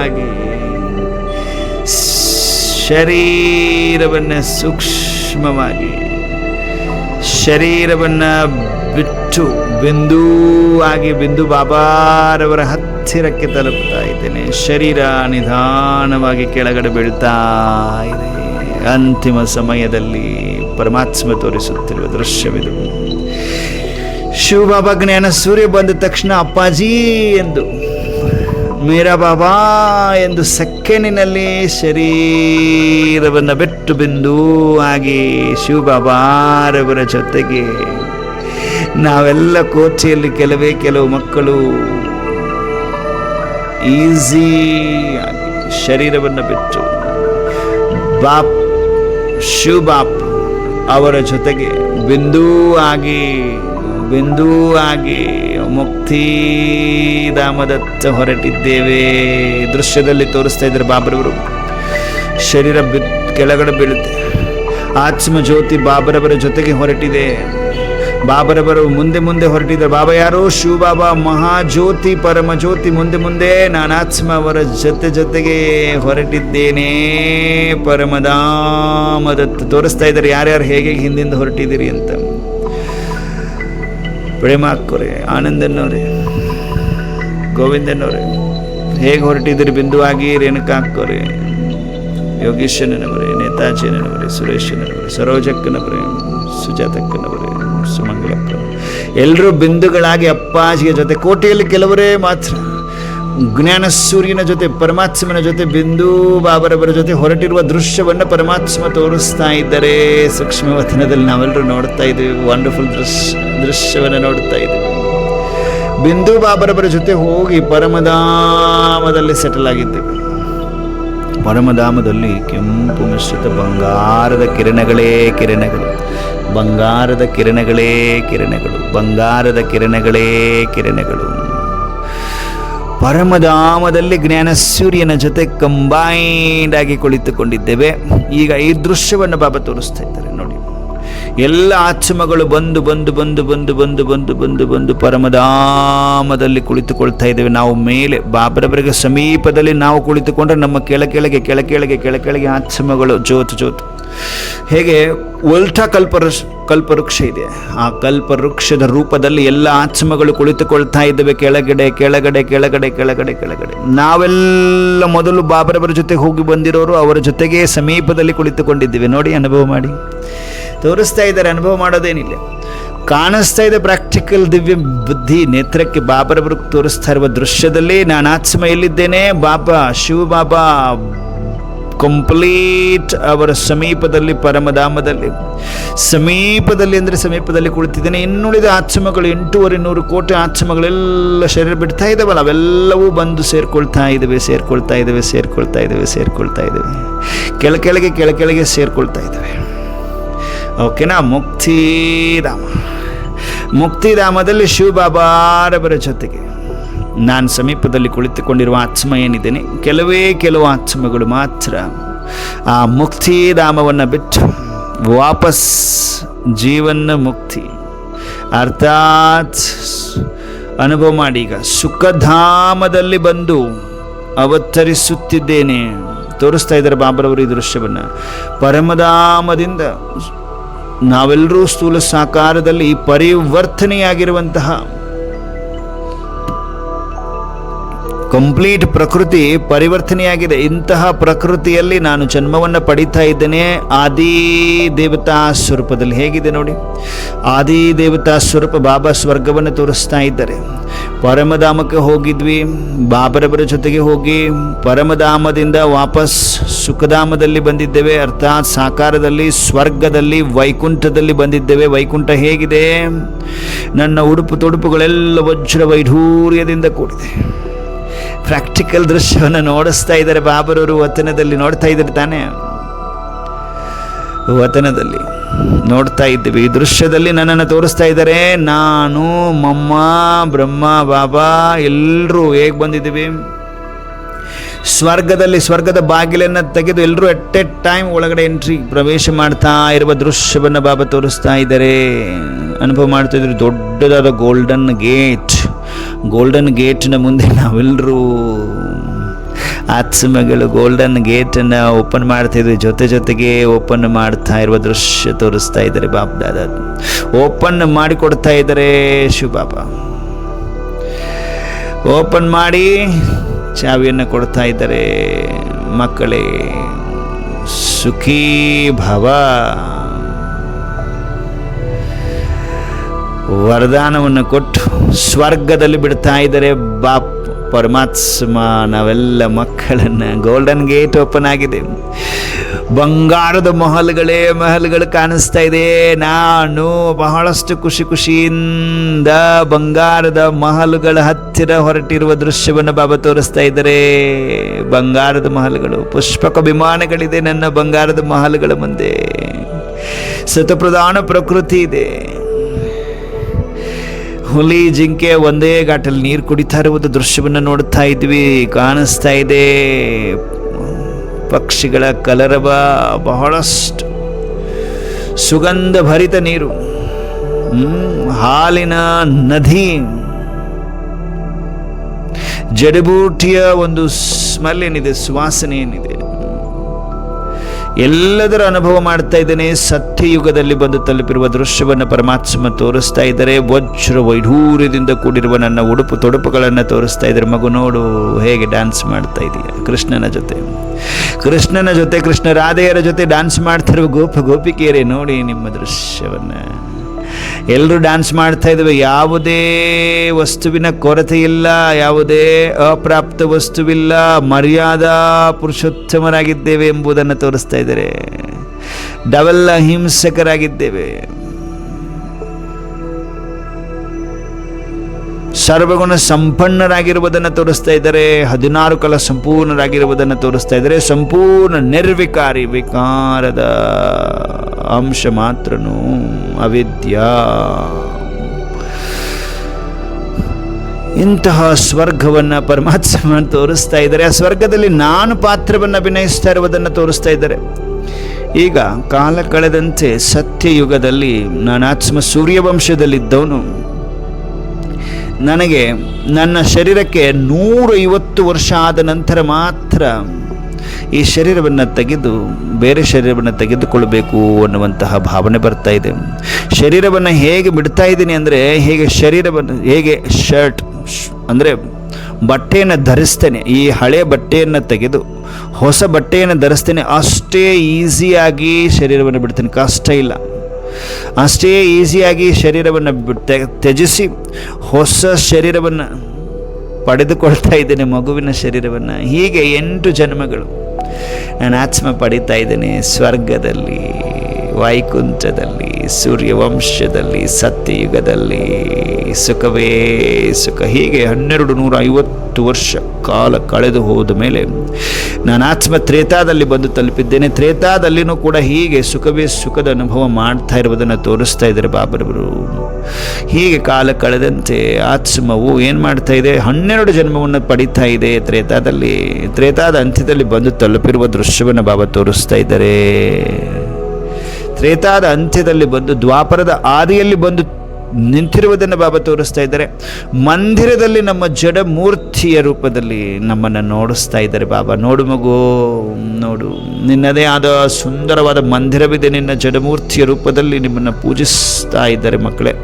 ಆಗಿ ಶರೀರವನ್ನು ಸೂಕ್ಷ್ಮವಾಗಿ ಶರೀರವನ್ನು ಬಿಟ್ಟು ಬಿಂದು ಆಗಿ ಬಿಂದು ಬಾಬಾರವರ ಹತ್ತಿರಕ್ಕೆ ತಲುಪ್ತಾ ಇದ್ದೇನೆ. ಶರೀರ ನಿಧಾನವಾಗಿ ಕೆಳಗಡೆ ಬೀಳ್ತಾ ಇದೆ. ಅಂತಿಮ ಸಮಯದಲ್ಲಿ ಪರಮಾತ್ಮ ತೋರಿಸುತ್ತಿರುವ ದೃಶ್ಯವಿದು. ಶಿವಬಾಬಾ ಜ್ಞಾನ ಸೂರ್ಯ ಬಂದ ತಕ್ಷಣ ಅಪ್ಪಾಜಿ ಎಂದು, ಮೇರಾ ಬಾಬಾ ಎಂದು ಸೆಕೆಂಡಿನಲ್ಲಿ ಶರೀರವನ್ನು ಬಿಟ್ಟು ಬಿಂದು ಆಗಿ ಶಿವಬಾಬಾರವರ ಜೊತೆಗೆ ನಾವೆಲ್ಲ ಕೋಚೆಯಲ್ಲಿ ಕೆಲವು ಮಕ್ಕಳು ಈಸಿ ಶರೀರವನ್ನು ಬಿಟ್ಟು ಶಿವಬಾಪ್ ಅವರ ಜೊತೆಗೆ ಬಿಂದು ಆಗಿ ಮುಕ್ತಿಧಾಮದತ್ತ ಹೊರಟಿದ್ದೇವೆ. ದೃಶ್ಯದಲ್ಲಿ ತೋರಿಸ್ತಾ ಇದ್ದಾರೆ ಬಾಬರವರು. ಶರೀರ ಕೆಳಗಡೆ ಬೀಳುತ್ತೆ. ಆತ್ಮ ಜ್ಯೋತಿ ಬಾಬರವರ ಜೊತೆಗೆ ಹೊರಟಿದೆ. ಬಾಬರವರು ಮುಂದೆ ಹೊರಟಿದ್ದಾರೆ. ಬಾಬಾ ಯಾರು? ಶಿವಬಾಬಾ ಮಹಾಜ್ಯೋತಿ ಪರಮಜ್ಯೋತಿ. ಮುಂದೆ ನಾನು ಆತ್ಮ ಅವರ ಜೊತೆಗೆ ಹೊರಟಿದ್ದೇನೆ ಪರಮಧಾಮದತ್ತ. ತೋರಿಸ್ತಾ ಇದ್ದಾರೆ ಯಾರ್ಯಾರು ಹೇಗೆ ಹಿಂದಿಂದ ಹೊರಟಿದ್ದೀರಿ ಅಂತ. ಪ್ರೇಮ ಹಾಕೋರೆ, ಆನಂದನವರೇ, ಗೋವಿಂದನವರೇ, ಹೇಗೆ ಹೊರಟಿದ್ದೀರಿ ಬಿಂದುವಾಗಿ? ರೇಣುಕಾ ಹಾಕೋರೆ, ಯೋಗೀಶನವರೇ, ನೇತಾಜಿನವರೇ, ಸುರೇಶನವರೇ, ಸರೋಜಕ್ಕನವರೇ, ಸುಜಾತಕ್ಕನವರೇ, ಸುಮಂಗಲಕ್ಕ, ಎಲ್ಲರೂ ಬಿಂದುಗಳಾಗಿ ಅಪ್ಪಾಜಿಯ ಜೊತೆ. ಕೋಟೆಯಲ್ಲಿ ಕೆಲವರೇ ಮಾತ್ರ ಜ್ಞಾನ ಸೂರ್ಯನ ಜೊತೆ, ಪರಮಾತ್ಮನ ಜೊತೆ, ಬಿಂದು ಬಾಬರವರ ಜೊತೆ ಹೊರಟಿರುವ ದೃಶ್ಯವನ್ನು ಪರಮಾತ್ಮ ತೋರಿಸ್ತಾ ಇದ್ದಾರೆ. ಸೂಕ್ಷ್ಮವತನದಲ್ಲಿ ನಾವೆಲ್ಲರೂ ನೋಡ್ತಾ ಇದ್ದೀವಿ. ವಂಡರ್ಫುಲ್ ದೃಶ್ಯವನ್ನು ನೋಡ್ತಾ ಇದ್ದೀವಿ. ಬಿಂದು ಬಾಬರವರ ಜೊತೆ ಹೋಗಿ ಪರಮಧಾಮದಲ್ಲಿ ಸೆಟಲ್ ಆಗಿದ್ದೇವೆ. ಪರಮಧಾಮದಲ್ಲಿ ಕೆಂಪು ಮಿಶ್ರಿತ ಬಂಗಾರದ ಕಿರಣಗಳೇ ಕಿರಣಗಳು, ಬಂಗಾರದ ಕಿರಣಗಳೇ ಕಿರಣಗಳು, ಬಂಗಾರದ ಕಿರಣಗಳೇ ಕಿರಣಗಳು. ಪರಮಧಾಮದಲ್ಲಿ ಜ್ಞಾನ ಸೂರ್ಯನ ಜೊತೆ ಕಂಬೈಂಡ್ ಆಗಿ ಕುಳಿತುಕೊಂಡಿದ್ದೇವೆ. ಈಗ ಈ ದೃಶ್ಯವನ್ನು ಬಾಬಾ ತೋರಿಸ್ತಾ ಇದ್ದಾರೆ ನೋಡಿ. ಎಲ್ಲ ಆತ್ಮಗಳು ಬಂದು ಪರಮಧಾಮದಲ್ಲಿ ಕುಳಿತುಕೊಳ್ತಾ ಇದ್ದೇವೆ. ನಾವು ಮೇಲೆ ಬಾಬರವರಿಗೆ ಸಮೀಪದಲ್ಲಿ ನಾವು ಕುಳಿತುಕೊಂಡ್ರೆ ನಮ್ಮ ಕೆಳಕೆಳಗೆ ಆತ್ಮಗಳು ಜೋತು. ಹೇಗೆ ಉಲ್ಟಾ ಕಲ್ಪವೃಕ್ಷ ಇದೆ, ಆ ಕಲ್ಪವೃಕ್ಷದ ರೂಪದಲ್ಲಿ ಎಲ್ಲ ಆತ್ಮಗಳು ಕುಳಿತುಕೊಳ್ತಾ ಇದ್ದೇವೆ. ಕೆಳಗಡೆ ನಾವೆಲ್ಲ ಮೊದಲು ಬಾಬರವರ ಜೊತೆ ಹೋಗಿ ಬಂದಿರೋರು ಅವರ ಜೊತೆಗೆ ಸಮೀಪದಲ್ಲಿ ಕುಳಿತುಕೊಂಡಿದ್ದೇವೆ. ನೋಡಿ, ಅನುಭವ ಮಾಡಿ. ತೋರಿಸ್ತಾ ಇದ್ದಾರೆ, ಅನುಭವ ಮಾಡೋದೇನಿಲ್ಲ, ಕಾಣಿಸ್ತಾ ಇದೆ. ಪ್ರಾಕ್ಟಿಕಲ್ ದಿವ್ಯ ಬುದ್ಧಿ ನೇತ್ರಕ್ಕೆ ಬಾಬರವರು ತೋರಿಸ್ತಾ ಇರುವ ದೃಶ್ಯದಲ್ಲಿ ನಾನು ಆತ್ಮ ಎಲ್ಲಿದ್ದೇನೆ? ಬಾಬಾ ಶಿವಬಾಬಾ ಕಂಪ್ಲೀಟ್ ಅವರ ಸಮೀಪದಲ್ಲಿ, ಪರಮಧಾಮದಲ್ಲಿ ಸಮೀಪದಲ್ಲಿ ಕುಳಿತಿದ್ದೇನೆ. ಇನ್ನುಳಿದ ಆತ್ಮಗಳು 8,500 ಕೋಟಿ ಆತ್ಮಗಳೆಲ್ಲ ಶರೀರ ಬಿಡ್ತಾ ಇದ್ದಾವಲ್ಲ, ಅವೆಲ್ಲವೂ ಬಂದು ಸೇರ್ಕೊಳ್ತಾ ಇದ್ದಾವೆ. ಕೆಳಗೆ ಸೇರ್ಕೊಳ್ತಾ ಇದ್ದಾವೆ. ಓಕೆನಾ? ಮುಕ್ತಿಧಾಮದಲ್ಲಿ ಶಿವಬಾಬಾರವರ ಜೊತೆಗೆ ನಾನು ಸಮೀಪದಲ್ಲಿ ಕುಳಿತುಕೊಂಡಿರುವ ಆತ್ಮ ಏನಿದ್ದೇನೆ, ಕೆಲವು ಆತ್ಮಗಳು ಮಾತ್ರ ಆ ಮುಕ್ತಿಧಾಮವನ್ನು ಬಿಟ್ಟು ವಾಪಸ್ ಜೀವನ ಮುಕ್ತಿ ಅರ್ಥಾತ್ ಅನುಭವ ಮಾಡಿ ಈಗ ಸುಖಧಾಮದಲ್ಲಿ ಬಂದು ಅವತರಿಸುತ್ತಿದ್ದೇನೆ. ತೋರಿಸ್ತಾ ಇದ್ದಾರೆ ಬಾಬರವರು ಈ ದೃಶ್ಯವನ್ನು. ಪರಮಧಾಮದಿಂದ ನಾವೆಲ್ಲರೂ ಸ್ಥೂಲ ಸಾಕಾರದಲ್ಲಿ ಪರಿವರ್ತನೆಯಾಗಿರುವಂತಹ ಕಂಪ್ಲೀಟ್ ಪ್ರಕೃತಿ ಪರಿವರ್ತನೆಯಾಗಿದೆ. ಇಂತಹ ಪ್ರಕೃತಿಯಲ್ಲಿ ನಾನು ಜನ್ಮವನ್ನು ಪಡೀತಾ ಇದ್ದೇನೆ ಆದಿ ದೇವತಾ ಸ್ವರೂಪದಲ್ಲಿ. ಹೇಗಿದೆ ನೋಡಿ, ಆದಿ ದೇವತಾ ಸ್ವರೂಪ. ಬಾಬಾ ಸ್ವರ್ಗವನ್ನು ತೋರಿಸ್ತಾ ಇದ್ದಾರೆ. ಪರಮಧಾಮಕ್ಕೆ ಹೋಗಿದ್ವಿ, ಬಾಬರವರ ಜೊತೆಗೆ ಹೋಗಿ ಪರಮಧಾಮದಿಂದ ವಾಪಸ್ ಸುಖಧಾಮದಲ್ಲಿ ಬಂದಿದ್ದೇವೆ. ಅರ್ಥಾತ್ ಸಾಕಾರದಲ್ಲಿ, ಸ್ವರ್ಗದಲ್ಲಿ, ವೈಕುಂಠದಲ್ಲಿ ಬಂದಿದ್ದೇವೆ. ವೈಕುಂಠ ಹೇಗಿದೆ? ನನ್ನ ಉಡುಪು ತೊಡುಪುಗಳೆಲ್ಲ ವಜ್ರ ವೈಢೂರ್ಯದಿಂದ ಕೂಡಿದೆ. ಪ್ರಾಕ್ಟಿಕಲ್ ದೃಶ್ಯವನ್ನು ನೋಡಿಸ್ತಾ ಇದ್ದಾರೆ ಬಾಬರವರು. ವಚನದಲ್ಲಿ ನೋಡ್ತಾ ಇದ್ದಾರೆ ತಾನೇ. ವತನದಲ್ಲಿ ನೋಡ್ತಾ ಇದ್ದೀವಿ. ಈ ದೃಶ್ಯದಲ್ಲಿ ನನ್ನನ್ನು ತೋರಿಸ್ತಾ ಇದ್ದಾರೆ. ನಾನು, ಮಮ್ಮ, ಬ್ರಹ್ಮ, ಬಾಬಾ ಎಲ್ಲರೂ ಹೇಗೆ ಬಂದಿದ್ದೀವಿ, ಸ್ವರ್ಗದ ಬಾಗಿಲನ್ನು ತೆಗೆದು ಎಲ್ಲರೂ ಎಟ್ ಎ ಟೈಮ್ ಒಳಗಡೆ ಪ್ರವೇಶ ಮಾಡ್ತಾ ಇರುವ ದೃಶ್ಯವನ್ನು ಬಾಬಾ ತೋರಿಸ್ತಾ ಇದ್ದಾರೆ, ಅನುಭವ ಮಾಡ್ತಾ ಇದ್ರು. ದೊಡ್ಡದಾದ ಗೋಲ್ಡನ್ ಗೇಟ್ನ ಮುಂದೆ ನಾವೆಲ್ಲರೂ ಆತ್ಮಗಳು ಗೋಲ್ಡನ್ ಗೇಟನ್ನು ಓಪನ್ ಮಾಡ್ತಾಯಿದ್ವಿ. ಜೊತೆಗೆ ಓಪನ್ ಮಾಡ್ತಾ ಇರುವ ದೃಶ್ಯ ತೋರಿಸ್ತಾ ಇದ್ದಾರೆ. ಬಾಬ್ದಾದ ಓಪನ್ ಮಾಡಿಕೊಡ್ತಾ ಇದ್ದಾರೆ. ಶಿವಬಾಬಾ ಓಪನ್ ಮಾಡಿ ಚಾವಿಯನ್ನು ಕೊಡ್ತಾ ಇದ್ದಾರೆ. ಮಕ್ಕಳೇ ಸುಖೀ ಭವ, ವರದಾನವನ್ನು ಕೊಟ್ಟು ಸ್ವರ್ಗದಲ್ಲಿ ಬಿಡ್ತಾ ಇದ್ದಾರೆ ಬಾಪ್ ಪರಮಾತ್ಮ ನಾವೆಲ್ಲ ಮಕ್ಕಳನ್ನು. ಗೋಲ್ಡನ್ ಗೇಟ್ ಓಪನ್ ಆಗಿದೆ. ಬಂಗಾರದ ಮಹಲ್ಗಳು ಕಾಣಿಸ್ತಾ ಇದೆ. ನಾನು ಬಹಳಷ್ಟು ಖುಷಿಯಿಂದ ಬಂಗಾರದ ಮಹಲುಗಳ ಹತ್ತಿರ ಹೊರಟಿರುವ ದೃಶ್ಯವನ್ನು ಬಾಬಾ ತೋರಿಸ್ತಾ ಇದ್ದಾರೆ. ಬಂಗಾರದ ಮಹಲುಗಳು, ಪುಷ್ಪಕ ವಿಮಾನಗಳಿದೆ ನನ್ನ ಬಂಗಾರದ ಮಹಲುಗಳ ಮುಂದೆ. ಸತಪ್ರಧಾನ ಪ್ರಕೃತಿ ಇದೆ. ಹುಲಿ ಜಿಂಕೆ ಒಂದೇ ಘಾಟಲ್ಲಿ ನೀರು ಕುಡಿತಾ ಇರುವುದು ದೃಶ್ಯವನ್ನು ನೋಡ್ತಾ ಇದ್ವಿ. ಕಾಣಿಸ್ತಾ ಇದೆ ಪಕ್ಷಿಗಳ ಕಲರವ, ಬಹಳಷ್ಟು ಸುಗಂಧ ಭರಿತ ನೀರು, ಹಾಲಿನ ನದಿ, ಜಡಿಬೂಟಿಯ ಒಂದು ಸ್ಮೆಲ್ ಏನಿದೆ, ಸುವಾಸನೆ ಏನಿದೆ, ಎಲ್ಲದರ ಅನುಭವ ಮಾಡ್ತಾ ಇದ್ದೇನೆ. ಸತ್ಯಯುಗದಲ್ಲಿ ಬಂದು ತಲುಪಿರುವ ದೃಶ್ಯವನ್ನು ಪರಮಾತ್ಮ ತೋರಿಸ್ತಾ ಇದ್ದಾರೆ. ವಜ್ರ ವೈಢೂರ್ಯದಿಂದ ಕೂಡಿರುವ ನನ್ನ ಉಡುಪು ತೊಡುಪುಗಳನ್ನು ತೋರಿಸ್ತಾ ಇದ್ದಾರೆ. ಮಗು ನೋಡು ಹೇಗೆ ಡ್ಯಾನ್ಸ್ ಮಾಡ್ತಾ ಇದೆಯಾ ಕೃಷ್ಣನ ಜೊತೆ, ಕೃಷ್ಣ ರಾಧೆಯರ ಜೊತೆ ಡ್ಯಾನ್ಸ್ ಮಾಡ್ತಿರುವ ಗೋಪಿಕೆಯರೇ ನೋಡಿ ನಿಮ್ಮ ದೃಶ್ಯವನ್ನು. ಎಲ್ಲರೂ ಡ್ಯಾನ್ಸ್ ಮಾಡ್ತಾ ಇದ್ದೇವೆ. ಯಾವುದೇ ವಸ್ತುವಿನ ಕೊರತೆ ಇಲ್ಲ, ಯಾವುದೇ ಅಪ್ರಾಪ್ತ ವಸ್ತುವಿಲ್ಲ, ಮರ್ಯಾದಾ ಪುರುಷೋತ್ತಮರಾಗಿದ್ದೇವೆ ಎಂಬುದನ್ನು ತೋರಿಸ್ತಾ ಇದ್ದಾರೆ. ಡಬಲ್ ಅಹಿಂಸಕರಾಗಿದ್ದೇವೆ. ಸರ್ವಗುಣ ಸಂಪನ್ನರಾಗಿರುವುದನ್ನು ತೋರಿಸ್ತಾ ಇದ್ದಾರೆ. 16 ಕಲ ಸಂಪೂರ್ಣರಾಗಿರುವುದನ್ನು ತೋರಿಸ್ತಾ ಇದ್ದಾರೆ. ಸಂಪೂರ್ಣ ನಿರ್ವಿಕಾರಿ, ವಿಕಾರದ ಅಂಶ ಮಾತ್ರನು ಅವಿದ್ಯಾ. ಇಂತಹ ಸ್ವರ್ಗವನ್ನು ಪರಮಾತ್ಮ ತೋರಿಸ್ತಾ ಇದ್ದಾರೆ. ಆ ಸ್ವರ್ಗದಲ್ಲಿ ನಾನು ಪಾತ್ರವನ್ನು ಅಭಿನಯಿಸ್ತಾ ಇರುವುದನ್ನು ತೋರಿಸ್ತಾ ಇದ್ದಾರೆ. ಈಗ ಕಾಲ ಕಳೆದಂತೆ ಸತ್ಯಯುಗದಲ್ಲಿ ನಾನು ಆತ್ಮ ಸೂರ್ಯವಂಶದಲ್ಲಿದ್ದವನು. ನನಗೆ ನನ್ನ ಶರೀರಕ್ಕೆ 150 ವರ್ಷ ಆದ ನಂತರ ಮಾತ್ರ ಈ ಶರೀರವನ್ನು ತೆಗೆದು ಬೇರೆ ಶರೀರವನ್ನು ತೆಗೆದುಕೊಳ್ಳಬೇಕು ಅನ್ನುವಂತಹ ಭಾವನೆ ಬರ್ತಾ ಇದೆ. ಶರೀರವನ್ನು ಹೇಗೆ ಬಿಡ್ತಾ ಇದ್ದೀನಿ ಅಂದರೆ, ಹೇಗೆ ಶರ್ಟ್ ಅಂದರೆ ಬಟ್ಟೆಯನ್ನು ಧರಿಸ್ತೇನೆ, ಈ ಹಳೆಯ ಬಟ್ಟೆಯನ್ನು ತೆಗೆದು ಹೊಸ ಬಟ್ಟೆಯನ್ನು ಧರಿಸ್ತೇನೆ, ಅಷ್ಟೇ ಈಸಿಯಾಗಿ ಶರೀರವನ್ನು ಬಿಡ್ತೇನೆ. ಕಷ್ಟ ಇಲ್ಲ. ಅಷ್ಟೇ ಈಸಿಯಾಗಿ ಶರೀರವನ್ನು ತ್ಯಜಿಸಿ ಹೊಸ ಶರೀರವನ್ನು ಪಡೆದುಕೊಳ್ತಾ ಇದ್ದೇನೆ, ಮಗುವಿನ ಶರೀರವನ್ನು. ಹೀಗೆ 8 ಜನ್ಮಗಳು ನಾನು ಆತ್ಮ ಪಡೀತಾ ಇದ್ದೇನೆ. ಸ್ವರ್ಗದಲ್ಲಿ, ವೈಕುಂಠದಲ್ಲಿ, ಸೂರ್ಯವಂಶದಲ್ಲಿ, ಸತ್ಯಯುಗದಲ್ಲಿ ಸುಖವೇ ಸುಖ. ಹೀಗೆ 1250 ವರ್ಷ ಕಾಲ ಕಳೆದು ಹೋದ ಮೇಲೆ ನಾನು ಆತ್ಮ ತ್ರೇತಾದಲ್ಲಿ ಬಂದು ತಲುಪಿದ್ದೇನೆ. ತ್ರೇತಾದಲ್ಲಿನೂ ಕೂಡ ಹೀಗೆ ಸುಖವೇ ಸುಖದ ಅನುಭವ ಮಾಡ್ತಾ ಇರುವುದನ್ನು ತೋರಿಸ್ತಾ ಇದ್ದಾರೆ ಬಾಬರವರು. ಹೀಗೆ ಕಾಲ ಕಳೆದಂತೆ ಆತ್ಮವು ಏನು ಮಾಡ್ತಾ ಇದೆ, 12 ಜನ್ಮವನ್ನು ಪಡೀತಾ ಇದೆ ತ್ರೇತಾದಲ್ಲಿ. ತ್ರೇತಾದ ಅಂತ್ಯದಲ್ಲಿ ಬಂದು ತಲುಪಿರುವ ದೃಶ್ಯವನ್ನು ಬಾಬಾ ತೋರಿಸ್ತಾ ಇದ್ದಾರೆ. ತ್ರೇತಾದ ಅಂತ್ಯದಲ್ಲಿ ಬಂದು ದ್ವಾಪರದ ಆದಿಯಲ್ಲಿ ಬಂದು ನಿಂತಿರುವುದನ್ನು ಬಾಬಾ ತೋರಿಸ್ತಾ ಇದ್ದಾರೆ. ಮಂದಿರದಲ್ಲಿ ನಮ್ಮ ಜಡ ಮೂರ್ತಿಯ ರೂಪದಲ್ಲಿ ನಮ್ಮನ್ನು ನೋಡಿಸ್ತಾ ಇದ್ದಾರೆ ಬಾಬಾ. ನೋಡು ಮಗು, ನೋಡು, ನಿನ್ನದೇ ಆದ ಸುಂದರವಾದ ಮಂದಿರವಿದೆ. ನಿನ್ನ ಜಡಮೂರ್ತಿಯ ರೂಪದಲ್ಲಿ ನಿಮ್ಮನ್ನು ಪೂಜಿಸ್ತಾ ಇದ್ದಾರೆ ಮಕ್ಕಳೇ.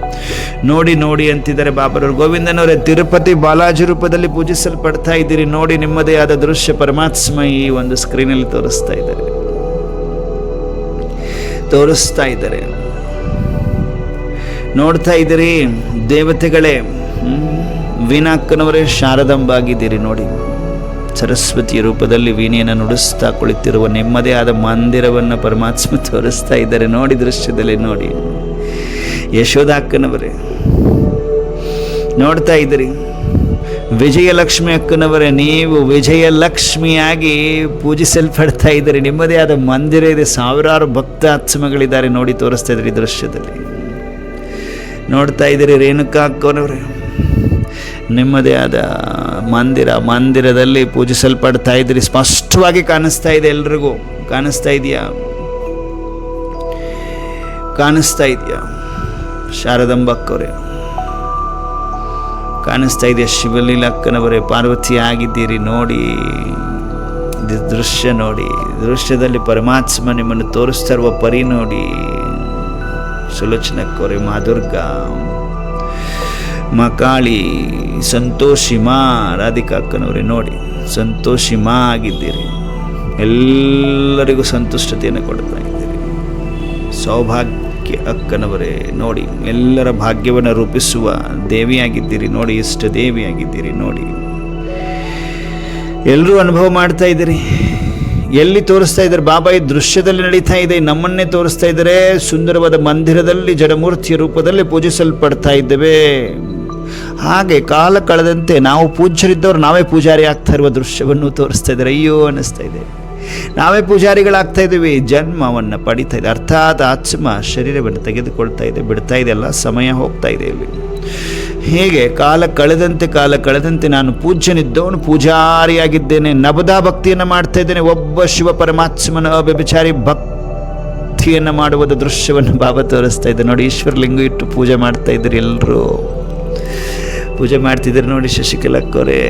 ನೋಡಿ ನೋಡಿ ಅಂತಿದ್ದಾರೆ ಬಾಬರವರು. ಗೋವಿಂದನವರೇ, ತಿರುಪತಿ ಬಾಲಾಜಿ ರೂಪದಲ್ಲಿ ಪೂಜಿಸಲ್ಪಡ್ತಾ ಇದ್ದೀರಿ. ನೋಡಿ, ನಿಮ್ಮದೇ ಆದ ದೃಶ್ಯ ಪರಮಾತ್ಮ ಈ ಒಂದು ಸ್ಕ್ರೀನಲ್ಲಿ ತೋರಿಸ್ತಾ ಇದ್ದಾರೆ. ನೋಡ್ತಾ ಇದ್ದೀರಿ ದೇವತೆಗಳೇ. ವೀಣಾಕ್ಕನವರೇ ಶಾರದಾಂಬಾಗಿದ್ದೀರಿ. ನೋಡಿ, ಸರಸ್ವತಿಯ ರೂಪದಲ್ಲಿ ವೀಣೆಯನ್ನು ನುಡಿಸ್ತಾ ಕುಳಿತಿರುವ ನಿಮ್ಮದೇ ಆದ ಮಂದಿರವನ್ನು ಪರಮಾತ್ಮ ತೋರಿಸ್ತಾ ಇದ್ದಾರೆ. ನೋಡಿ, ದೃಶ್ಯದಲ್ಲಿ ನೋಡಿ. ಯಶೋದಾಕ್ಕನವರೇ ನೋಡ್ತಾ ಇದ್ದೀರಿ. ವಿಜಯಲಕ್ಷ್ಮಿ ಅಕ್ಕನವರೇ, ನೀವು ವಿಜಯಲಕ್ಷ್ಮಿಯಾಗಿ ಪೂಜಿಸಲ್ಪಡ್ತಾ ಇದ್ದೀರಿ. ನಿಮ್ಮದೇ ಆದ ಮಂದಿರ ಇದೆ, ಸಾವಿರಾರು ಭಕ್ತ ಆತ್ಮಗಳಿದ್ದಾರೆ. ನೋಡಿ, ತೋರಿಸ್ತಾ ಇದ್ರಿ ಈ ದೃಶ್ಯದಲ್ಲಿ ನೋಡ್ತಾ ಇದ್ದೀರಿ. ರೇಣುಕಾ ಅಕ್ಕನವರೇ, ನಿಮ್ಮದೇ ಆದ ಮಂದಿರದಲ್ಲಿ ಪೂಜಿಸಲ್ಪಡ್ತಾ ಇದ್ದೀರಿ. ಸ್ಪಷ್ಟವಾಗಿ ಕಾಣಿಸ್ತಾ ಇದೆ, ಎಲ್ರಿಗೂ ಕಾಣಿಸ್ತಾ ಇದೆಯಾ? ಕಾಣಿಸ್ತಾ ಇದೆಯಾ? ಶಾರದಾಂಬ ಅಕ್ಕವರೇ ಕಾಣಿಸ್ತಾ ಇದೆಯಾ? ಶಿವಲೀಲಾ ಅಕ್ಕನವರೇ, ಪಾರ್ವತಿ ಆಗಿದ್ದೀರಿ. ನೋಡಿ ದೃಶ್ಯ, ನೋಡಿ ದೃಶ್ಯದಲ್ಲಿ ಪರಮಾತ್ಮ ನಿಮ್ಮನ್ನು ತೋರಿಸ್ತಾ ಇರುವ ಪರಿ ನೋಡಿ. ಸುಲೋಚನಕ್ಕವರೇ, ಮಾ ದುರ್ಗಾ, ಮಾ ಕಾಳಿ, ಸಂತೋಷಿ ಮಾ ರಾಧಿಕಾ ಅಕ್ಕನವರೇ, ನೋಡಿ ಸಂತೋಷಿ ಮಾ ಆಗಿದ್ದೀರಿ. ಎಲ್ಲರಿಗೂ ಸಂತುಷ್ಟತೆಯನ್ನು ಕೊಡ್ತಾ ಇದ್ದೀರಿ. ಸೌಭಾಗ್ಯ ಅಕ್ಕನವರೇ, ನೋಡಿ ಎಲ್ಲರ ಭಾಗ್ಯವನ್ನು ರೂಪಿಸುವ ದೇವಿಯಾಗಿದ್ದೀರಿ. ನೋಡಿ, ಇಷ್ಟ ದೇವಿಯಾಗಿದ್ದೀರಿ. ನೋಡಿ, ಎಲ್ಲರೂ ಅನುಭವ ಮಾಡ್ತಾ ಇದ್ದೀರಿ. ಎಲ್ಲಿ ತೋರಿಸ್ತಾ ಇದ್ದಾರೆ? ಬಾಬಾ ಈ ದೃಶ್ಯದಲ್ಲಿ ನಡೀತಾ ಇದೆ, ನಮ್ಮನ್ನೇ ತೋರಿಸ್ತಾ ಇದ್ದಾರೆ. ಸುಂದರವಾದ ಮಂದಿರದಲ್ಲಿ ಜಡಮೂರ್ತಿಯ ರೂಪದಲ್ಲಿ ಪೂಜಿಸಲ್ಪಡ್ತಾ ಇದ್ದೇವೆ. ಹಾಗೆ ಕಾಲ ಕಳೆದಂತೆ ನಾವು ಪೂಜ್ಯರಿದ್ದವರು ನಾವೇ ಪೂಜಾರಿ ಆಗ್ತಾ ಇರುವ ದೃಶ್ಯವನ್ನು ತೋರಿಸ್ತಾ ಇದ್ದಾರೆ. ಅಯ್ಯೋ ಅನ್ನಿಸ್ತಾ ಇದೆ, ನಾವೇ ಪೂಜಾರಿಗಳಾಗ್ತಾ ಇದ್ದೀವಿ. ಜನ್ಮವನ್ನು ಪಡಿತಾ ಇದೆ, ಅರ್ಥಾತ್ ಆತ್ಮ ಶರೀರವನ್ನು ತೆಗೆದುಕೊಳ್ತಾ ಇದೆ, ಬಿಡ್ತಾ ಇದೆಲ್ಲ, ಸಮಯ ಹೋಗ್ತಾ ಇದೆ ಇಲ್ಲಿ. ಹೀಗೆ ಕಾಲ ಕಳೆದಂತೆ ನಾನು ಪೂಜ್ಯನಿದ್ದವನು ಪೂಜಾರಿಯಾಗಿದ್ದೇನೆ, ನವದಾ ಭಕ್ತಿಯನ್ನು ಮಾಡ್ತಾ ಇದ್ದೇನೆ. ಒಬ್ಬ ಶಿವ ಪರಮಾತ್ಮನ ಅವ್ಯಭಿಚಾರಿ ಭಕ್ತಿಯನ್ನು ಮಾಡುವ ದೃಶ್ಯವನ್ನು ಬಾಬಾ ತೋರಿಸ್ತಾ ಇದ್ದೆ. ನೋಡಿ, ಈಶ್ವರಲಿಂಗ ಇಟ್ಟು ಪೂಜೆ ಮಾಡ್ತಾ ಇದ್ದೀರಿ, ಎಲ್ಲರೂ ಪೂಜೆ ಮಾಡ್ತಿದ್ದೀರಿ. ನೋಡಿ, ಶಶಿಕಲಕ್ಕವರೇ,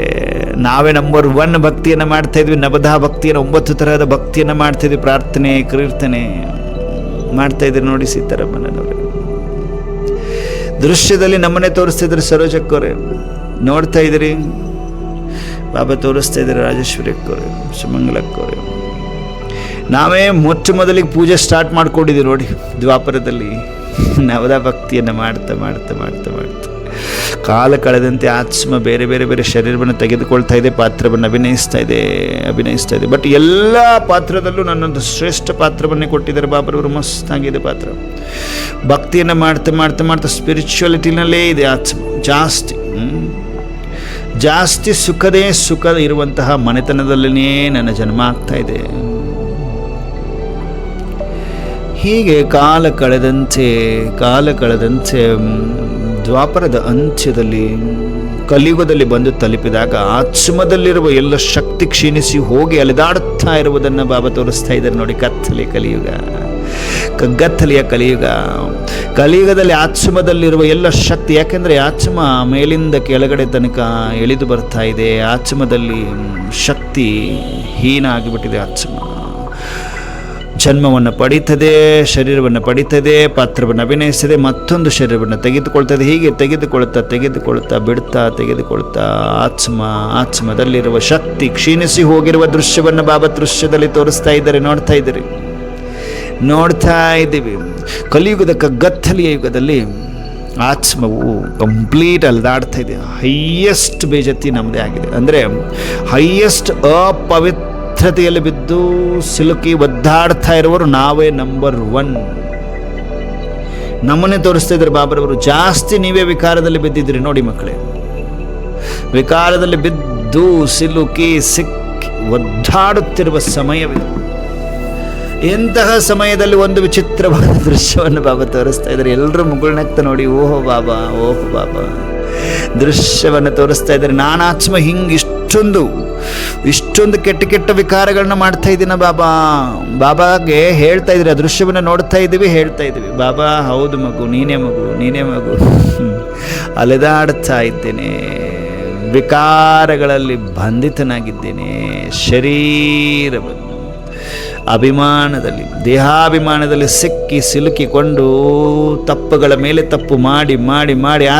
ನಾವೇ ನಂಬರ್ 1 ಭಕ್ತಿಯನ್ನು ಮಾಡ್ತಾ ಇದ್ವಿ. ನವದಾ ಭಕ್ತಿಯನ್ನು, 9 ತರಹದ ಭಕ್ತಿಯನ್ನು ಮಾಡ್ತಿದ್ವಿ. ಪ್ರಾರ್ಥನೆ, ಕೀರ್ತನೆ ಮಾಡ್ತಾ ಇದ್ದೀರಿ. ನೋಡಿ, ಸೀತಾರಾಮನವರೇ ದೃಶ್ಯದಲ್ಲಿ ನಮ್ಮನ್ನೇ ತೋರಿಸ್ತಿದ್ರು. ಸರೋಜಕ್ಕವರೇ ನೋಡ್ತಾ ಇದ್ದೀರಿ, ಬಾಬಾ ತೋರಿಸ್ತಾ ಇದ್ದಾರೆ. ರಾಜೇಶ್ವರಿ ಅಕ್ಕವರೇ, ಸುಮಂಗಲಕ್ಕವರೇ, ನಾವೇ ಮೊದಲಿಗೆ ಪೂಜೆ ಸ್ಟಾರ್ಟ್ ಮಾಡ್ಕೊಂಡಿದ್ದೀವಿ. ನೋಡಿ, ದ್ವಾಪರದಲ್ಲಿ ನವದಾ ಭಕ್ತಿಯನ್ನು ಮಾಡ್ತಾ ಕಾಲ ಕಳೆದಂತೆ ಆತ್ಮ ಬೇರೆ ಶರೀರವನ್ನು ತೆಗೆದುಕೊಳ್ತಾ ಇದೆ, ಪಾತ್ರವನ್ನು ಅಭಿನಯಿಸ್ತಾ ಇದೆ. ಬಟ್ ಎಲ್ಲ ಪಾತ್ರದಲ್ಲೂ ನನ್ನೊಂದು ಶ್ರೇಷ್ಠ ಪಾತ್ರವನ್ನೇ ಕೊಟ್ಟಿದ್ದಾರೆ ಬಾಬರವರು. ಮಸ್ತಾಗಿದೆ ಪಾತ್ರ. ಭಕ್ತಿಯನ್ನು ಮಾಡ್ತಾ ಸ್ಪಿರಿಚುವಾಲಿಟಿನಲ್ಲೇ ಇದೆ ಆತ್ಮ. ಜಾಸ್ತಿ ಸುಖ ಇರುವಂತಹ ಮನೆತನದಲ್ಲೇ ನನ್ನ ಜನ್ಮ ಆಗ್ತಾ ಇದೆ. ಹೀಗೆ ಕಾಲ ಕಳೆದಂತೆ ದ್ವಾಪರದ ಅಂತ್ಯದಲ್ಲಿ, ಕಲಿಯುಗದಲ್ಲಿ ಬಂದು ತಲುಪಿದಾಗ ಆತ್ಮದಲ್ಲಿರುವ ಎಲ್ಲ ಶಕ್ತಿ ಕ್ಷೀಣಿಸಿ ಹೋಗಿ ಅಲೆದಾಡುತ್ತಾ ಇರುವುದನ್ನು ಬಾಬಾ ತೋರಿಸ್ತಾ ಇದ್ದಾರೆ. ನೋಡಿ, ಕಗ್ಗತ್ತಲೆಯ ಕಲಿಯುಗದಲ್ಲಿ ಆತ್ಮದಲ್ಲಿರುವ ಎಲ್ಲ ಶಕ್ತಿ, ಯಾಕೆಂದರೆ ಆತ್ಮ ಮೇಲಿಂದ ಕೆಳಗಡೆ ತನಕ ಎಳೆದು ಬರ್ತಾ ಇದೆ. ಆತ್ಮದಲ್ಲಿ ಶಕ್ತಿ ಹೀನ ಆಗಿಬಿಟ್ಟಿದೆ. ಆತ್ಮ ಜನ್ಮವನ್ನು ಪಡೀತದೆ, ಶರೀರವನ್ನು ಪಡೀತದೆ, ಪಾತ್ರವನ್ನು ಅಭಿನಯಿಸ್ತದೆ, ಮತ್ತೊಂದು ಶರೀರವನ್ನು ತೆಗೆದುಕೊಳ್ತದೆ. ಹೀಗೆ ತೆಗೆದುಕೊಳ್ತಾ ಬಿಡ್ತಾ ಆತ್ಮದಲ್ಲಿರುವ ಶಕ್ತಿ ಕ್ಷೀಣಿಸಿ ಹೋಗಿರುವ ದೃಶ್ಯವನ್ನು ಬಾಬಾ ದೃಶ್ಯದಲ್ಲಿ ತೋರಿಸ್ತಾ ಇದ್ದಾರೆ. ನೋಡ್ತಾ ಇದ್ದೀವಿ. ಕಲಿಯುಗದ ಕಗ್ಗತ್ತಲೆಯ ಯುಗದಲ್ಲಿ ಆತ್ಮವು ಕಂಪ್ಲೀಟ್ ಅಲ್ದಾಡ್ತಾ ಇದೆ. ಹೈಯೆಸ್ಟ್ ಬೇಜತಿ ನಮ್ಮದೇ ಆಗಿದೆ. ಅಂದರೆ ಹೈಯೆಸ್ಟ್ ಅಪವಿತ್ರತೆಯಲ್ಲಿ ಬಿದ್ದು ಸಿಲುಕಿ ಒದ್ದಾಡ್ತಾ ಇರುವವರು ನಾವೇ ನಂಬರ್ 1. ನಮ್ಮನ್ನೇ ತೋರಿಸ್ತಾ ಇದ್ದಾರೆ ಬಾಬರವರು. ಜಾಸ್ತಿ ನೀವೇ ವಿಕಾರದಲ್ಲಿ ಬಿದ್ದಿದ್ರಿ. ನೋಡಿ ಮಕ್ಕಳೇ, ವಿಕಾರದಲ್ಲಿ ಬಿದ್ದು ಸಿಲುಕಿ ಸಿಕ್ಕಿ ಒದ್ದಾಡುತ್ತಿರುವ ಸಮಯವಿದೆ. ಇಂತಹ ಸಮಯದಲ್ಲಿ ಒಂದು ವಿಚಿತ್ರವಾದ ದೃಶ್ಯವನ್ನು ಬಾಬಾ ತೋರಿಸ್ತಾ ಇದ್ದಾರೆ. ಎಲ್ಲರೂ ಮುಗುಳ್ನಗ್ತಾ ನೋಡಿ, ಓಹೋ ಬಾಬಾ ದೃಶ್ಯವನ್ನು ತೋರಿಸ್ತಾ ಇದ್ದಾರೆ. ನಾನಾತ್ಮ ಹಿಂಗೆ ಇಷ್ಟೊಂದು ಕೆಟ್ಟ ವಿಕಾರಗಳನ್ನ ಮಾಡ್ತಾ ಇದ್ದೀನ ಬಾಬಾಗೆ ಹೇಳ್ತಾ ಇದ್ರಿ. ಆ ದೃಶ್ಯವನ್ನು ನೋಡ್ತಾ ಇದ್ದೀವಿ, ಹೇಳ್ತಾ ಇದ್ದೀವಿ, ಬಾಬಾ ಹೌದು ಮಗು, ನೀನೇ ಮಗು ಅಲೆದಾಡ್ತಾ ಇದ್ದೇನೆ, ವಿಕಾರಗಳಲ್ಲಿ ಬಂಧಿತನಾಗಿದ್ದೇನೆ. ಶರೀರವನ್ನು ದೇಹಾಭಿಮಾನದಲ್ಲಿ ಸಿಲುಕಿಕೊಂಡು ತಪ್ಪುಗಳ ಮೇಲೆ ತಪ್ಪು ಮಾಡಿ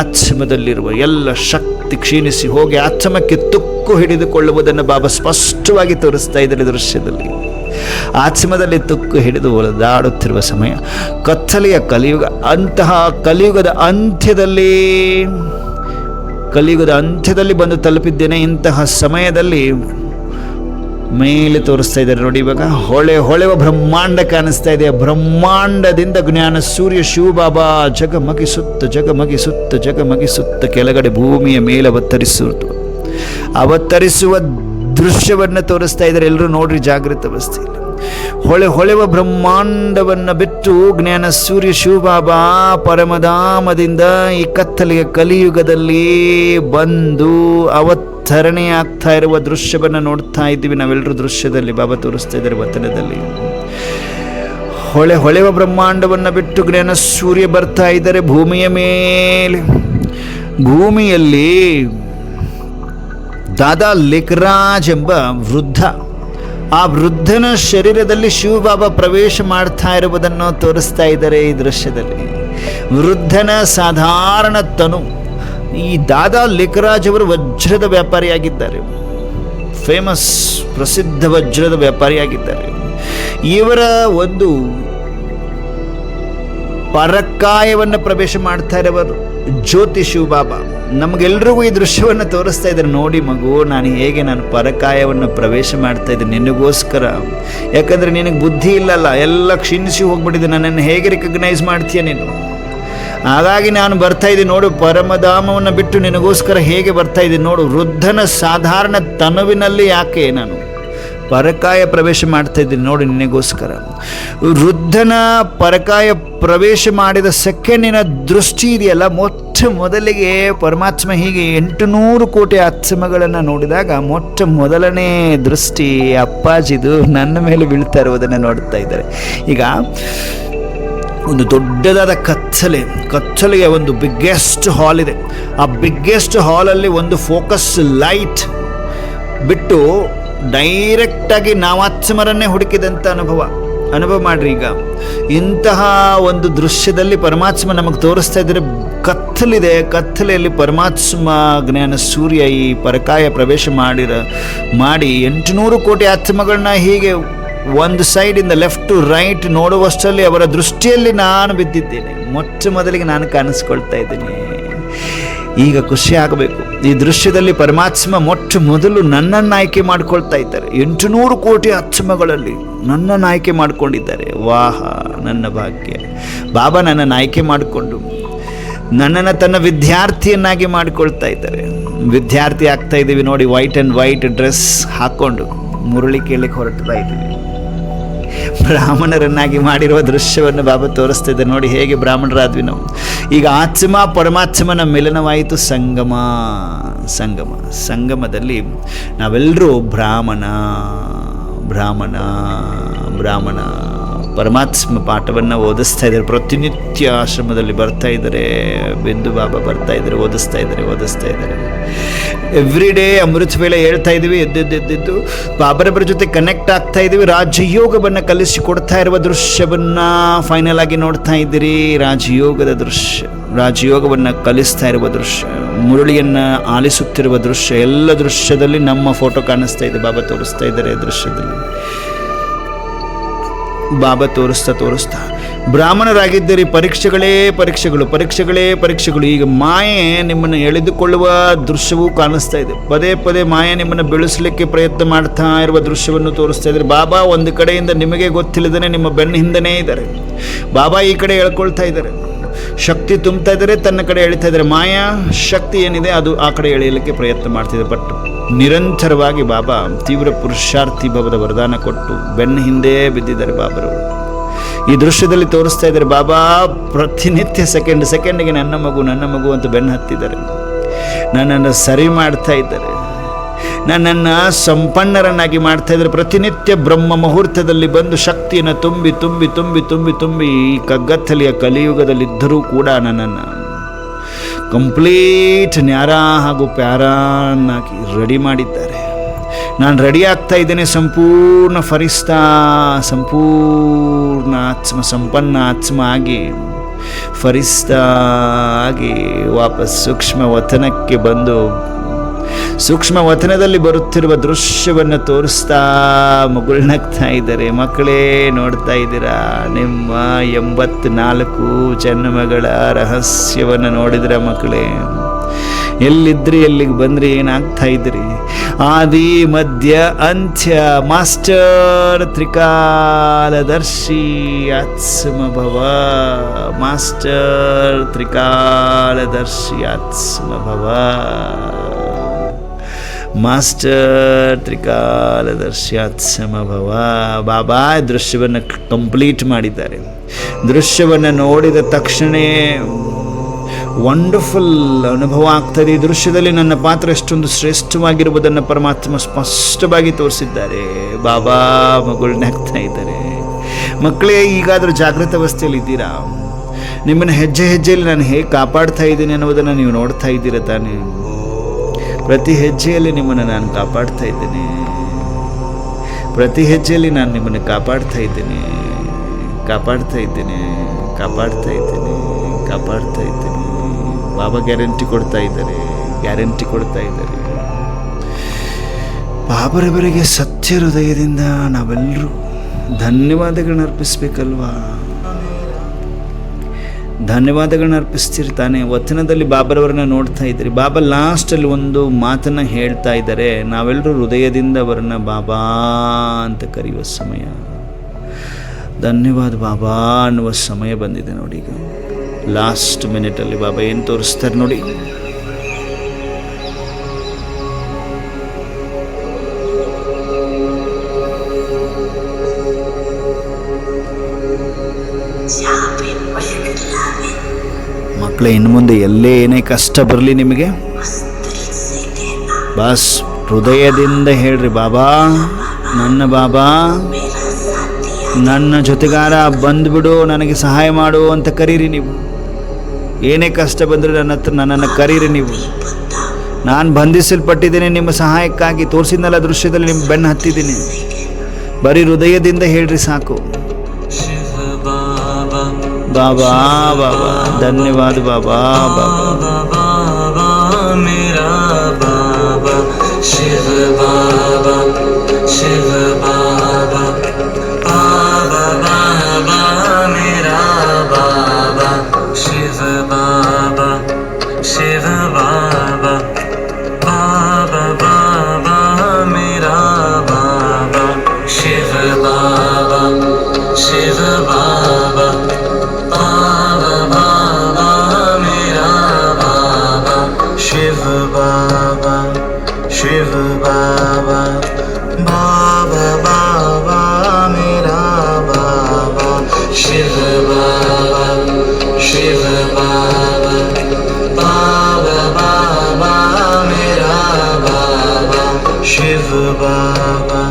ಆತ್ಮದಲ್ಲಿರುವ ಎಲ್ಲ ಶಕ್ತಿ ಕ್ಷೀಣಿಸಿ ಹೋಗಿ ಆತ್ಮಕ್ಕೆ ತುಕ್ಕು ಹಿಡಿದುಕೊಳ್ಳುವುದನ್ನು ಬಾಬಾ ಸ್ಪಷ್ಟವಾಗಿ ತೋರಿಸ್ತಾ ಇದ್ದಾರೆ ದೃಶ್ಯದಲ್ಲಿ. ಆತ್ಮದಲ್ಲಿ ತುಕ್ಕು ಹಿಡಿದು ಒಳದಾಡುತ್ತಿರುವ ಸಮಯ ಕತ್ತಲೆಯ ಕಲಿಯುಗ. ಅಂತಹ ಕಲಿಯುಗದ ಅಂತ್ಯದಲ್ಲಿ ಬಂದು ತಲುಪಿದ್ದೇನೆ. ಇಂತಹ ಸಮಯದಲ್ಲಿ ಮೇಲೆ ತೋರಿಸ್ತಾ ಇದ್ದಾರೆ ನೋಡಿ. ಇವಾಗ ಹೊಳೆವ ಬ್ರಹ್ಮಾಂಡ ಕಾಣಿಸ್ತಾ ಇದೆ. ಬ್ರಹ್ಮಾಂಡದಿಂದ ಜ್ಞಾನ ಸೂರ್ಯ ಜಗಮಗಿಸುತ್ತ ಕೆಳಗಡೆ ಭೂಮಿಯ ಮೇಲೆ ಅವತರಿಸುವುದು. ಅವತರಿಸುವ ದೃಶ್ಯವನ್ನು ತೋರಿಸ್ತಾ ಇದ್ದಾರೆ. ಎಲ್ಲರೂ ನೋಡ್ರಿ ಜಾಗೃತ ಅವಸ್ಥೆಯಲ್ಲಿ. ಹೊಳೆವ ಬ್ರಹ್ಮಾಂಡವನ್ನು ಬಿಟ್ಟು ಜ್ಞಾನ ಸೂರ್ಯ ಶಿವಬಾಬಾ ಪರಮಧಾಮದಿಂದ ಈ ಕತ್ತಲೆಯ ಕಲಿಯುಗದಲ್ಲಿ ಬಂದು ಅವತರಣೆ ಆಗ್ತಾ ಇರುವ ದೃಶ್ಯವನ್ನು ನೋಡ್ತಾ ಇದ್ದೀವಿ ನಾವೆಲ್ಲರೂ. ದೃಶ್ಯದಲ್ಲಿ ಬಾಬಾ ತೋರಿಸ್ತಾ ಇದ್ದಾರೆ ವಚನದಲ್ಲಿ. ಹೊಳೆವ ಬ್ರಹ್ಮಾಂಡವನ್ನು ಬಿಟ್ಟು ಜ್ಞಾನ ಸೂರ್ಯ ಬರ್ತಾ ಇದ್ದಾರೆ ಭೂಮಿಯ ಮೇಲೆ. ಭೂಮಿಯಲ್ಲಿ ದಾದಾ ಲೇಖರಾಜ್ ಎಂಬ ವೃದ್ಧ, ಆ ವೃದ್ಧನ ಶರೀರದಲ್ಲಿ ಶಿವಬಾಬಾ ಪ್ರವೇಶ ಮಾಡ್ತಾ ಇರುವುದನ್ನು ತೋರಿಸ್ತಾ ಇದ್ದಾರೆ ಈ ದೃಶ್ಯದಲ್ಲಿ. ವೃದ್ಧನ ಸಾಧಾರಣ ತನು. ಈ ದಾದಾ ಲೇಖರಾಜ್ ಅವರು ವಜ್ರದ ವ್ಯಾಪಾರಿಯಾಗಿದ್ದಾರೆ. ಫೇಮಸ್, ಪ್ರಸಿದ್ಧ ವಜ್ರದ ವ್ಯಾಪಾರಿಯಾಗಿದ್ದಾರೆ. ಇವರ ಒಂದು ಪರಕಾಯವನ್ನು ಪ್ರವೇಶ ಮಾಡ್ತಾ ಇರೋರು ಜ್ಯೋತಿ ಶಿವಬಾಬಾ. ನಮಗೆಲ್ರಿಗೂ ಈ ದೃಶ್ಯವನ್ನು ತೋರಿಸ್ತಾ ಇದ್ದಾರೆ. ನೋಡಿ ಮಗು, ನಾನು ಪರಕಾಯವನ್ನು ಪ್ರವೇಶ ಮಾಡ್ತಾ ಇದ್ದೀನಿ ನಿನಗೋಸ್ಕರ. ಯಾಕಂದರೆ ನಿನಗೆ ಬುದ್ಧಿ ಇಲ್ಲಲ್ಲ, ಎಲ್ಲ ಕ್ಷೀಣಿಸಿ ಹೋಗ್ಬಿಟ್ಟಿದೆ. ನನ್ನನ್ನು ಹೇಗೆ ರಿಕಗ್ನೈಸ್ ಮಾಡ್ತೀಯ ನೀನು? ಹಾಗಾಗಿ ನಾನು ಬರ್ತಾ ಇದ್ದೀನಿ ನೋಡು, ಪರಮಧಾಮವನ್ನು ಬಿಟ್ಟು ನಿನಗೋಸ್ಕರ ಹೇಗೆ ಬರ್ತಾ ಇದ್ದೀನಿ ನೋಡು. ವೃದ್ಧನ ಸಾಧಾರಣ ತನುವಿನಲ್ಲಿ ಯಾಕೆ ನಾನು ಪರಕಾಯ ಪ್ರವೇಶ ಮಾಡ್ತಾ ಇದ್ದೀನಿ ನೋಡಿ ನಿನಗೋಸ್ಕರ. ವೃದ್ಧನ ಪರಕಾಯ ಪ್ರವೇಶ ಮಾಡಿದ ಸೆಕೆಂಡಿನ ದೃಷ್ಟಿ ಇದೆಯಲ್ಲ, ಮೊದಲಿಗೆ ಪರಮಾತ್ಮ ಹೀಗೆ 800 ಕೋಟಿ ಆತ್ಮಗಳನ್ನು ನೋಡಿದಾಗ ಮೊದಲನೇ ದೃಷ್ಟಿ ಅಪ್ಪಾಜಿದು ನನ್ನ ಮೇಲೆ ಬೀಳ್ತಾ ಇರುವುದನ್ನು ನೋಡ್ತಾ ಇದ್ದಾರೆ. ಈಗ ಒಂದು ದೊಡ್ಡದಾದ ಕತ್ತಲೆಗೆ ಒಂದು ಬಿಗ್ಗೆಸ್ಟ್ ಹಾಲ್ ಇದೆ. ಆ ಬಿಗ್ಗೆಸ್ಟ್ ಹಾಲಲ್ಲಿ ಒಂದು ಫೋಕಸ್ ಲೈಟ್ ಬಿಟ್ಟು ಡೈರೆಕ್ಟಾಗಿ ನಾವಾತ್ಮರನ್ನೇ ಹುಡುಕಿದಂಥ ಅನುಭವ ಮಾಡ್ರಿ. ಈಗ ಇಂತಹ ಒಂದು ದೃಶ್ಯದಲ್ಲಿ ಪರಮಾತ್ಮ ನಮಗೆ ತೋರಿಸ್ತಾ ಇದ್ದಾರೆ. ಕತ್ತಲೆಯಲ್ಲಿ ಪರಮಾತ್ಮ ಜ್ಞಾನ ಸೂರ್ಯ ಈ ಪರಕಾಯ ಪ್ರವೇಶ ಮಾಡಿ 800 ಕೋಟಿ ಆತ್ಮಗಳನ್ನ ಹೀಗೆ ಒಂದು ಸೈಡಿಂದ ಲೆಫ್ಟ್ ಟು ರೈಟ್ ನೋಡುವಷ್ಟರಲ್ಲಿ ಅವರ ದೃಷ್ಟಿಯಲ್ಲಿ ನಾನು ಬಿದ್ದಿದ್ದೇನೆ. ಮೊದಲಿಗೆ ನಾನು ಕಾಣಿಸ್ಕೊಳ್ತಾ ಇದ್ದೀನಿ. ಈಗ ಖುಷಿ ಆಗಬೇಕು. ಈ ದೃಶ್ಯದಲ್ಲಿ ಪರಮಾತ್ಮ ಮೊದಲು ನನ್ನನ್ನು ಆಯ್ಕೆ ಮಾಡ್ಕೊಳ್ತಾ ಇದ್ದಾರೆ. 800 ಕೋಟಿ ಆತ್ಮಗಳಲ್ಲಿ ನನ್ನನ್ನು ಆಯ್ಕೆ ಮಾಡಿಕೊಂಡಿದ್ದಾರೆ. ವಾಹ, ನನ್ನ ಭಾಗ್ಯ. ಬಾಬಾ ನನ್ನನ್ನು ಆಯ್ಕೆ ಮಾಡಿಕೊಂಡು ನನ್ನನ್ನು ತನ್ನ ವಿದ್ಯಾರ್ಥಿಯನ್ನಾಗಿ ಮಾಡಿಕೊಳ್ತಾ ಇದ್ದಾರೆ. ವಿದ್ಯಾರ್ಥಿ ಆಗ್ತಾ ಇದ್ದೀವಿ ನೋಡಿ. ವೈಟ್ ಆ್ಯಂಡ್ ವೈಟ್ ಡ್ರೆಸ್ ಹಾಕ್ಕೊಂಡು ಮುರಳಿ ಕೇಳಲಿಕ್ಕೆ ಹೊರಡ್ತಾ ಇದ್ದೀವಿ. ಬ್ರಾಹ್ಮಣರನ್ನಾಗಿ ಮಾಡಿರುವ ದೃಶ್ಯವನ್ನು ಬಾಬಾ ತೋರಿಸ್ತಿದ್ದೆ ನೋಡಿ, ಹೇಗೆ ಬ್ರಾಹ್ಮಣರಾದ್ವಿ ನಾವು. ಈಗ ಆತ್ಮ ಪರಮಾತ್ಮನ ಮಿಲನವಾಯಿತು. ಸಂಗಮದಲ್ಲಿ ನಾವೆಲ್ಲರೂ ಬ್ರಾಹ್ಮಣ ಪರಮಾತ್ಮ ಪಾಠವನ್ನು ಓದಿಸ್ತಾ ಇದ್ದಾರೆ. ಪ್ರತಿನಿತ್ಯ ಆಶ್ರಮದಲ್ಲಿ ಬರ್ತಾ ಇದ್ದಾರೆ. ಬಿಂದು ಬಾಬಾ ಬರ್ತಾ ಇದ್ದಾರೆ, ಓದಿಸ್ತಾ ಇದ್ದಾರೆ. ಎವ್ರಿ ಡೇ ಅಮೃತ ವೇಳೆ ಹೇಳ್ತಾ ಇದ್ದೀವಿ. ಎದ್ದು ಬಾಬರಬ್ಬರ ಜೊತೆ ಕನೆಕ್ಟ್ ಆಗ್ತಾ ಇದ್ದೀವಿ. ರಾಜಯೋಗವನ್ನು ಕಲಿಸಿಕೊಡ್ತಾ ಇರುವ ದೃಶ್ಯವನ್ನು ಫೈನಲ್ ಆಗಿ ನೋಡ್ತಾ ಇದ್ದೀರಿ. ರಾಜಯೋಗವನ್ನು ಕಲಿಸ್ತಾ ಇರುವ ದೃಶ್ಯ, ಮುರಳಿಯನ್ನು ಆಲಿಸುತ್ತಿರುವ ದೃಶ್ಯ, ಎಲ್ಲ ದೃಶ್ಯದಲ್ಲಿ ನಮ್ಮ ಫೋಟೋ ಕಾಣಿಸ್ತಾ ಇದೆ. ಬಾಬಾ ತೋರಿಸ್ತಾ ಇದ್ದಾರೆ ದೃಶ್ಯದಲ್ಲಿ. ಬಾಬಾ ತೋರಿಸ್ತಾ ಬ್ರಾಹ್ಮಣರಾಗಿದ್ದೀರಿ. ಪರೀಕ್ಷೆಗಳು. ಈಗ ಮಾಯೆ ನಿಮ್ಮನ್ನು ಎಳೆದುಕೊಳ್ಳುವ ದೃಶ್ಯವೂ ಕಾಣಿಸ್ತಾ ಇದೆ. ಪದೇ ಮಾಯೆ ನಿಮ್ಮನ್ನು ಬೆಳೆಸಲಿಕ್ಕೆ ಪ್ರಯತ್ನ ಮಾಡ್ತಾ ಇರುವ ದೃಶ್ಯವನ್ನು ತೋರಿಸ್ತಾ ಇದ್ದಾರೆ. ಬಾಬಾ ಒಂದು ಕಡೆಯಿಂದ ನಿಮಗೆ ಗೊತ್ತಿಲ್ಲದೇ ನಿಮ್ಮ ಬೆನ್ನ ಹಿಂದನೇ ಇದ್ದಾರೆ. ಬಾಬಾ ಈ ಕಡೆ ಎಳ್ಕೊಳ್ತಾ ಇದ್ದಾರೆ. ಶಕ್ತಿ ತುಂಬ್ತಾ ಇದ್ದಾರೆ, ತನ್ನ ಕಡೆ ಎಳಿತಾ ಇದ್ದಾರೆ. ಮಾಯಾ ಶಕ್ತಿ ಏನಿದೆ ಅದು ಆ ಕಡೆ ಎಳೆಯಲಿಕ್ಕೆ ಪ್ರಯತ್ನ ಮಾಡ್ತಿದೆ. ಬಟ್ ನಿರಂತರವಾಗಿ ಬಾಬಾ ತೀವ್ರ ಪುರುಷಾರ್ಥಿ ಭವದ ವರದಾನ ಕೊಟ್ಟು ಬೆನ್ನ ಹಿಂದೆ ಬಿದ್ದಿದ್ದಾರೆ ಬಾಬರವರು. ಈ ದೃಶ್ಯದಲ್ಲಿ ತೋರಿಸ್ತಾ ಇದ್ದಾರೆ. ಬಾಬಾ ಪ್ರತಿನಿತ್ಯ ಸೆಕೆಂಡಿಗೆ ನನ್ನ ಮಗು ಅಂತ ಬೆನ್ನು ಹತ್ತಿದ್ದಾರೆ. ನನ್ನನ್ನು ಸರಿ ಮಾಡ್ತಾ ಇದ್ದಾರೆ. ನನ್ನನ್ನು ಸಂಪನ್ನರನ್ನಾಗಿ ಮಾಡ್ತಾ ಇದ್ದಾರೆ. ಪ್ರತಿನಿತ್ಯ ಬ್ರಹ್ಮ ಮುಹೂರ್ತದಲ್ಲಿ ಬಂದು ಶಕ್ತಿಯನ್ನು ತುಂಬಿ ಈ ಕಗ್ಗತ್ತಲೆಯ ಕಲಿಯುಗದಲ್ಲಿದ್ದರೂ ಕೂಡ ನನ್ನನ್ನು ಕಂಪ್ಲೀಟ್ ನ್ಯಾರ ಹಾಗೂ ಪ್ಯಾರಾನ್ನಾಗಿ ರೆಡಿ ಮಾಡಿದ್ದಾರೆ. ನಾನು ರೆಡಿ ಆಗ್ತಾ ಇದ್ದೇನೆ. ಸಂಪೂರ್ಣ ಫರಿಸ್ತಾ, ಸಂಪೂರ್ಣ ಆತ್ಮ, ಸಂಪನ್ನ ಆತ್ಮ ಆಗಿ ಫರಿಸ್ತಾ ಆಗಿ ವಾಪಸ್ ಸೂಕ್ಷ್ಮ ವತನಕ್ಕೆ ಬಂದು ಸೂಕ್ಷ್ಮ ವತನದಲ್ಲಿ ಬರುತ್ತಿರುವ ದೃಶ್ಯವನ್ನು ತೋರಿಸ್ತಾ ಮುಗುಳ್ನಗ್ತಾ ಇದ್ದಾರೆ. ಮಕ್ಕಳೇ, ನೋಡ್ತಾ ಇದ್ದೀರಾ ನಿಮ್ಮ 84 ಜನ್ಮಗಳ ರಹಸ್ಯವನ್ನು ನೋಡಿದಿರ ಮಕ್ಕಳೇ? ಎಲ್ಲಿದ್ರಿ, ಎಲ್ಲಿಗೆ ಬಂದ್ರಿ, ಏನಾಗ್ತಾ ಇದ್ರಿ? ಆದಿ ಮಧ್ಯ ಅಂತ್ಯ ಮಾಸ್ಟರ್ ತ್ರಿಕಾಲದರ್ಶಿ ಆತ್ಮಭವ. ಮಾಸ್ಟರ್ ತ್ರಿಕಾಲದರ್ಶಿ ಆತ್ಮಭವ. ಮಾಸ್ಟರ್ ತ್ರಿಕಾಲದರ್ಶ್ಯಾತ್ ಸಮಭವ. ಬಾಬಾ ದೃಶ್ಯವನ್ನು ಕಂಪ್ಲೀಟ್ ಮಾಡಿದ್ದಾರೆ. ದೃಶ್ಯವನ್ನು ನೋಡಿದ ತಕ್ಷಣ ವಂಡರ್ಫುಲ್ ಅನುಭವ ಆಗ್ತದೆ. ಈ ದೃಶ್ಯದಲ್ಲಿ ನನ್ನ ಪಾತ್ರ ಎಷ್ಟೊಂದು ಶ್ರೇಷ್ಠವಾಗಿರುವುದನ್ನು ಪರಮಾತ್ಮ ಸ್ಪಷ್ಟವಾಗಿ ತೋರಿಸಿದ್ದಾರೆ. ಬಾಬಾ ಮಗುಳನ್ನ ಹಾಕ್ತಾ ಇದ್ದಾರೆ. ಮಕ್ಕಳೇ, ಈಗಾದರೂ ಜಾಗೃತ ಅವಸ್ಥೆಯಲ್ಲಿ ಇದ್ದೀರಾ? ನಿಮ್ಮನ್ನು ಹೆಜ್ಜೆ ಹೆಜ್ಜೆಯಲ್ಲಿ ನಾನು ಹೇಗೆ ಕಾಪಾಡ್ತಾ ಇದ್ದೀನಿ ಅನ್ನೋದನ್ನು ನೀವು ನೋಡ್ತಾ ಇದ್ದೀರ ತಾನೇ? ಪ್ರತಿ ಹೆಜ್ಜೆಯಲ್ಲಿ ನಿಮ್ಮನ್ನು ನಾನು ಕಾಪಾಡ್ತಾ ಇದ್ದೇನೆ. ಪ್ರತಿ ಹೆಜ್ಜೆಯಲ್ಲಿ ನಾನು ನಿಮ್ಮನ್ನು ಕಾಪಾಡ್ತಾ ಇದ್ದೇನೆ, ಕಾಪಾಡ್ತಾ ಇದ್ದೇನೆ, ಕಾಪಾಡ್ತಾ ಇದ್ದೇನೆ, ಕಾಪಾಡ್ತಾ ಇದ್ದೇನೆ. ಬಾಬಾ ಗ್ಯಾರಂಟಿ ಕೊಡ್ತಾ ಇದ್ದಾರೆ, ಗ್ಯಾರಂಟಿ ಕೊಡ್ತಾ ಇದ್ದಾರೆ. ಬಾಬರವರಿಗೆ ಸತ್ಯ ಹೃದಯದಿಂದ ನಾವೆಲ್ಲರೂ ಧನ್ಯವಾದಗಳನ್ನ ಅರ್ಪಿಸ್ಬೇಕಲ್ವಾ? ಧನ್ಯವಾದಗಳನ್ನ ಅರ್ಪಿಸ್ತಿರ್ತಾನೆ. ವಚನದಲ್ಲಿ ಬಾಬರವರನ್ನ ನೋಡ್ತಾ ಇದ್ದೀರಿ. ಬಾಬಾ ಲಾಸ್ಟಲ್ಲಿ ಒಂದು ಮಾತನ್ನು ಹೇಳ್ತಾ ಇದ್ದಾರೆ. ನಾವೆಲ್ಲರೂ ಹೃದಯದಿಂದ ಅವರನ್ನ ಬಾಬಾ ಅಂತ ಕರೆಯುವ ಸಮಯ, ಧನ್ಯವಾದ ಬಾಬಾ ಅನ್ನುವ ಸಮಯ ಬಂದಿದೆ ನೋಡಿ. ಈಗ ಲಾಸ್ಟ್ ಮಿನಿಟಲ್ಲಿ ಬಾಬಾ ಏನು ತೋರಿಸ್ತಾರೆ ನೋಡಿ. ಮಕ್ಕಳೇ, ಇನ್ನು ಮುಂದೆ ಎಲ್ಲೇ ಏನೇ ಕಷ್ಟ ಬರಲಿ ನಿಮಗೆ, ಬಸ್ ಹೃದಯದಿಂದ ಹೇಳ್ರಿ, ಬಾಬಾ, ನನ್ನ ಬಾಬಾ, ನನ್ನ ಜೊತೆಗಾರ ಬಂದ್ಬಿಡು, ನನಗೆ ಸಹಾಯ ಮಾಡು ಅಂತ ಕರೀರಿ. ನೀವು ಏನೇ ಕಷ್ಟ ಬಂದರೆ ನನ್ನನ್ನು ಕರೀರಿ. ನೀವು ನಾನು ಬಂಧಿಸಲ್ಪಟ್ಟಿದ್ದೀನಿ ನಿಮ್ಮ ಸಹಾಯಕ್ಕಾಗಿ. ತೋರಿಸಿದ್ನಲ್ಲ ದೃಶ್ಯದಲ್ಲಿ, ನಿಮ್ಮ ಬೆನ್ನು ಹತ್ತಿದ್ದೀನಿ. ಬರೀ ಹೃದಯದಿಂದ ಹೇಳ್ರಿ ಸಾಕು. ಬಾಬಾ ಬಾಬಾ ಧನ್ಯವಾದ ಬಾಬಾ. ಬಾಬಾ ಮೇರಾ ಬಾಬಾ ಶಿವ ಬಾಬಾ, ಶಿವ ಬಾಬಾ, ಬಾಬಾ ಬಾಬಾ ಮೇರಾ ಬಾಬಾ ಶಿವ ಬಾಬಾ, ಶಿವ ಬಾಬಾ, ಬಾಬಾ ಬಾಬಾ ಮೇರಾ ಬಾಬಾ ಶಿವ ಬಾಬಾ, ಶಿವ ಬಾಬಾ, शिव बाबा, बाबा बाबा मेरा बाबा, शिव बाबा, शिव बाबा, बाबा बाबा मेरा बाबा, शिव बाबा,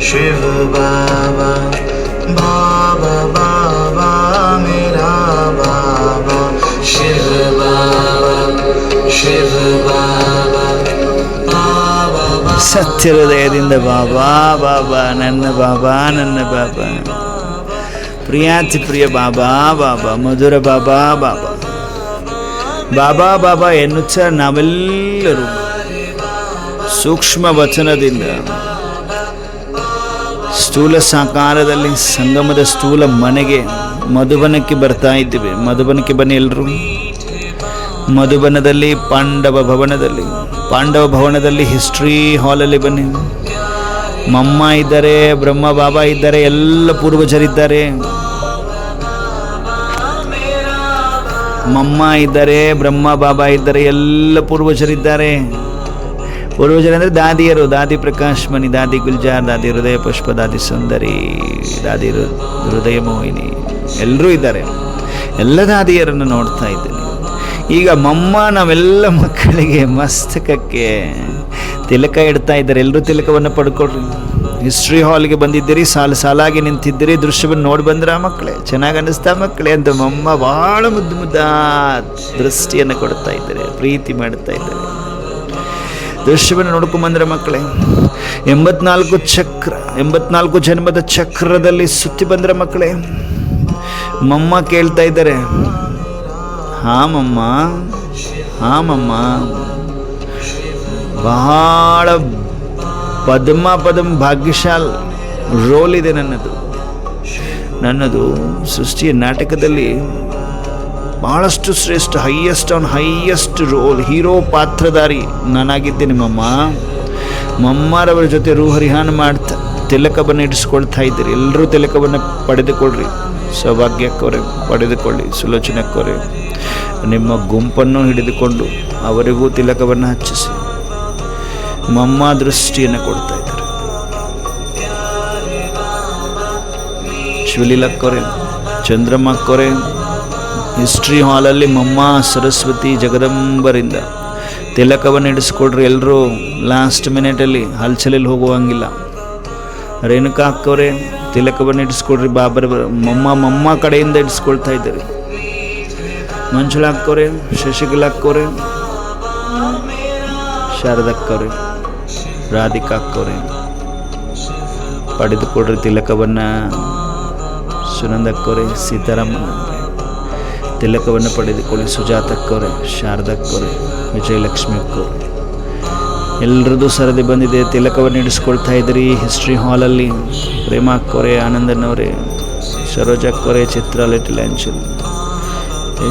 शिव बाबा, बाबा बाबा मेरा बाबा, शिव बाबा, शिव बाबा. ಸತ್ಯ ಹೃದಯದಿಂದ ಬಾಬಾ ಬಾಬಾ, ನನ್ನ ಬಾಬಾ, ನನ್ನ ಬಾಬಾ, ಪ್ರಿಯಾತಿ ಪ್ರಿಯ ಬಾಬಾ ಬಾಬಾ, ಮಧುರ ಬಾಬಾ ಬಾಬಾ, ಬಾಬಾ ಬಾಬಾ ಎನ್ನುತ್ತ ನಾವೆಲ್ಲರೂ ಸೂಕ್ಷ್ಮ ವಚನದಿಂದ ಸ್ಥೂಲ ಸಾಕಾರದಲ್ಲಿ ಸಂಗಮದ ಸ್ಥೂಲ ಮನೆಗೆ ಮಧುಬನಕ್ಕೆ ಬರ್ತಾ ಇದ್ದೀವಿ. ಮಧುಬನಕ್ಕೆ ಬನ್ನಿ ಎಲ್ಲರೂ. ಮಧುಬನದಲ್ಲಿ ಪಾಂಡವ ಭವನದಲ್ಲಿ ಹಿಸ್ಟ್ರಿ ಹಾಲಲ್ಲಿ ಬನ್ನಿ. ಮಮ್ಮ ಇದ್ದಾರೆ, ಬ್ರಹ್ಮ ಬಾಬಾ ಇದ್ದಾರೆ, ಎಲ್ಲ ಪೂರ್ವಜರಿದ್ದಾರೆ. ಮಮ್ಮ ಇದ್ದಾರೆ, ಬ್ರಹ್ಮ ಬಾಬಾ ಇದ್ದಾರೆ, ಎಲ್ಲ ಪೂರ್ವಜರಿದ್ದಾರೆ. ಪೂರ್ವಜರಂದರೆ ದಾದಿಯರು, ದಾದಿ ಪ್ರಕಾಶ್ ಮಣಿ, ದಾದಿ ಗುಲ್ಜಾರ್, ದಾದಿ ಹೃದಯ ಪುಷ್ಪ, ದಾದಿ ಸುಂದರಿ, ದಾದಿ ಹೃದಯ ಮೋಹಿನಿ, ಎಲ್ಲರೂ ಇದ್ದಾರೆ. ಎಲ್ಲ ದಾದಿಯರನ್ನು ನೋಡ್ತಾ ಇದ್ದೇನೆ. ಈಗ ಮಮ್ಮ ನಾವೆಲ್ಲ ಮಕ್ಕಳಿಗೆ ಮಸ್ತಕಕ್ಕೆ ತಿಲಕ ಇಡ್ತಾ ಇದ್ದಾರೆ. ಎಲ್ಲರೂ ತಿಲಕವನ್ನು ಪಡ್ಕೊಳ್ರಿ. ಹಿಸ್ಟ್ರಿ ಹಾಲ್ಗೆ ಬಂದಿದ್ದೀರಿ, ಸಾಲಾಗಿ ನಿಂತಿದ್ದೀರಿ. ದೃಶ್ಯವನ್ನು ನೋಡಿ ಬಂದ್ರ ಮಕ್ಕಳೇ? ಚೆನ್ನಾಗಿ ಅನ್ನಿಸ್ತಾ ಮಕ್ಕಳೇ ಅಂತ ಮಮ್ಮ ಭಾಳ ಮುದ್ದಾದ ದೃಷ್ಟಿಯನ್ನು ಕೊಡ್ತಾ ಇದ್ದಾರೆ, ಪ್ರೀತಿ ಮಾಡ್ತಾ ಇದ್ದಾರೆ. ದೃಶ್ಯವನ್ನು ನೋಡ್ಕೊಂಬಂದ್ರೆ ಮಕ್ಕಳೇ, 84 ಜನ್ಮದ ಚಕ್ರದಲ್ಲಿ ಸುತ್ತಿ ಬಂದ್ರೆ ಮಕ್ಕಳೇ, ಮಮ್ಮ ಕೇಳ್ತಾ ಇದ್ದಾರೆ, ಹಾಂ ಮಮ್ಮ, ಹಾಂ ಮಮ್ಮ. ಬಹಳ ಪದ್ಮ ಭಾಗ್ಯಶಾಲ್ ರೋಲ್ ಇದೆ ನನ್ನದು ಸೃಷ್ಟಿಯ ನಾಟಕದಲ್ಲಿ. ಬಹಳಷ್ಟು ಶ್ರೇಷ್ಠ, ಹೈಯೆಸ್ಟ್ ರೋಲ್, ಹೀರೋ ಪಾತ್ರಧಾರಿ ನಾನಾಗಿದ್ದೇನೆ ಮಮ್ಮ. ಮಮ್ಮರವರ ಜೊತೆ ರೂಹರಿಹಾನ ಮಾಡ್ತಾ ತಿಲಕವನ್ನು ಇಡಿಸ್ಕೊಳ್ತಾ ಇದ್ದೀರಿ. ಎಲ್ಲರೂ ತಿಲಕವನ್ನು ಪಡೆದುಕೊಳ್ಳ್ರಿ. ಸೌಭಾಗ್ಯಕ್ಕವರೇ ಪಡೆದುಕೊಳ್ಳಿ. ಸುಲೋಚನಕ್ಕವರೇ ನಿಮ್ಮ ಗುಂಪನ್ನು ಹಿಡಿದುಕೊಂಡು ಅವರಿಗೂ ತಿಲಕವನ್ನು ಹಚ್ಚಿಸಿ. ಮಮ್ಮ ದೃಷ್ಟಿಯನ್ನು ಕೊಡ್ತಾ ಇದ್ದಾರೆ. ಶಿವಲೀಲಕ್ಕವರೇ, ಚಂದ್ರಮ್ಮಕ್ಕವರೇ, ಹಿಸ್ಟ್ರಿ ಹಾಲಲ್ಲಿ ಮಮ್ಮ ಸರಸ್ವತಿ ಜಗದಂಬರಿಂದ ತಿಲಕವನ್ನು ಇಡಿಸ್ಕೊಡ್ರಿ. ಎಲ್ಲರೂ ಲಾಸ್ಟ್ ಮಿನಿಟಲ್ಲಿ ಹಲ್ಚಲಲ್ಲಿ ಹೋಗುವಂಗಿಲ್ಲ. ರೇಣುಕಾ ಅಕ್ಕವರೇ, ತಿಲಕವನ್ನು ಇಡಿಸ್ಕೊಡ್ರಿ. ಬಾಬರ ಮಮ್ಮ ಕಡೆಯಿಂದ ಇಡಿಸ್ಕೊಳ್ತಾ ಇದ್ದಾರೆ. ಮಂಜುಳಾ ಅಕ್ಕವರೇ, ಶಶಿಕಲಾ ಅಕ್ಕವರೇ, ಶಾರದಕ್ಕವರೇ, ರಾಧಿಕಾ ಅಕ್ಕವರೇ, ಪಡೆದುಕೊಡ್ರಿ ತಿಲಕವನ್ನು. ಸುನಂದಕ್ಕವರೇ, ಸೀತಾರಾಮನ್ ತಿಲಕವನ್ನು ಪಡೆದುಕೊಳ್ಳಿ. ಸುಜಾತಕ್ಕವರೇ, ಶಾರದಕ್ಕವರೇ, ವಿಜಯಲಕ್ಷ್ಮಿ ಅಕ್ಕವರು, ಎಲ್ಲರದ್ದು ಸರದಿ ಬಂದಿದೆ. ತಿಲಕವನ್ನು ಇಡಿಸ್ಕೊಳ್ತಾ ಇದ್ರಿ ಹಿಸ್ಟ್ರಿ ಹಾಲಲ್ಲಿ. ಪ್ರೇಮಾ ಅಕ್ಕವರೇ, ಆನಂದನವರೇ, ಸರೋಜಾ ಅಕ್ಕವರೇ, ಚಿತ್ರ ಲಿಟಲ್ ಆಂಜಲ್,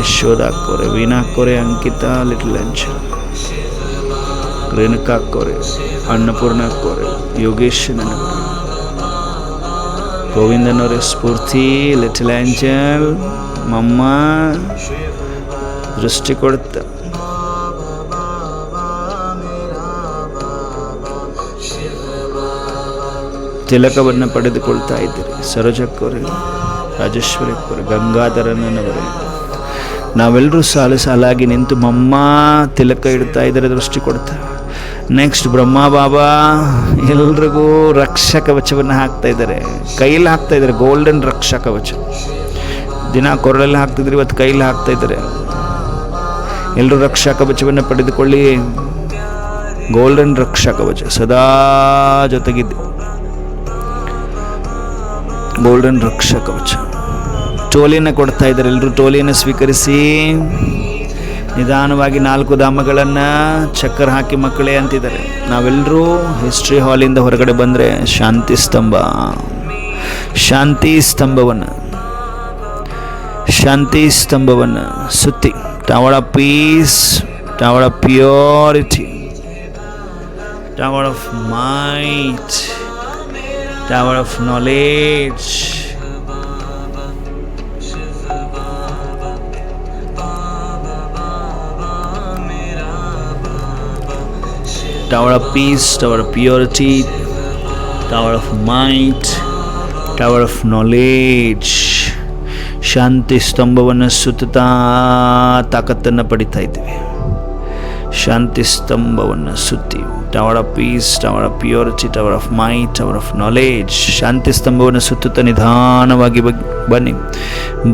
ಯಶೋಧ ಅಕ್ಕವರೇ, ವೀಣಾ ಅಕ್ಕವರೇ, ಅಂಕಿತಾ ಲಿಟಲ್ ಆಂಜಲ್, ರೇಣುಕಾ ಅಕ್ಕವರೇ, ಅನ್ನಪೂರ್ಣ ಅಕ್ಕವರೇ, ಯೋಗೇಶನ, ಗೋವಿಂದನವರೇ, ಸ್ಫೂರ್ತಿ ಲಿಟಲ್ ಆಂಜಲ್, ಮಮ್ಮ ದೃಷ್ಟಿ ಕೊಡುತ್ತ. ತಿಲಕವನ್ನು ಪಡೆದುಕೊಳ್ತಾ ಇದ್ದೀರಿ. ಸರೋಜಕ್ಕವರೇ, ರಾಜೇಶ್ವರಿ ಅಕ್ಕವರೇ, ಗಂಗಾಧರನವರೇ, ನಾವೆಲ್ಲರೂ ಸಾಲಾಗಿ ನಿಂತು ಮಮ್ಮ ತಿಲಕ ಇಡ್ತಾ ಇದ್ದಾರೆ, ದೃಷ್ಟಿ ಕೊಡ್ತಾ. ನೆಕ್ಸ್ಟ್ ಬ್ರಹ್ಮ ಬಾಬಾ ಎಲ್ರಿಗೂ ರಕ್ಷಾ ಕವಚವನ್ನು ಹಾಕ್ತಾ ಇದ್ದಾರೆ. ಕೈಯಲ್ಲಿ ಹಾಕ್ತಾ ಇದ್ದಾರೆ, ಗೋಲ್ಡನ್ ರಕ್ಷಾ ಕವಚ. ದಿನ ಕೊರಳಲ್ಲಿ ಹಾಕ್ತಿದ್ರು, ಇವತ್ತು ಕೈಯಲ್ಲಿ ಹಾಕ್ತಾ ಇದ್ದಾರೆ. ಎಲ್ಲರೂ ರಕ್ಷಾ ಕವಚವನ್ನು ಪಡೆದುಕೊಳ್ಳಿ. ಗೋಲ್ಡನ್ ರಕ್ಷಾ ಕವಚ ಸದಾ ಜೊತೆಗಿದ್ದು, ಗೋಲ್ಡನ್ ರಕ್ಷಾ ಕವಚ. ಟೋಲಿಯನ್ನು ಕೊಡ್ತಾ ಇದ್ದಾರೆ. ಎಲ್ಲರೂ ಟೋಲಿಯನ್ನು ಸ್ವೀಕರಿಸಿ ನಿಧಾನವಾಗಿ 4 ಧಾಮಗಳನ್ನು ಚಕ್ಕರ್ ಹಾಕಿ ಮಕ್ಕಳೇ ಅಂತಿದ್ದಾರೆ. ನಾವೆಲ್ಲರೂ ಹಿಸ್ಟ್ರಿ ಹಾಲಿಂದ ಹೊರಗಡೆ ಬಂದರೆ ಶಾಂತಿ ಸ್ತಂಭವನ್ನು ಸುತ್ತಿ, tower of peace, tower of purity, tower of might, tower of knowledge, Tower of Peace, Tower of Purity, Tower of Might, Tower of Knowledge. ಶಾಂತಿ ಸ್ತಂಭವನ್ನು ಸುತ್ತಾ ತಾಕತ್ತನ್ನು ಪಡಿತಾ ಇದ್ದೀವಿ. ಶಾಂತಿ ಸ್ತಂಭವನ್ನು ಸುತ್ತಿ, tower of peace, tower of purity, tower of might, tower of knowledge. ಶಾಂತಿ ಸ್ತಂಭವನ್ನು ಸುತ್ತುತ್ತಾ ನಿಧಾನವಾಗಿ ಬನ್ನಿ.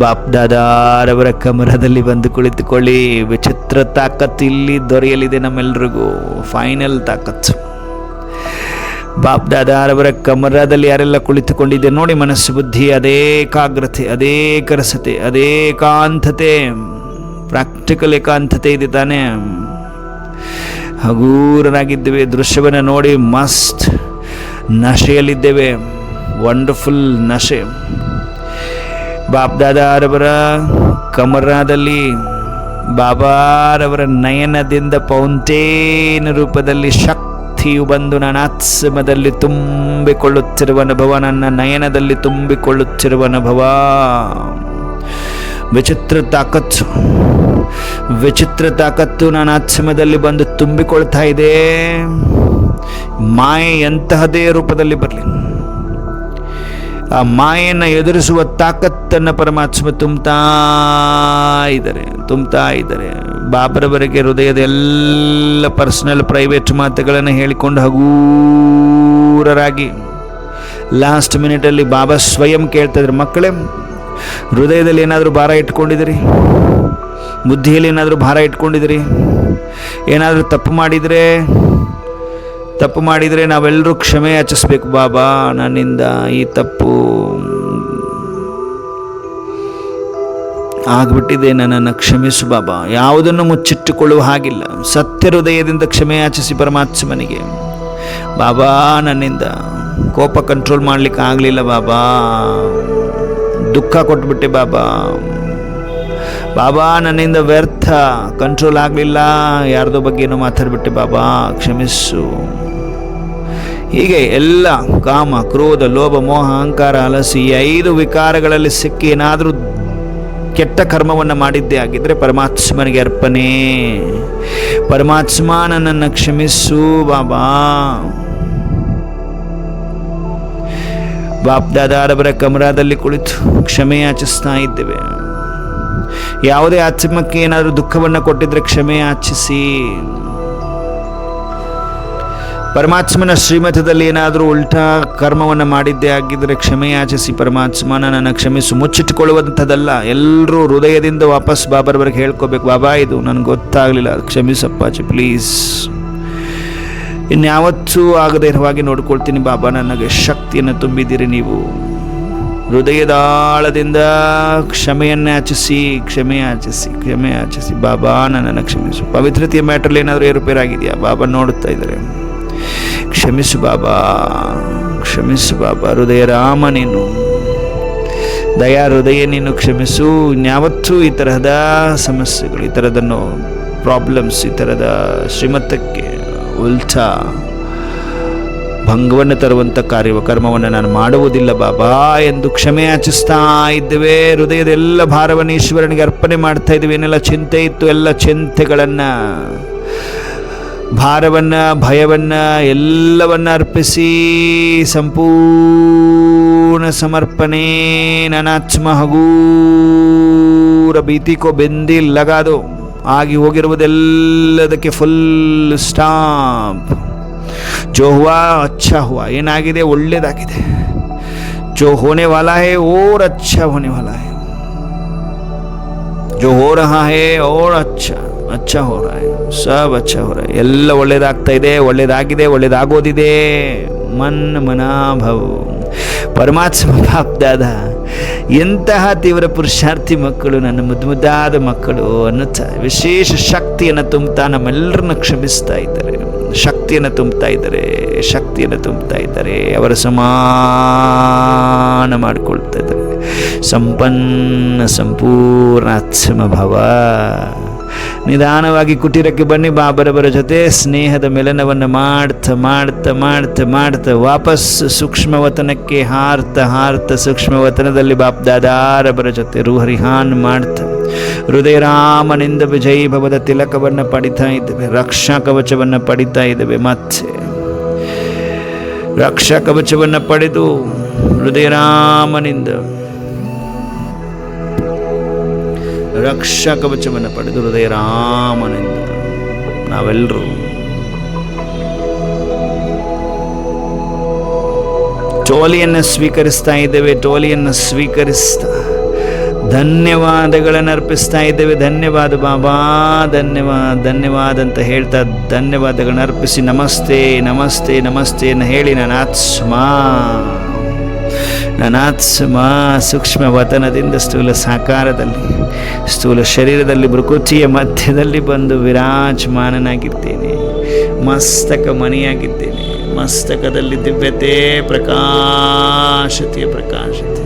ಬಾಪ್ ದಾದಾರವರ ಕಮರದಲ್ಲಿ ಬಂದು ಕುಳಿತುಕೊಳ್ಳಿ. ವಿಚಿತ್ರ ತಾಕತ್ತು ಇಲ್ಲಿ ದೊರೆಯಲಿದೆ ನಮ್ಮೆಲ್ರಿಗೂ. ಫೈನಲ್ ತಾಕತ್ತು ಬಾಪ್ ದಾದಾರವರ ಕಮರದಲ್ಲಿ ಯಾರೆಲ್ಲ ಕುಳಿತುಕೊಂಡಿದೆ ನೋಡಿ. ಮನಸ್ಸು ಬುದ್ಧಿ ಅದೇ ಏಕಾಗ್ರತೆ, ಅದೇ ಕರಸತೆ, ಅದೇ ಏಕಾಂತತೆ, ಪ್ರಾಕ್ಟಿಕಲ್ ಏಕಾಂತತೆ ಇದೆ ತಾನೇ. ಹಗೂರನಾಗಿದ್ದೇವೆ. ದೃಶ್ಯವನ್ನು ನೋಡಿ ಮಸ್ತ್ ನಶೆಯಲ್ಲಿದ್ದೇವೆ. ವಂಡರ್ಫುಲ್ ನಶೆ. ಬಾಪ್ ದಾದಾರವರ ಕಮರಾದಲ್ಲಿ ಬಾಬಾರವರ ನಯನದಿಂದ ಫೌಂಟೇನ್ ರೂಪದಲ್ಲಿ ಶಕ್ತಿಯು ಬಂದು ನನ್ನ ಆತ್ಮದಲ್ಲಿ ತುಂಬಿಕೊಳ್ಳುತ್ತಿರುವ ಅನುಭವ, ನನ್ನ ನಯನದಲ್ಲಿ ತುಂಬಿಕೊಳ್ಳುತ್ತಿರುವ ಅನುಭವ. ವಿಚಿತ್ರ ತಾಕತ್ತು ನನ್ನ ಆತ್ಮದಲ್ಲಿ ಬಂದು ತುಂಬಿಕೊಳ್ತಾ ಇದೆ. ಮಾಯೆ ಎಂತಹದೇ ರೂಪದಲ್ಲಿ ಬರಲಿ, ಆ ಮಾಯೆಯನ್ನು ಎದುರಿಸುವ ತಾಕತ್ತನ್ನು ಪರಮಾತ್ಮ ತುಂಬುತ್ತಾ ಇದ್ದಾರೆ. ಬಾಬರವರೆಗೆ ಹೃದಯದ ಎಲ್ಲ ಪರ್ಸನಲ್ ಪ್ರೈವೇಟ್ ಮಾತುಗಳನ್ನು ಹೇಳಿಕೊಂಡು ಹಗೂರರಾಗಿ ಲಾಸ್ಟ್ ಮಿನಿಟಲ್ಲಿ ಬಾಬಾ ಸ್ವಯಂ ಕೇಳ್ತಾ ಇದ್ರು, ಮಕ್ಕಳೇ ಹೃದಯದಲ್ಲಿ ಏನಾದರೂ ಭಾರ ಇಟ್ಕೊಂಡಿದ್ದೀರಿ? ಬುದ್ಧಿಯಲ್ಲಿ ಏನಾದರೂ ಭಾರ ಇಟ್ಕೊಂಡಿದ್ದೀರಿ? ಏನಾದರೂ ತಪ್ಪು ಮಾಡಿದರೆ ನಾವೆಲ್ಲರೂ ಕ್ಷಮೆ ಯಾಚಿಸ್ಬೇಕು. ಬಾಬಾ, ನನ್ನಿಂದ ಈ ತಪ್ಪು ಆಗಿಬಿಟ್ಟಿದೆ, ನನ್ನನ್ನು ಕ್ಷಮಿಸು ಬಾಬಾ. ಯಾವುದನ್ನು ಮುಚ್ಚಿಟ್ಟುಕೊಳ್ಳುವ ಹಾಗಿಲ್ಲ. ಸತ್ಯ ಹೃದಯದಿಂದ ಕ್ಷಮೆ ಯಾಚಿಸಿ ಪರಮಾತ್ಮನಿಗೆ, ಬಾಬಾ ನನ್ನಿಂದ ಕೋಪ ಕಂಟ್ರೋಲ್ ಮಾಡಲಿಕ್ಕೆ ಆಗಲಿಲ್ಲ ಬಾಬಾ, ದುಃಖ ಕೊಟ್ಬಿಟ್ಟೆ ಬಾಬಾ ನನ್ನಿಂದ ವ್ಯರ್ಥ ಕಂಟ್ರೋಲ್ ಆಗಲಿಲ್ಲ, ಯಾರ್ದೋ ಬಗ್ಗೆನೂ ಮಾತಾಡ್ಬಿಟ್ಟೆ ಬಾಬಾ, ಕ್ಷಮಿಸು. ಹೀಗೆ ಎಲ್ಲ ಕಾಮ, ಕ್ರೋಧ, ಲೋಭ, ಮೋಹ, ಅಹಂಕಾರ, ಅಲಸಿ 5 ವಿಕಾರಗಳಲ್ಲಿ ಸಿಕ್ಕಿ ಏನಾದರೂ ಕೆಟ್ಟ ಕರ್ಮವನ್ನು ಮಾಡಿದ್ದೇ ಆಗಿದ್ದರೆ ಪರಮಾತ್ಮನಿಗೆ ಅರ್ಪಣೆ. ಪರಮಾತ್ಮ ನನ್ನನ್ನು ಕ್ಷಮಿಸು ಬಾಬಾ. ಬಾಪ್ ದಾದಾರವರ ಕಮರಾದಲ್ಲಿ ಕುಳಿತು ಕ್ಷಮೆ ಯಾಚಿಸ್ತಾ ಇದ್ದೇವೆ. ಯಾವುದೇ ಆತ್ಮಕ್ಕೆ ಏನಾದರೂ ದುಃಖವನ್ನು ಕೊಟ್ಟಿದ್ರೆ ಕ್ಷಮೆ ಯಾಚಿಸಿ. ಪರಮಾತ್ಮನ ಶ್ರೀಮತದಲ್ಲಿ ಏನಾದರೂ ಉಲ್ಟಾ ಕರ್ಮವನ್ನು ಮಾಡಿದ್ದೇ ಆಗಿದ್ದರೆ ಕ್ಷಮೆ ಯಾಚಿಸಿ, ಪರಮಾತ್ಮನ ನನ್ನ ಕ್ಷಮಿಸು. ಮುಚ್ಚಿಟ್ಟುಕೊಳ್ಳುವಂಥದ್ದಲ್ಲ, ಎಲ್ಲರೂ ಹೃದಯದಿಂದ ವಾಪಸ್ ಬಾಬರವರೆಗೆ ಹೇಳ್ಕೋಬೇಕು, ಬಾಬಾ ಇದು ನನಗೆ ಗೊತ್ತಾಗಲಿಲ್ಲ, ಕ್ಷಮಿಸಪ್ಪಾಜಿ ಪ್ಲೀಸ್. ಇನ್ಯಾವತ್ತೂ ಆಗದೇ ಇರುವಾಗಿ ನೋಡ್ಕೊಳ್ತೀನಿ ಬಾಬಾ, ನನಗೆ ಶಕ್ತಿಯನ್ನು ತುಂಬಿದ್ದೀರಿ ನೀವು. ಹೃದಯದಾಳದಿಂದ ಕ್ಷಮೆಯನ್ನು ಯಾಚಿಸಿ, ಕ್ಷಮೆ ಯಾಚಿಸಿ, ಕ್ಷಮೆ ಯಾಚಿಸಿ. ಬಾಬಾ ನನ್ನನ್ನು ಕ್ಷಮಿಸು. ಪವಿತ್ರತೆಯ ಮ್ಯಾಟ್ರಲ್ಲಿ ಏನಾದರೂ ಏರುಪೇರಾಗಿದೆಯಾ? ಬಾಬಾ ನೋಡುತ್ತಾ ಇದ್ದಾರೆ. ಕ್ಷಮಿಸು ಬಾಬಾ, ಕ್ಷಮಿಸು ಬಾಬಾ. ಹೃದಯ ರಾಮ ನೀನು, ದಯಾ ಹೃದಯ ನೀನು, ಕ್ಷಮಿಸು. ಇನ್ಯಾವತ್ತೂ ಈ ತರಹದ ಸಮಸ್ಯೆಗಳು, ಈ ಥರದ ಪ್ರಾಬ್ಲಮ್ಸ್, ಈ ಥರದ ಶ್ರೀಮತಕ್ಕೆ ಉಲ್ಟಾ ಭಂಗವನ್ನು ತರುವಂಥ ಕರ್ಮವನ್ನು ನಾನು ಮಾಡುವುದಿಲ್ಲ ಬಾಬಾ ಎಂದು ಕ್ಷಮೆ ಯಾಚಿಸ್ತಾ ಇದ್ದೇವೆ. ಹೃದಯದ ಎಲ್ಲ ಭಾರವನ್ನು ಈಶ್ವರನಿಗೆ ಅರ್ಪಣೆ ಮಾಡ್ತಾ ಇದ್ದೇವೆ. ಏನೆಲ್ಲ ಚಿಂತೆ ಇತ್ತು ಎಲ್ಲ ಚಿಂತೆಗಳನ್ನು, ಭಾರವನ್ನು, ಭಯವನ್ನು ಎಲ್ಲವನ್ನು ಅರ್ಪಿಸಿ ಸಂಪೂರ್ಣ ಸಮರ್ಪಣೆ. ನನಾತ್ಮ ಹಗೂರ ಭೀತಿಕೋ ಬೆಂದಿ ಲಗಾದೋ. ಆಗಿ ಹೋಗಿರುವುದೆಲ್ಲದಕ್ಕೆ ಫುಲ್ ಸ್ಟಾಪ್. ಜೋ ಹುವಾ ಅಚ್ಚಾ ಹುವಾ, ಏನಾಗಿದೆ ಒಳ್ಳೆಯದಾಗಿದೆ. ಜೋ ಹೋನೆ ವಾಲಾ ಹೈ ಓರ್ ಅಚ್ಚಾ ಹೋನೆ ವಾಲಾ ಹೈ. ಜೋ ಹೋ ರಹಾ ಹೈ ಓರ್ ಅಚ್ಚಾ ಅಚ್ಚಾ ಹೋ ರಹಾ ಹೈ, ಸಬ್ ಅಚ್ಚಾ ಹೋ ರಹಾ ಹೈ. ಎಲ್ಲ ಒಳ್ಳೆಯದಾಗ್ತಾ ಇದೆ, ಒಳ್ಳೆಯದಾಗಿದೆ, ಒಳ್ಳೆಯದಾಗೋದಿದೆ. ಮನ್ ಮನಾಭವ. ಪರಮಾತ್ಮ ಬಾಪ್ ದಾದ ಎಂತಹ ತೀವ್ರ ಪುರುಷಾರ್ಥಿ ಮಕ್ಕಳು, ನನ್ನ ಮುದ್ದಾದ ಮಕ್ಕಳು ಅನ್ನುತ್ತಾ ವಿಶೇಷ ಶಕ್ತಿಯನ್ನು ತುಂಬುತ್ತಾ ನಮ್ಮೆಲ್ಲರನ್ನ ಕ್ಷಮಿಸ್ತಾ ಇದ್ದಾರೆ, ಶಕ್ತಿಯನ್ನು ತುಂಬುತ್ತಾ ಇದ್ದಾರೆ, ಶಕ್ತಿಯನ್ನು ತುಂಬುತ್ತಾ ಇದ್ದಾರೆ. ಅವರ ಸಮಾನ ಮಾಡಿಕೊಳ್ತಾ ಇದ್ದಾರೆ. ಸಂಪನ್ನ ಸಂಪೂರ್ಣ ಆತ್ಮ ಭವ. ನಿಧಾನವಾಗಿ ಕುಟೀರಕ್ಕೆ ಬನ್ನಿ. ಬಾಬರವರ ಜೊತೆ ಸ್ನೇಹದ ಮಿಲನವನ್ನು ಮಾಡ್ತಾ ಮಾಡ್ತಾ ಮಾಡ್ತಾ ಮಾಡ್ತಾ ವಾಪಸ್ ಸೂಕ್ಷ್ಮವತನಕ್ಕೆ ಹಾರ್ತ ಸೂಕ್ಷ್ಮವತನದಲ್ಲಿ ಬಾಪ್ ದಾದಾರವರ ಜೊತೆ ರೂಹರಿಹಾನ್ ಮಾಡ್ತಾ ಹೃದಯ ರಾಮನಿಂದ ವಿಜಯೀ ಭವದ ತಿಲಕವನ್ನು ಪಡಿತಾ ಇದ್ದೇವೆ. ರಕ್ಷಾ ಕವಚವನ್ನು ಪಡಿತಾ ಇದ್ದೇವೆ. ಮತ್ತೆ ರಕ್ಷಾ ಕವಚವನ್ನು ಪಡೆದು ಹೃದಯ ರಾಮನಿಂದ ರಕ್ಷಾ ಕವಚವನ್ನು ಪಡೆದು ಹೃದಯ ರಾಮನಿಂದ ನಾವೆಲ್ಲರೂ ಟೋಲಿಯನ್ನು ಸ್ವೀಕರಿಸ್ತಾ ಇದ್ದೇವೆ. ಟೋಲಿಯನ್ನು ಸ್ವೀಕರಿಸ್ತಾ ಧನ್ಯವಾದಗಳನ್ನು ಅರ್ಪಿಸ್ತಾ ಇದ್ದೇವೆ. ಧನ್ಯವಾದ ಬಾಬಾ, ಧನ್ಯವಾದ ಧನ್ಯವಾದ ಅಂತ ಹೇಳ್ತಾ ಧನ್ಯವಾದಗಳನ್ನು ಅರ್ಪಿಸಿ ನಮಸ್ತೆ ನಮಸ್ತೆ ನಮಸ್ತೆಯನ್ನು ಹೇಳಿ ನನಾತ್ಮ ಸೂಕ್ಷ್ಮ ವತನದಿಂದ ಸ್ಥೂಲ ಸಾಕಾರದಲ್ಲಿ, ಸ್ಥೂಲ ಶರೀರದಲ್ಲಿ ಭೃಕುಟಿಯ ಮಧ್ಯದಲ್ಲಿ ಬಂದು ವಿರಾಜಮಾನನಾಗಿದ್ದೇನೆ. ಮಸ್ತಕ ಮಣಿಯಾಗಿದ್ದೇನೆ. ಮಸ್ತಕದಲ್ಲಿ ದಿವ್ಯತೆ, ಪ್ರಕಾಶತೆಯ ಪ್ರಕಾಶತೆ,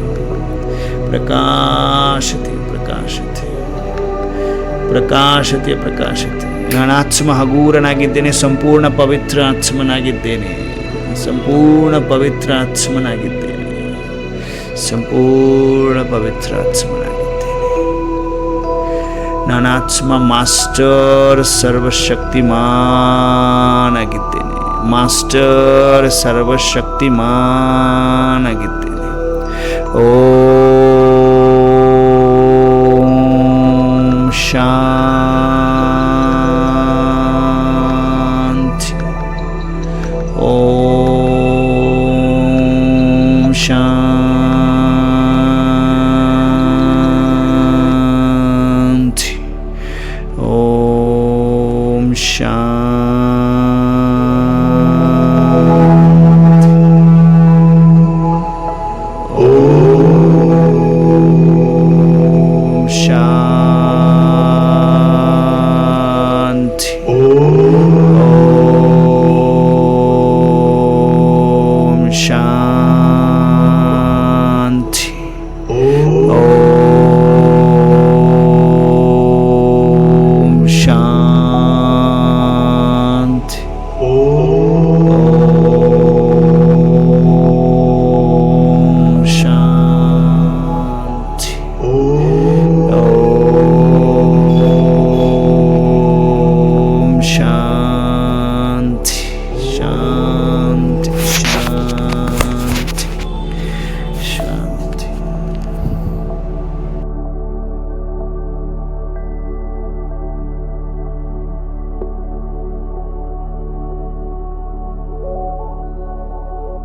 ಪ್ರಕಾಶತೆ ಪ್ರಕಾಶತೆ ಪ್ರಕಾಶತೆಯ ಪ್ರಕಾಶತೆ. ನಾನಾತ್ಮ ಹಗೂರನಾಗಿದ್ದೇನೆ. ಸಂಪೂರ್ಣ ಪವಿತ್ರ ಆತ್ಮನಾಗಿದ್ದೇನೆ. ಸಂಪೂರ್ಣ ಪವಿತ್ರ ಆತ್ಮನಾಗಿದ್ದೇನೆ. ಸಂಪೂರ್ಣ ಪವಿತ್ರ ಆತ್ಮನಾಗಿದ್ದೇನೆ. ನಾನಾತ್ಮ ಮಾಸ್ಟರ್ ಸರ್ವಶಕ್ತಿಮಾನಾಗಿದ್ದೇನೆ. ಮಾಸ್ಟರ್ ಸರ್ವಶಕ್ತಿಮಾನಾಗಿದ್ದೇನೆ. ಓಂ ಶಾಂತಿ. ಓಂ ಶಾಂತಿ. ಓಂ ಶಾಂತಿ.